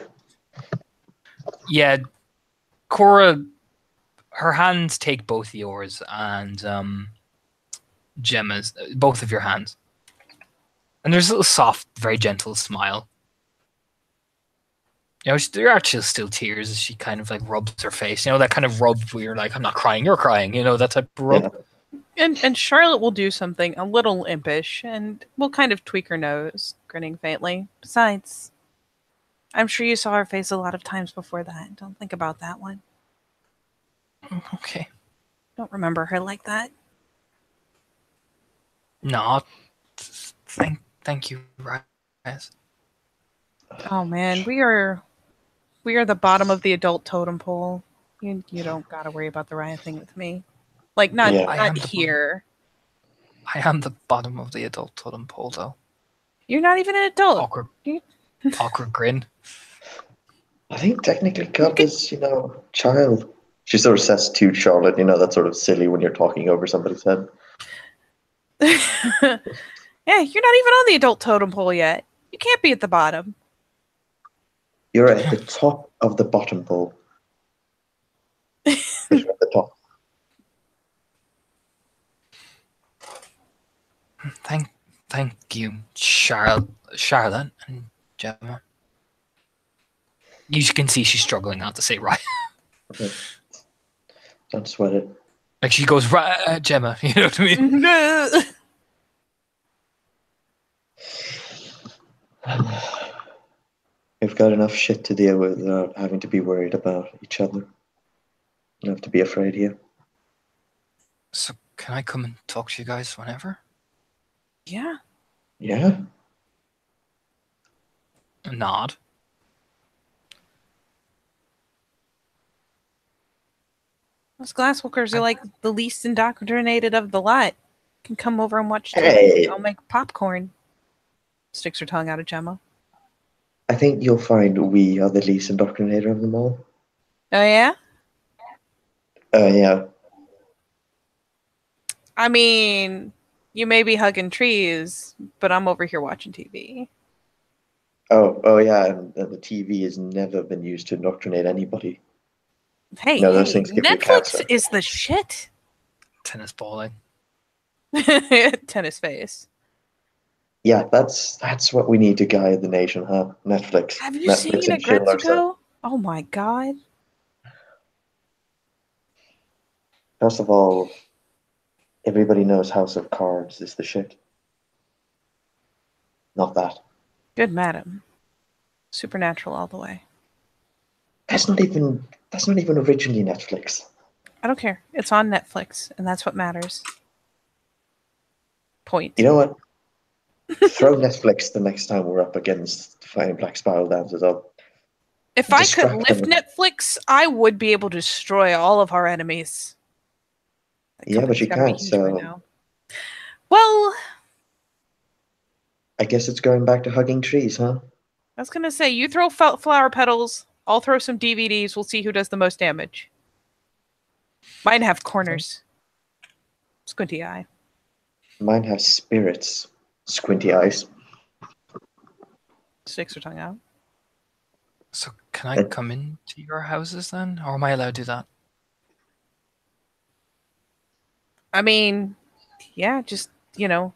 Speaker 1: Yeah, Cora, her hands take both yours and Gemma's, both of your hands. And there's a little soft, very gentle smile. You know, there are still tears as she kind of like rubs her face. You know, that kind of rub where you're like, I'm not crying, you're crying. You know, that type of rub.
Speaker 2: Yeah.
Speaker 3: And Charlotte will do something a little impish and will kind of tweak her nose, grinning faintly. Besides, I'm sure you saw her face a lot of times before that. Don't think about that one.
Speaker 1: Okay.
Speaker 3: Don't remember her like that.
Speaker 1: No, thank you, Raz.
Speaker 3: Oh man, we are the bottom of the adult totem pole. You don't gotta worry about the riot thing with me. Like not
Speaker 2: Yeah.
Speaker 1: I am
Speaker 3: not
Speaker 1: the
Speaker 3: here.
Speaker 1: I am the bottom of the adult totem pole, though.
Speaker 3: You're not even an adult.
Speaker 1: Awkward,
Speaker 3: You-
Speaker 1: awkward grin.
Speaker 2: I think technically Cup is, child. She sort of says to Charlotte, that's sort of silly when you're talking over somebody's head.
Speaker 3: Yeah, you're not even on the adult totem pole yet. You can't be at the bottom.
Speaker 2: You're at the top of the bottom pole. You're at the top.
Speaker 1: Thank you, Charlotte and Gemma. You can see she's struggling not to say right.
Speaker 2: Okay. Don't sweat it.
Speaker 1: Like she goes, right, Gemma. You know what I mean?
Speaker 2: We've got enough shit to deal with without having to be worried about each other. You have to be afraid here.
Speaker 1: So can I come and talk to you guys whenever?
Speaker 3: Yeah.
Speaker 2: Yeah?
Speaker 1: A nod.
Speaker 3: Those glasswalkers are like the least indoctrinated of the lot. Can come over and watch TV.
Speaker 2: Hey.
Speaker 3: I'll make popcorn. Sticks her tongue out at Gemma.
Speaker 2: I think you'll find we are the least indoctrinated of them all.
Speaker 3: Oh yeah?
Speaker 2: Yeah.
Speaker 3: I mean, you may be hugging trees, but I'm over here watching TV.
Speaker 2: Oh yeah, and the TV has never been used to indoctrinate anybody.
Speaker 3: Hey,
Speaker 2: No, those things give you
Speaker 3: Netflix
Speaker 2: cancer.
Speaker 3: is the shit.
Speaker 1: Tennis balling.
Speaker 3: Tennis face.
Speaker 2: Yeah, that's what we need to guide the nation, huh? Netflix.
Speaker 3: Have you
Speaker 2: Netflix
Speaker 3: seen
Speaker 2: and chill ourselves.
Speaker 3: Agretsuko? Oh my god.
Speaker 2: First of all, everybody knows House of Cards is the shit. Not that.
Speaker 3: Good madam. Supernatural all the way.
Speaker 2: That's not even originally Netflix.
Speaker 3: I don't care. It's on Netflix, and that's what matters. Point.
Speaker 2: You know what? Throw Netflix the next time we're up against Defining Black Spiral Dances up.
Speaker 3: If I could
Speaker 2: Distract
Speaker 3: lift
Speaker 2: them.
Speaker 3: Netflix, I would be able to destroy all of our enemies. That
Speaker 2: Yeah, but
Speaker 3: company's
Speaker 2: you
Speaker 3: gotta be
Speaker 2: can't,
Speaker 3: huge
Speaker 2: so-
Speaker 3: by now. Well,
Speaker 2: I guess it's going back to hugging trees, huh?
Speaker 3: I was gonna say, you throw flower petals, I'll throw some DVDs, we'll see who does the most damage. Mine have corners. Squinty eye.
Speaker 2: Mine have spirits. Squinty eyes.
Speaker 3: Sticks her tongue out.
Speaker 1: So can I come into your houses then, or am I allowed to do that?
Speaker 3: I mean, yeah, just,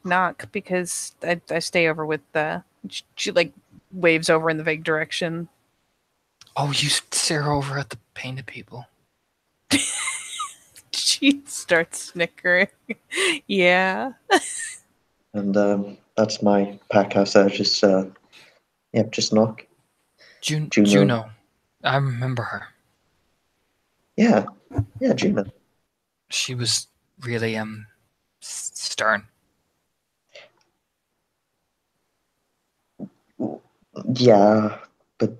Speaker 3: knock, because I stay over with she like waves over in the vague direction.
Speaker 1: Oh, you stare over at the painted people.
Speaker 3: She starts snickering. Yeah.
Speaker 2: And that's my pack house there. Just just knock. Juno.
Speaker 1: Juno. I remember her.
Speaker 2: Yeah, Juno.
Speaker 1: She was really stern.
Speaker 2: Yeah, but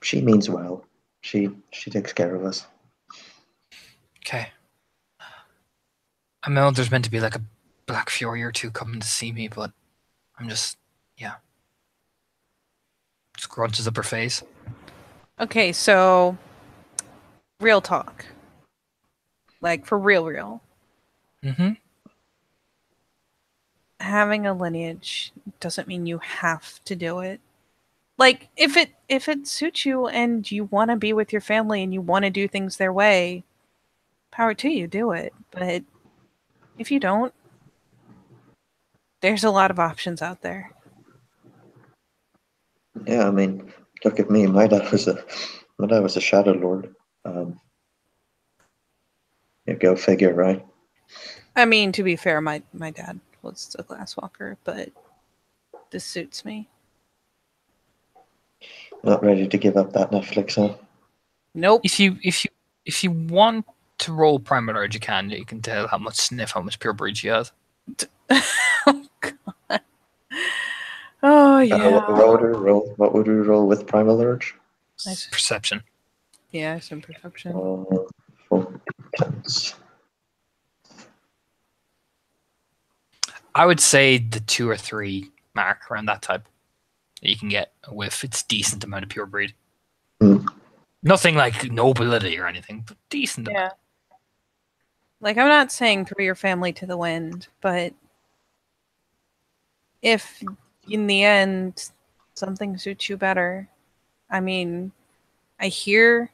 Speaker 2: she means well. She takes care of us.
Speaker 1: Okay. I know there's meant to be like a Black Fury or two coming to see me, but I'm just grunches up her face.
Speaker 3: Okay, so real talk. Like for real.
Speaker 1: Mm-hmm.
Speaker 3: Having a lineage doesn't mean you have to do it. Like if it suits you and you want to be with your family and you want to do things their way, power to you, do it. But if you don't, there's a lot of options out there.
Speaker 2: Yeah, I mean, look at me. My dad was a Shadow Lord. Yeah, go figure, right?
Speaker 3: I mean, to be fair, my dad was a glasswalker, but this suits me.
Speaker 2: Not ready to give up that Netflix, huh?
Speaker 3: Nope.
Speaker 1: If you want to roll Primal Urge, you can. You can tell how much pure breed she has.
Speaker 3: Oh god. Oh yeah.
Speaker 2: What would we roll with Primal Urge?
Speaker 1: Perception.
Speaker 3: Yeah, some perception.
Speaker 2: 4 d10s.
Speaker 1: I would say the 2 or 3 mark around that type that you can get with its decent amount of pure breed.
Speaker 2: Hmm.
Speaker 1: Nothing like nobility or anything, but decent
Speaker 3: Yeah.
Speaker 1: amount.
Speaker 3: Like I'm not saying throw your family to the wind, but if in the end something suits you better, I mean, I hear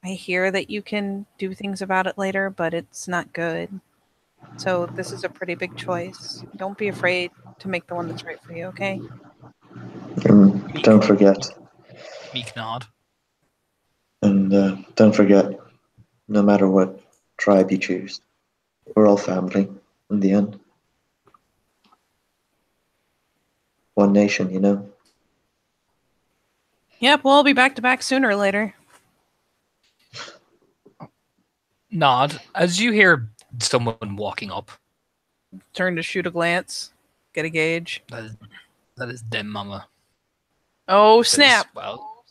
Speaker 3: that you can do things about it later, but it's not good. So this is a pretty big choice. Don't be afraid to make the one that's right for you, okay?
Speaker 2: Don't forget,
Speaker 1: Meek nod.
Speaker 2: and don't forget, no matter what tribe you choose, we're all family in the end. One nation, you know.
Speaker 3: Yep, we'll all be back to back sooner or later.
Speaker 1: Nod. As you hear someone walking up,
Speaker 3: Turn to shoot a glance, get a gauge.
Speaker 1: that is them mama.
Speaker 3: Oh,
Speaker 1: Says,
Speaker 3: snap.
Speaker 1: well,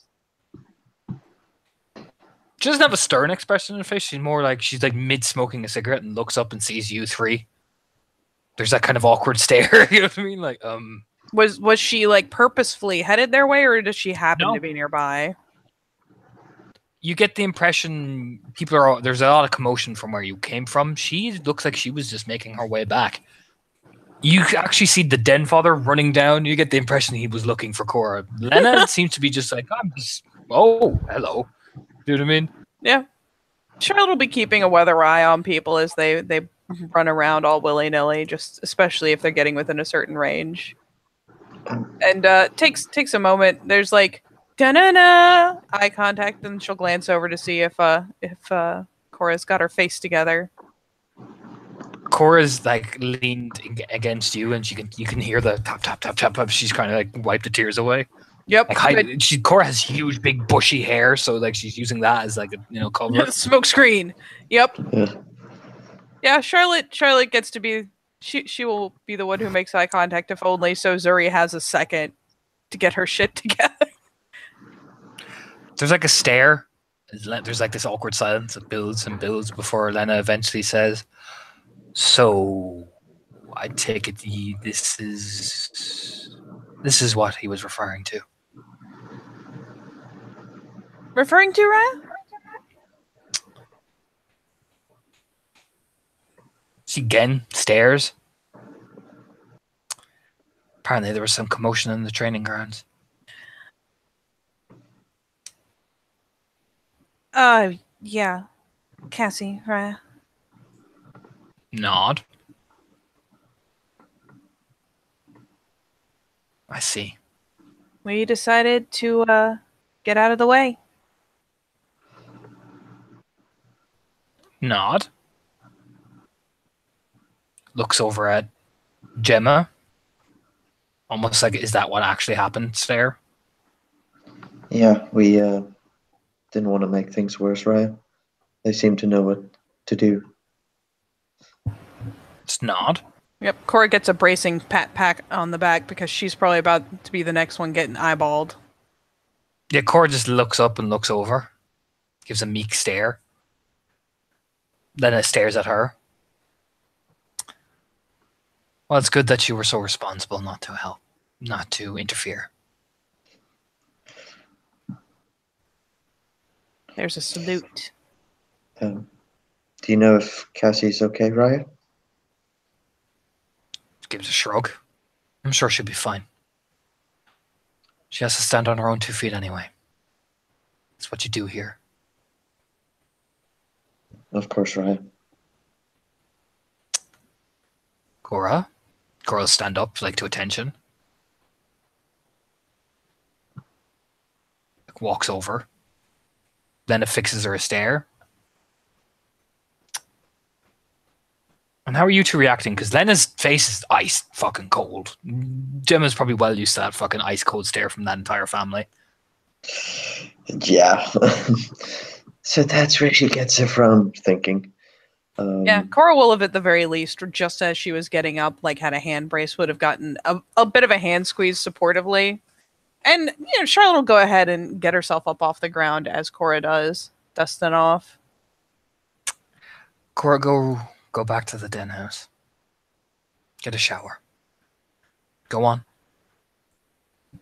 Speaker 1: she doesn't have a stern expression on her face. She's like mid smoking a cigarette and looks up and sees you three. There's that kind of awkward stare. You know what I mean? Like,
Speaker 3: Was she like purposefully headed their way, or does she happen
Speaker 1: No.
Speaker 3: to be nearby?
Speaker 1: you get the impression there's a lot of commotion from where you came from. She looks like she was just making her way back. You actually see the den father running down. You get the impression he was looking for Cora. Lena seems to be just like, oh, hello. You know what I mean?
Speaker 3: Yeah. Charlotte will be keeping a weather eye on people as they run around all willy nilly, just especially if they're getting within a certain range. And takes a moment. There's like da-na-na eye contact, and she'll glance over to see if Cora's got her face together.
Speaker 1: Cora's like leaned against you, and you can hear the tap tap tap tap tap. She's kind of like wipe the tears away.
Speaker 3: Yep.
Speaker 1: Like Cora has huge, big, bushy hair, so like she's using that as like a cover.
Speaker 3: Smoke screen. Yep.
Speaker 2: Yeah.
Speaker 3: Yeah. Charlotte gets to be. She will be the one who makes eye contact, if only so Zuri has a second to get her shit together.
Speaker 1: There's like a stare. There's like this awkward silence that builds and builds before Lena eventually says, "So, I take it this is what he was referring to."
Speaker 3: Referring to Raya?
Speaker 1: She again stares. Apparently, there was some commotion in the training grounds.
Speaker 3: Yeah. Cassie, Raya.
Speaker 1: Nod. I see.
Speaker 3: We decided to get out of the way.
Speaker 1: Nod. Looks over at Gemma. Almost like, is that what actually happened? Stare.
Speaker 2: Yeah, we didn't want to make things worse, right? They seem to know what to do.
Speaker 1: Just nod.
Speaker 3: Yep. Cora gets a bracing pat on the back because she's probably about to be the next one getting eyeballed.
Speaker 1: Yeah, Cora just looks up and looks over. Gives a meek stare. Then it stares at her. Well, it's good that you were so responsible not to help, not to interfere.
Speaker 3: There's a salute.
Speaker 2: Do you know if Cassie's okay, Raya?
Speaker 1: Gives a shrug. I'm sure she'll be fine. She has to stand on her own 2 feet anyway. That's what you do here.
Speaker 2: Of course, Raya.
Speaker 1: Cora? Cora will stand up, like, to attention. Walks over. Lena fixes her a stare. And how are you two reacting? Because Lena's face is ice fucking cold. Gemma's probably well used to that fucking ice cold stare from that entire family.
Speaker 2: Yeah. So that's where she gets it from, thinking.
Speaker 3: Yeah, Cora will have at the very least, just as she was getting up, like had a hand brace, would have gotten a bit of a hand squeeze supportively. And, Charlotte will go ahead and get herself up off the ground as Cora does, dusting off.
Speaker 1: Cora, go back to the den house. Get a shower. Go on.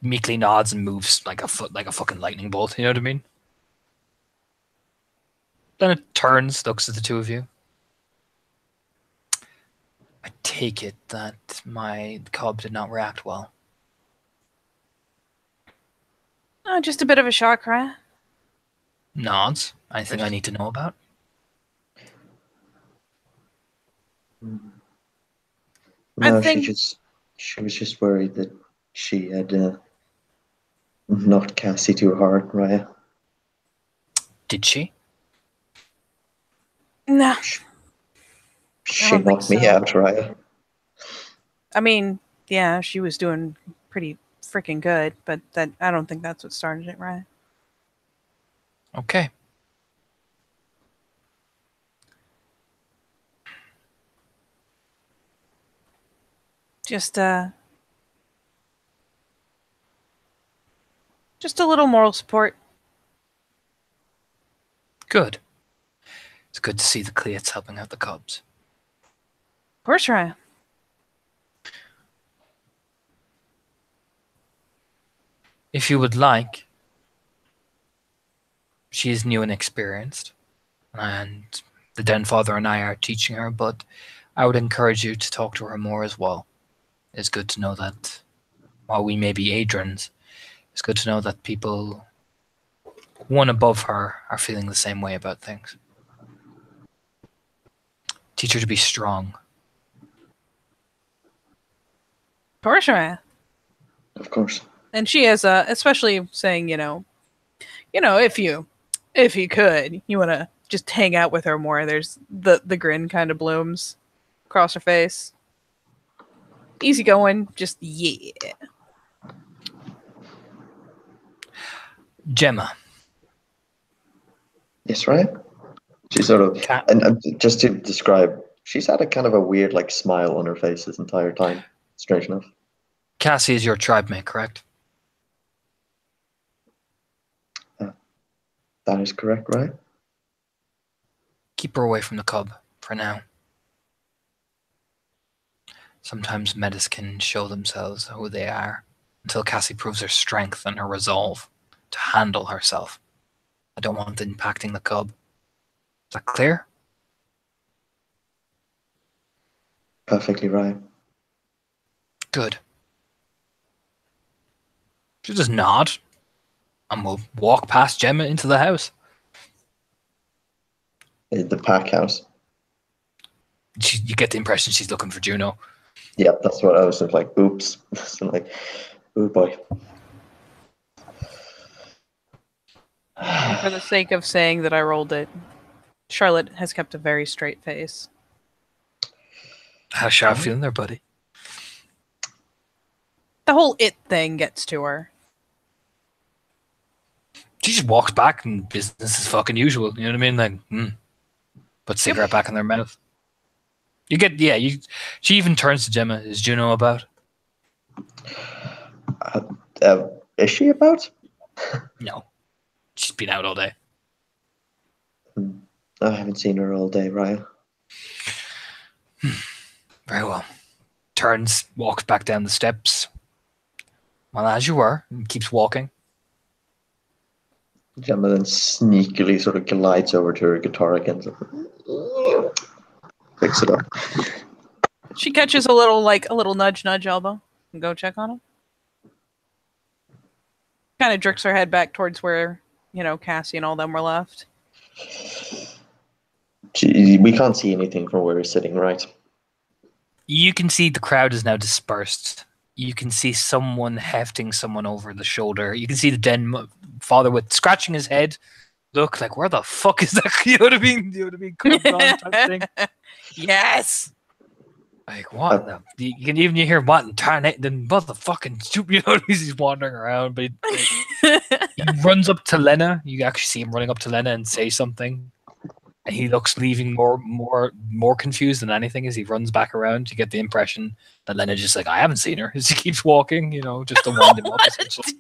Speaker 1: Meekly nods and moves like a fucking lightning bolt, you know what I mean? Then it turns, looks at the two of you. I take it that my cub did not react well.
Speaker 3: Oh, just a bit of a shock, right?
Speaker 1: Nods. Anything I need to know about?
Speaker 2: No,
Speaker 3: I think-
Speaker 2: she was just worried that she had knocked Cassie too hard, Raya.
Speaker 1: Did she?
Speaker 3: No.
Speaker 2: She
Speaker 3: don't think
Speaker 2: knocked me
Speaker 3: so.
Speaker 2: out, Raya.
Speaker 3: I mean, yeah, she was doing pretty freaking good, but that I don't think that's what started it, right?
Speaker 1: Okay.
Speaker 3: Just a little moral support.
Speaker 1: Good. It's good to see the Cleats helping out the Cubs.
Speaker 3: Of course, Raya.
Speaker 1: If you would like, she is new and experienced, and the Den Father and I are teaching her, but I would encourage you to talk to her more as well. It's good to know that while we may be Adrians, it's good to know that people one above her are feeling the same way about things. Teach her to be strong.
Speaker 3: Of course, Raya.
Speaker 2: Of course.
Speaker 3: And she is, especially saying, if you could, you want to just hang out with her more. There's the grin kind of blooms across her face. Easy going, just yeah.
Speaker 1: Gemma.
Speaker 2: Yes, Raya. She sort of, and just to describe, she's had a kind of a weird, like, smile on her face this entire time. Strange enough.
Speaker 1: Cassie is your tribe mate, correct?
Speaker 2: That is correct, right?
Speaker 1: Keep her away from the cub for now. Sometimes Metis can show themselves who they are until Cassie proves her strength and her resolve to handle herself. I don't want it impacting the cub. Is that clear?
Speaker 2: Perfectly right.
Speaker 1: Good. She just nod and we'll walk past Gemma into the house.
Speaker 2: The pack house.
Speaker 1: You get the impression she's looking for Juno.
Speaker 2: Yep, that's what I was like. Oops. So like, oh boy.
Speaker 3: For the sake of saying that I rolled it, Charlotte has kept a very straight face.
Speaker 1: How's Charlotte feeling there, buddy?
Speaker 3: The whole it thing gets to her.
Speaker 1: She just walks back and business is fucking usual. You know what I mean? Like, put cigarette back in their mouth. She even turns to Gemma. Is Juno about?
Speaker 2: Is she about?
Speaker 1: No. She's been out all day.
Speaker 2: I haven't seen her all day, Raya.
Speaker 1: Very well. Turns, walks back down the steps. Well, as you were, and keeps walking.
Speaker 2: Gemma then sneakily sort of glides over to her guitar again. So picks it up.
Speaker 3: She catches a little nudge elbow and go check on him. Kind of jerks her head back towards where, Cassie and all them were left.
Speaker 2: We can't see anything from where we're sitting, right?
Speaker 1: You can see the crowd is now dispersed. You can see someone hefting someone over the shoulder. You can see the den father with scratching his head. Look, like, where the fuck is that? You know what I mean? Come on, type thing.
Speaker 3: Yes.
Speaker 1: Like, what? You can even hear Martin turn it, then motherfucking stupid. You know, he's wandering around, but he runs up to Lena. You actually see him running up to Lena and say something. And he looks leaving more confused than anything as he runs back around. You get the impression that Lena just like, I haven't seen her, as he keeps walking, just to wind him up. Essentially.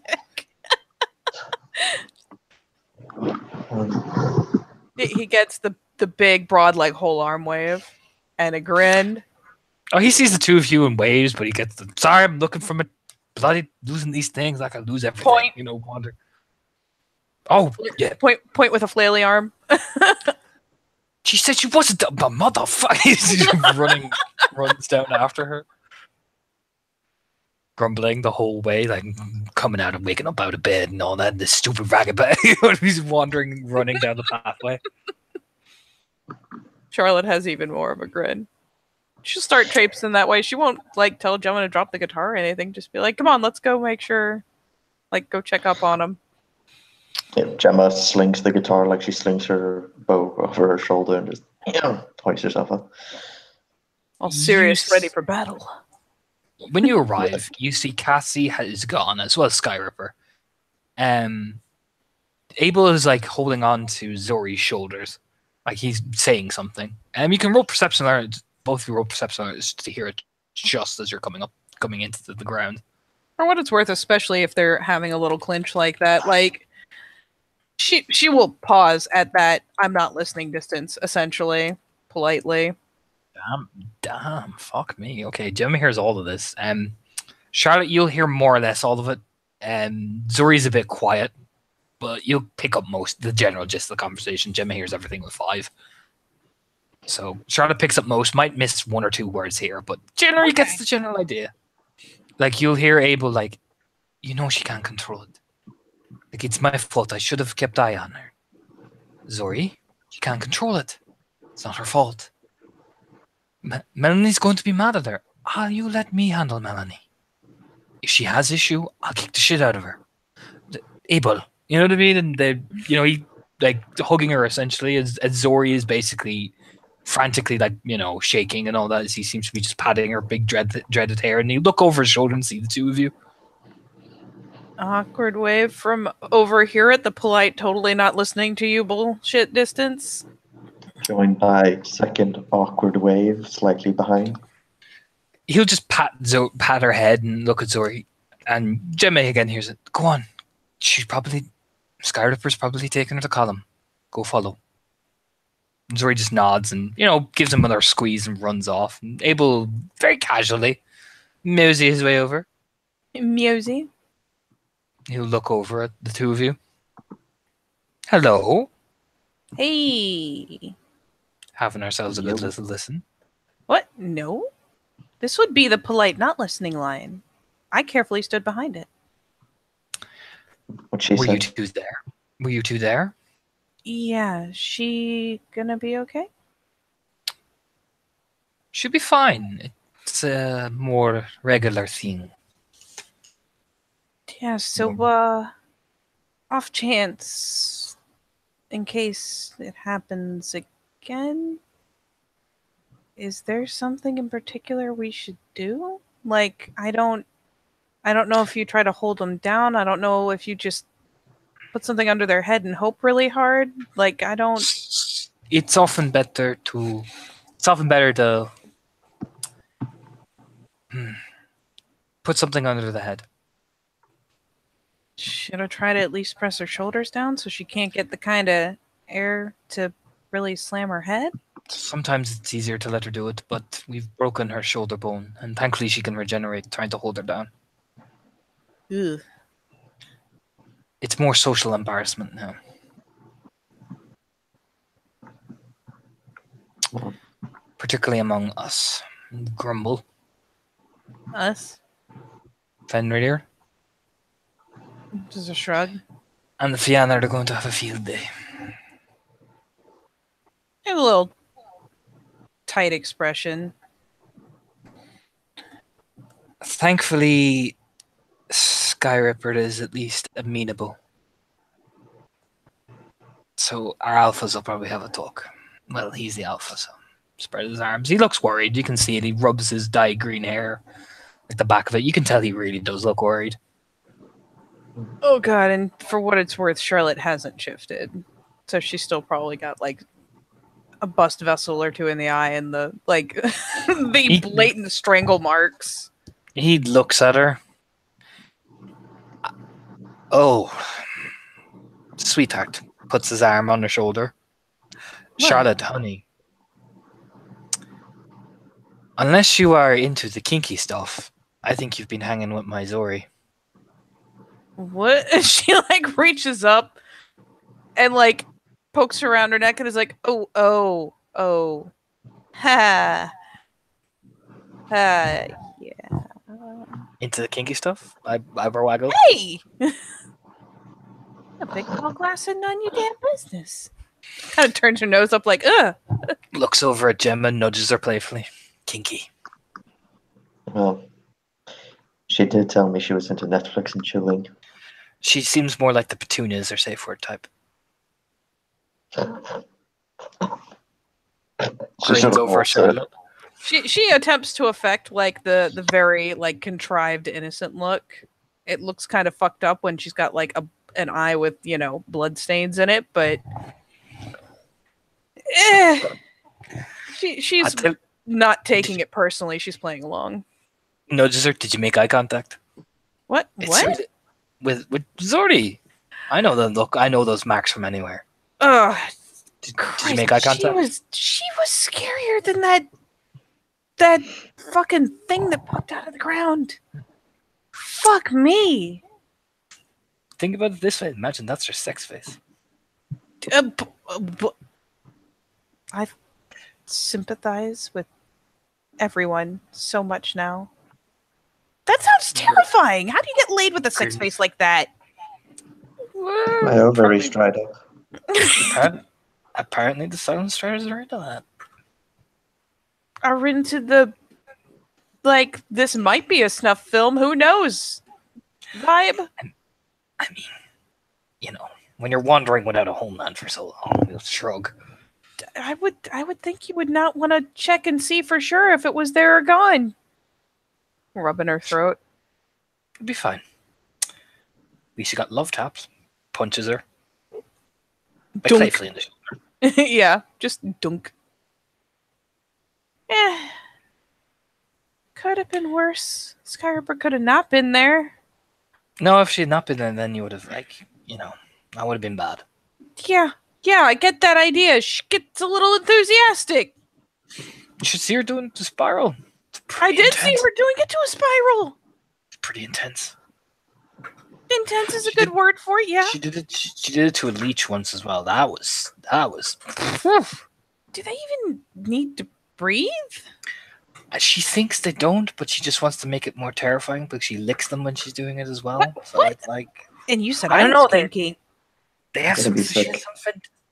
Speaker 3: He gets the big, broad, like, whole arm wave and a grin.
Speaker 1: Oh, he sees the two of you and waves, but he gets the, sorry, I'm looking for my bloody losing these things. Like I lose everything.
Speaker 3: Point.
Speaker 1: Wander. Oh, yeah.
Speaker 3: Point with a flaily arm.
Speaker 1: She said she wasn't a motherfucker. He's runs down after her. Grumbling the whole way, like coming out and waking up out of bed and all that. And this stupid ragabag. He's running down the pathway.
Speaker 3: Charlotte has even more of a grin. She'll start traipsing that way. She won't like tell Gemma to drop the guitar or anything. Just be like, come on, let's go make sure, like, go check up on him.
Speaker 2: Yeah, Gemma slings the guitar like she slings her bow over her shoulder and just hoists herself up.
Speaker 3: All serious, ready for battle.
Speaker 1: When you arrive, you see Cassie is gone, as well as Skyripper. Abel is like holding on to Zori's shoulders, like he's saying something. You can roll perception alerts. Both of you roll perception alerts to hear it just as you're coming into the ground.
Speaker 3: For what it's worth, especially if they're having a little clinch like that, like she will pause at that I'm not listening distance, essentially, politely.
Speaker 1: Damn, fuck me. Okay, Gemma hears all of this. Charlotte, you'll hear more or less all of it. Zori's a bit quiet, but you'll pick up the general gist of the conversation. Gemma hears everything with 5. So Charlotte picks up most, might miss 1 or 2 words here, but generally gets the general idea. Like, you'll hear Abel like, she can't control it. Like, it's my fault. I should have kept eye on her. Zori, she can't control it. It's not her fault. Melanie's going to be mad at her. You let me handle Melanie. If she has issue, I'll kick the shit out of her. Abel, you know what I mean? And he like hugging her essentially as Zori is basically frantically like shaking and all that as he seems to be just patting her big dreaded hair, and you look over his shoulder and see the two of you.
Speaker 3: Awkward wave from over here at the polite, totally not listening to you bullshit distance.
Speaker 2: Joined by second awkward wave, slightly behind.
Speaker 1: He'll just pat her head and look at Zori, and Gemma again hears it. Go on, Skyripper's probably taking her to Column. Go follow. Zori just nods and gives him another squeeze and runs off. And Abel very casually mosey his way over.
Speaker 3: Mosey.
Speaker 1: He'll look over at the two of you. Hello.
Speaker 3: Hey.
Speaker 1: Having ourselves a good little listen.
Speaker 3: What? No. This would be the polite not listening line. I carefully stood behind it.
Speaker 2: What she said.
Speaker 1: Were you two there?
Speaker 3: Yeah. She gonna be okay?
Speaker 1: Should be fine. It's a more regular thing.
Speaker 3: Yeah, so, off chance, in case it happens again, is there something in particular we should do? Like, I don't know if you try to hold them down. I don't know if you just put something under their head and hope really hard. Like, I don't...
Speaker 1: It's often better to put something under the head.
Speaker 3: Should I try to at least press her shoulders down so she can't get the kind of air to really slam her head?
Speaker 1: Sometimes it's easier to let her do it, but we've broken her shoulder bone, and thankfully she can regenerate trying to hold her down.
Speaker 3: Ugh.
Speaker 1: It's more social embarrassment now. Particularly among us. Grumble.
Speaker 3: Us?
Speaker 1: Fenrir.
Speaker 3: Just a shrug.
Speaker 1: And the Fianna are going to have a field day.
Speaker 3: A little tight expression.
Speaker 1: Thankfully, Skyripper is at least amenable. So our alphas will probably have a talk. Well, he's the alpha, so spread his arms. He looks worried. You can see it. He rubs his dyed green hair at the back of it. You can tell he really does look worried.
Speaker 3: Oh god, and for what it's worth, Charlotte hasn't shifted. So she's still probably got like a bust vessel or two in the eye and the like the blatant strangle marks.
Speaker 1: He looks at her. Oh, sweetheart. Puts his arm on her shoulder.
Speaker 3: What?
Speaker 1: Charlotte, honey. Unless you are into the kinky stuff, I think you've been hanging with my Zori.
Speaker 3: What? She like reaches up and like pokes around her neck and is like, oh, ha, yeah.
Speaker 1: Into the kinky stuff? Eyebrow waggle?
Speaker 3: Hey, a big tall glass and none your damn business. Kind of turns her nose up like, ugh.
Speaker 1: Looks over at Gemma, nudges her playfully. Kinky.
Speaker 2: Well, she did tell me she was into Netflix and chilling.
Speaker 1: She seems more like the petunias or safe word type. Grins over Charlotte.
Speaker 3: She attempts to affect like the very like contrived innocent look. It looks kind of fucked up when she's got like an eye with, you know, blood stains in it, but she's not taking it personally. She's playing along.
Speaker 1: Nudges her. Did you make eye contact?
Speaker 3: What? What?
Speaker 1: With Zori. I know the look. I know those marks from anywhere.
Speaker 3: Ugh.
Speaker 1: Did you make eye contact?
Speaker 3: She was scarier than that fucking thing that popped out of the ground. Fuck me.
Speaker 1: Think about it this way. Imagine that's her sex face.
Speaker 3: I sympathize with everyone so much now. That sounds terrifying. How do you get laid with a sex face like that?
Speaker 2: My ovaries dried up.
Speaker 1: Apparently the Silent Striders are into that.
Speaker 3: Are into the like this might be a snuff film, who knows? Vibe.
Speaker 1: I mean, you know, when you're wandering without a homeland for so long, you'll shrug.
Speaker 3: I would think you would not want to check and see for sure if it was there or gone. Rubbing her throat.
Speaker 1: It'd be fine. At least you got love taps. Punches her. Playfully in the shoulder.
Speaker 3: Yeah, just dunk. Could have been worse. Skyripper could have not been there.
Speaker 1: No, if she had not been there, then you would have, like, you know, that would have been bad.
Speaker 3: Yeah, I get that idea. She gets a little enthusiastic.
Speaker 1: You should see her doing the spiral.
Speaker 3: I did see her doing it to a spiral.
Speaker 1: It's pretty intense.
Speaker 3: Intense is a good word for it, yeah.
Speaker 1: She did it. She did it to a leech once as well. That was.
Speaker 3: Do they even need to breathe?
Speaker 1: She thinks they don't, but she just wants to make it more terrifying because she licks them when she's doing it as well.
Speaker 3: What?
Speaker 1: So
Speaker 3: What?
Speaker 1: it's like
Speaker 3: And you said
Speaker 1: I don't
Speaker 3: was
Speaker 1: know,
Speaker 3: kinky.
Speaker 1: they have
Speaker 2: Gonna be
Speaker 1: some.
Speaker 2: sick.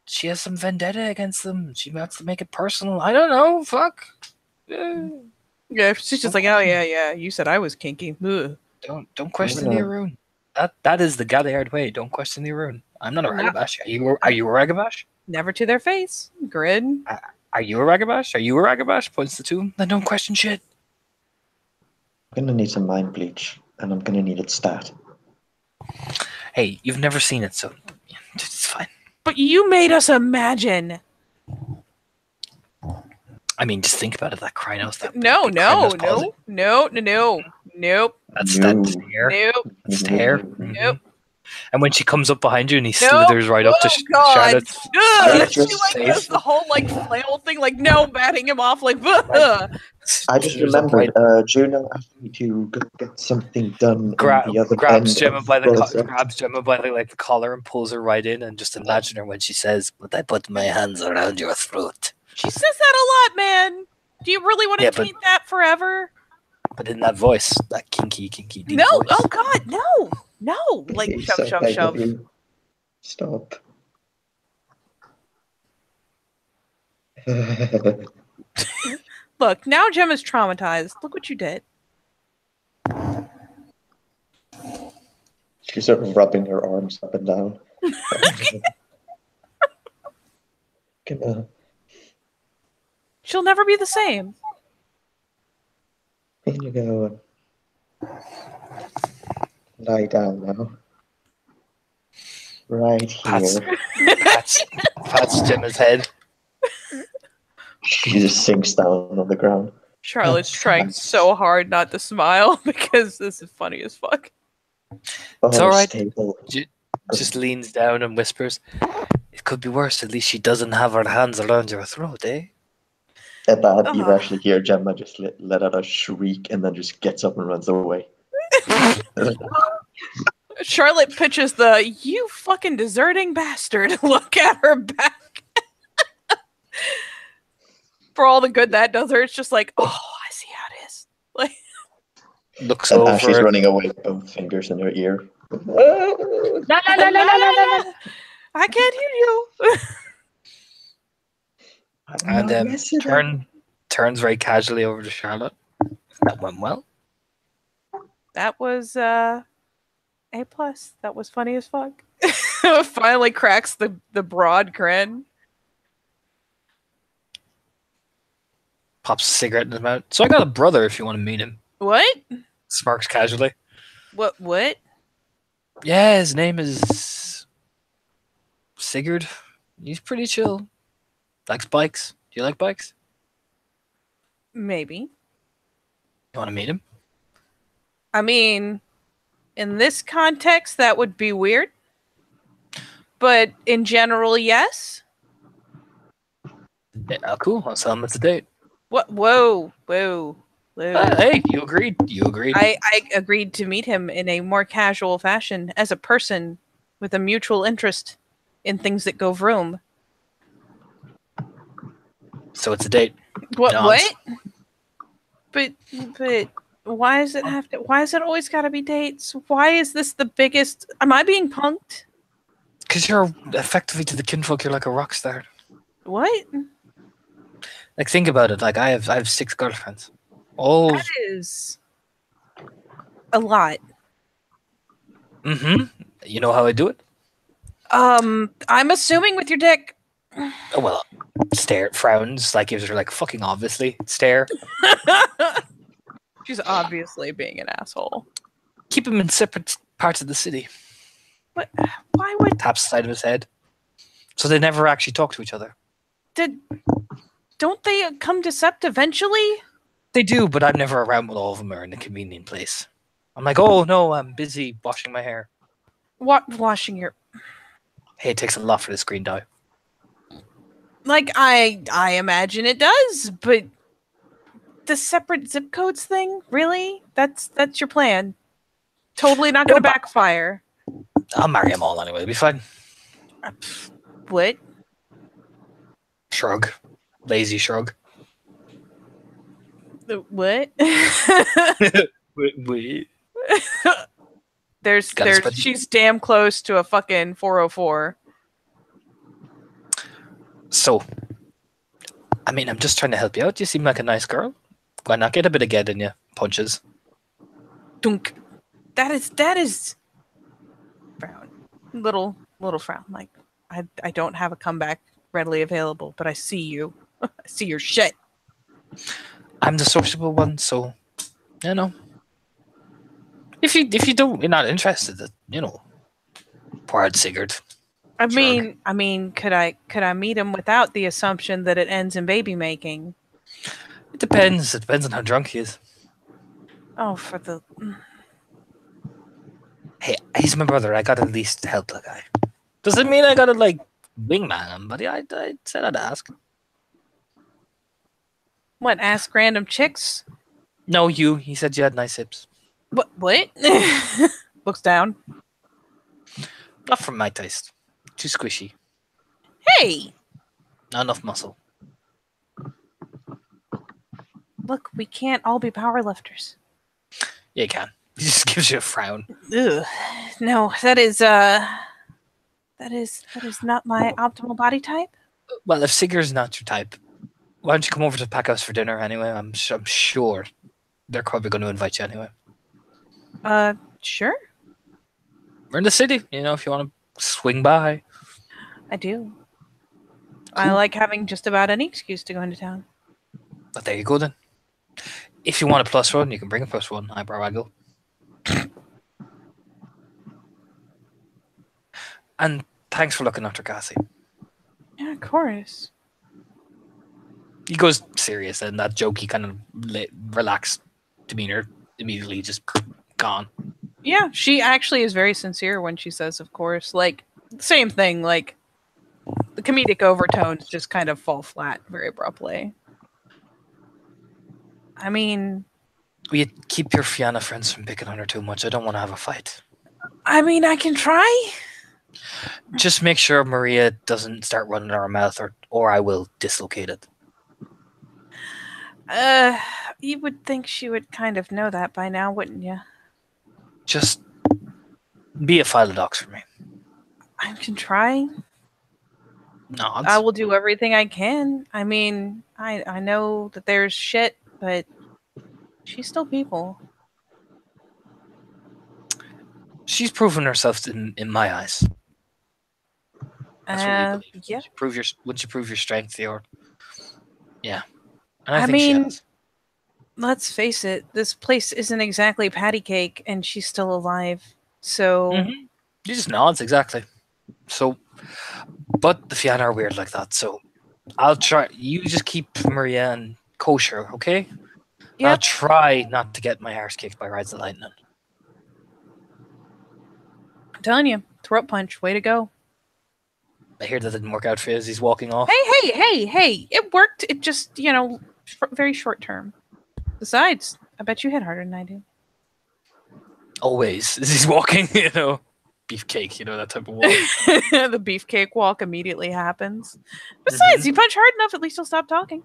Speaker 1: She has some vendetta against them. She wants to make it personal. I don't know. Fuck.
Speaker 3: Yeah, she's just like, oh yeah. You said I was kinky. Ugh.
Speaker 1: Don't question the Arun. That is the Galliard way. Don't question the Arun. I'm not a Ragabash. Are you a Ragabash?
Speaker 3: Never to their face. Grin.
Speaker 1: Are you a Ragabash? Are you a Ragabash? Points the two. Then don't question shit.
Speaker 2: I'm gonna need some mind bleach, and I'm gonna need it stat.
Speaker 1: Hey, you've never seen it, so it's fine.
Speaker 3: But you made us imagine.
Speaker 1: I mean, just think about it. That Krynos.
Speaker 3: No. Nope.
Speaker 1: That's
Speaker 2: No.
Speaker 1: hair.
Speaker 3: Nope.
Speaker 1: It's the hair.
Speaker 3: Nope.
Speaker 1: And when she comes up behind you and he
Speaker 3: Nope.
Speaker 1: slithers right up to
Speaker 3: God.
Speaker 1: Charlotte's
Speaker 3: Ugh, she
Speaker 2: just
Speaker 3: like
Speaker 1: face.
Speaker 3: does the whole like flail thing, like no, batting him off, like. Ugh.
Speaker 2: I just
Speaker 1: slithers up
Speaker 2: remembered,
Speaker 1: right-
Speaker 2: Juno asked me to go get something done
Speaker 1: grabs
Speaker 2: on the other
Speaker 1: Gemma
Speaker 2: end.
Speaker 1: by
Speaker 2: the
Speaker 1: grabs Gemma by the collar and pulls her right in, and just imagine her when she says, "But I put my hands around your throat."
Speaker 3: She says that a lot, man. Do you really want to
Speaker 1: Yeah, but-
Speaker 3: taint that forever?
Speaker 1: But in that voice, that kinky deep
Speaker 3: No.
Speaker 1: voice.
Speaker 3: Oh God, no. No, like
Speaker 2: Please,
Speaker 3: shove,
Speaker 2: I
Speaker 3: shove,
Speaker 2: beg of
Speaker 3: shove.
Speaker 2: you. Stop.
Speaker 3: Look, now Gemma's traumatized. Look what you did.
Speaker 2: She's sort of rubbing her arms up and down. Gonna,
Speaker 3: She'll never be the same.
Speaker 2: gonna go lie down now. Right
Speaker 1: Pats,
Speaker 2: here.
Speaker 1: pats Gemma's head.
Speaker 2: She just sinks down on the ground.
Speaker 3: Charlotte's trying so hard not to smile because this is funny as fuck.
Speaker 2: Oh,
Speaker 1: It's all right.
Speaker 2: stable.
Speaker 1: Just leans down and whispers, "It could be worse. At least she doesn't have her hands around your throat, eh?"
Speaker 2: At that, you
Speaker 3: Ugh.
Speaker 2: actually hear Gemma just let out a shriek and then just gets up and runs away.
Speaker 3: Charlotte pitches the "you fucking deserting bastard" look at her back. For all the good that does her, it's just like, oh, I see how it is. Like,
Speaker 1: Looks
Speaker 2: And Ashley's
Speaker 1: over.
Speaker 2: running away with both fingers in her ear.
Speaker 3: la, la, la, la, la, la, la. I can't hear you.
Speaker 1: And turns very casually over to Charlotte. That went well.
Speaker 3: That was A+. That was funny as fuck. Finally cracks the broad grin.
Speaker 1: Pops a cigarette in his mouth. So I got a brother if you want to meet him.
Speaker 3: What?
Speaker 1: Smirks casually.
Speaker 3: What?
Speaker 1: Yeah, his name is Sigurd. He's pretty chill. Likes bikes. Do you like bikes?
Speaker 3: Maybe.
Speaker 1: You want to meet him?
Speaker 3: I mean, in this context, that would be weird. But in general, yes.
Speaker 1: Yeah, cool. I'll tell him it's a date.
Speaker 3: What? Whoa.
Speaker 1: Hey, you agreed. You agreed.
Speaker 3: I agreed to meet him in a more casual fashion as a person with a mutual interest in things that go vroom.
Speaker 1: So it's a date.
Speaker 3: What?
Speaker 1: Dance.
Speaker 3: What? But why does it have to? Why is it always got to be dates? Why is this the biggest? Am I being punked?
Speaker 1: Because you're effectively to the kinfolk, you're like a rock star.
Speaker 3: What?
Speaker 1: Like, think about it. Like, I have 6 girlfriends. All.
Speaker 3: That is a lot.
Speaker 1: Mm-hmm. You know how I do it?
Speaker 3: I'm assuming with your dick.
Speaker 1: Oh, well, stare, frowns, like gives her like fucking obviously stare.
Speaker 3: She's obviously being an asshole.
Speaker 1: Keep him in separate parts of the city.
Speaker 3: What? Why would
Speaker 1: Taps the side of his head. So they never actually talk to each other.
Speaker 3: don't they come to sept eventually?
Speaker 1: They do, but I'm never around when all of them are in a convenient place. I'm like, oh no, I'm busy washing my hair.
Speaker 3: What washing your?
Speaker 1: Hey, it takes a lot for this green dye.
Speaker 3: Like I imagine it does, but the separate zip codes thing, really? That's your plan? Totally not going to
Speaker 1: No, but-
Speaker 3: backfire.
Speaker 1: I'll marry them all anyway. It'll be fine.
Speaker 3: What?
Speaker 1: Shrug. Lazy shrug.
Speaker 3: What?
Speaker 1: Wait.
Speaker 3: There's
Speaker 1: Gotta spend-
Speaker 3: she's damn close to a fucking 404.
Speaker 1: So, I mean, I'm just trying to help you out. You seem like a nice girl. Why not get a bit of get in you? Punches.
Speaker 3: Dunk. That is frown. Little frown. Like I don't have a comeback readily available, but I see you. I see your shit.
Speaker 1: I'm the sociable one, so you know. If you you're not interested, you know. Poor old Sigurd.
Speaker 3: I
Speaker 1: Sure.
Speaker 3: mean, could I meet him without the assumption that it ends in baby making?
Speaker 1: It depends. It depends on how drunk he is.
Speaker 3: Oh, for the
Speaker 1: Hey, he's my brother. I gotta at least help the guy. Doesn't mean I gotta like wingman him, but I said I'd ask.
Speaker 3: what? Ask random chicks.
Speaker 1: No, you. He said you had nice hips.
Speaker 3: What? Looks down.
Speaker 1: Not from my taste. Too squishy.
Speaker 3: Hey,
Speaker 1: Not enough muscle.
Speaker 3: look, we can't all be powerlifters.
Speaker 1: Yeah, you can. He just gives you a frown.
Speaker 3: Ugh. No, that is not my optimal body type.
Speaker 1: Well, if Sigur's not your type, why don't you come over to the pack house for dinner anyway? I'm sure they're probably going to invite you anyway.
Speaker 3: Sure,
Speaker 1: We're in the city, you know, if you want to swing by.
Speaker 3: I do. I
Speaker 1: Cool.
Speaker 3: like having just about any excuse to go into town.
Speaker 1: But there you go then. If you want a plus one, you can bring a plus one. Eyebrow waggle. And thanks for looking after Cassie.
Speaker 3: Yeah, of course.
Speaker 1: He goes serious, and that jokey kind of relaxed demeanor immediately just gone.
Speaker 3: Yeah, she actually is very sincere when she says, of course. Like, same thing, like, the comedic overtones just kind of fall flat very abruptly. I mean,
Speaker 1: Will you keep your Fianna friends from picking on her too much? I don't want to have a fight.
Speaker 3: I can try.
Speaker 1: Just make sure Maria doesn't start running her mouth, or I will dislocate it.
Speaker 3: You would think she would kind of know that by now, wouldn't you?
Speaker 1: Just be a file of docs for me.
Speaker 3: I can try.
Speaker 1: No,
Speaker 3: I will do everything I can. I mean, I know that there's shit, but she's still people.
Speaker 1: she's proven herself in my eyes. That's what we believe.
Speaker 3: Yeah.
Speaker 1: Once you prove your strength, or yeah. And I
Speaker 3: I
Speaker 1: think she
Speaker 3: mean,
Speaker 1: has.
Speaker 3: let's face it, this place isn't exactly patty cake, and she's still alive. So,
Speaker 1: Mhm. She just nods, exactly. So, but the Fianna are weird like that, so I'll try. You just keep Maria and kosher, okay?
Speaker 3: yeah.
Speaker 1: I'll try not to get my arse kicked by Rides of Lightning.
Speaker 3: I'm telling you, throat punch, way to go.
Speaker 1: I hear that didn't work out for you as he's walking off.
Speaker 3: Hey, it worked. It just, very short term. Besides, I bet you hit harder than I do.
Speaker 1: Always, as he's walking, beefcake, that type of walk.
Speaker 3: The beefcake walk immediately happens. Besides, you punch hard enough, at least he'll stop talking.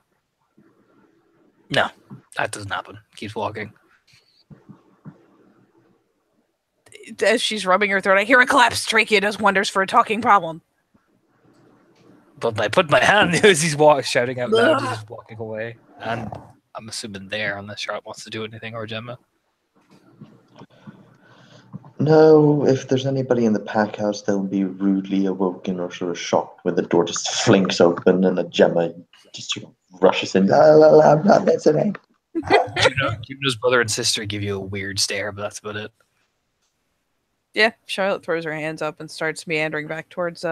Speaker 1: No, that doesn't happen. Keeps walking.
Speaker 3: As she's rubbing her throat, I hear a collapsed trachea does wonders for a talking problem.
Speaker 1: But I put my hand as he's shouting out loud, he's just walking away. And I'm assuming there, unless Charlotte wants to do anything, or Gemma.
Speaker 2: No, if there's anybody in the pack house, they'll be rudely awoken or sort of shocked when the door just flinks open and a Gemma just rushes in. I'm not listening.
Speaker 1: Juno's brother and sister give you a weird stare, but that's about it.
Speaker 3: Yeah, Charlotte throws her hands up and starts meandering back towards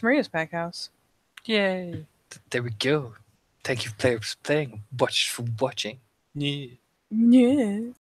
Speaker 3: Maria's pack house.
Speaker 1: Yay. There we go. Thank you for playing. Watch for watching. Yeah.
Speaker 3: Yes.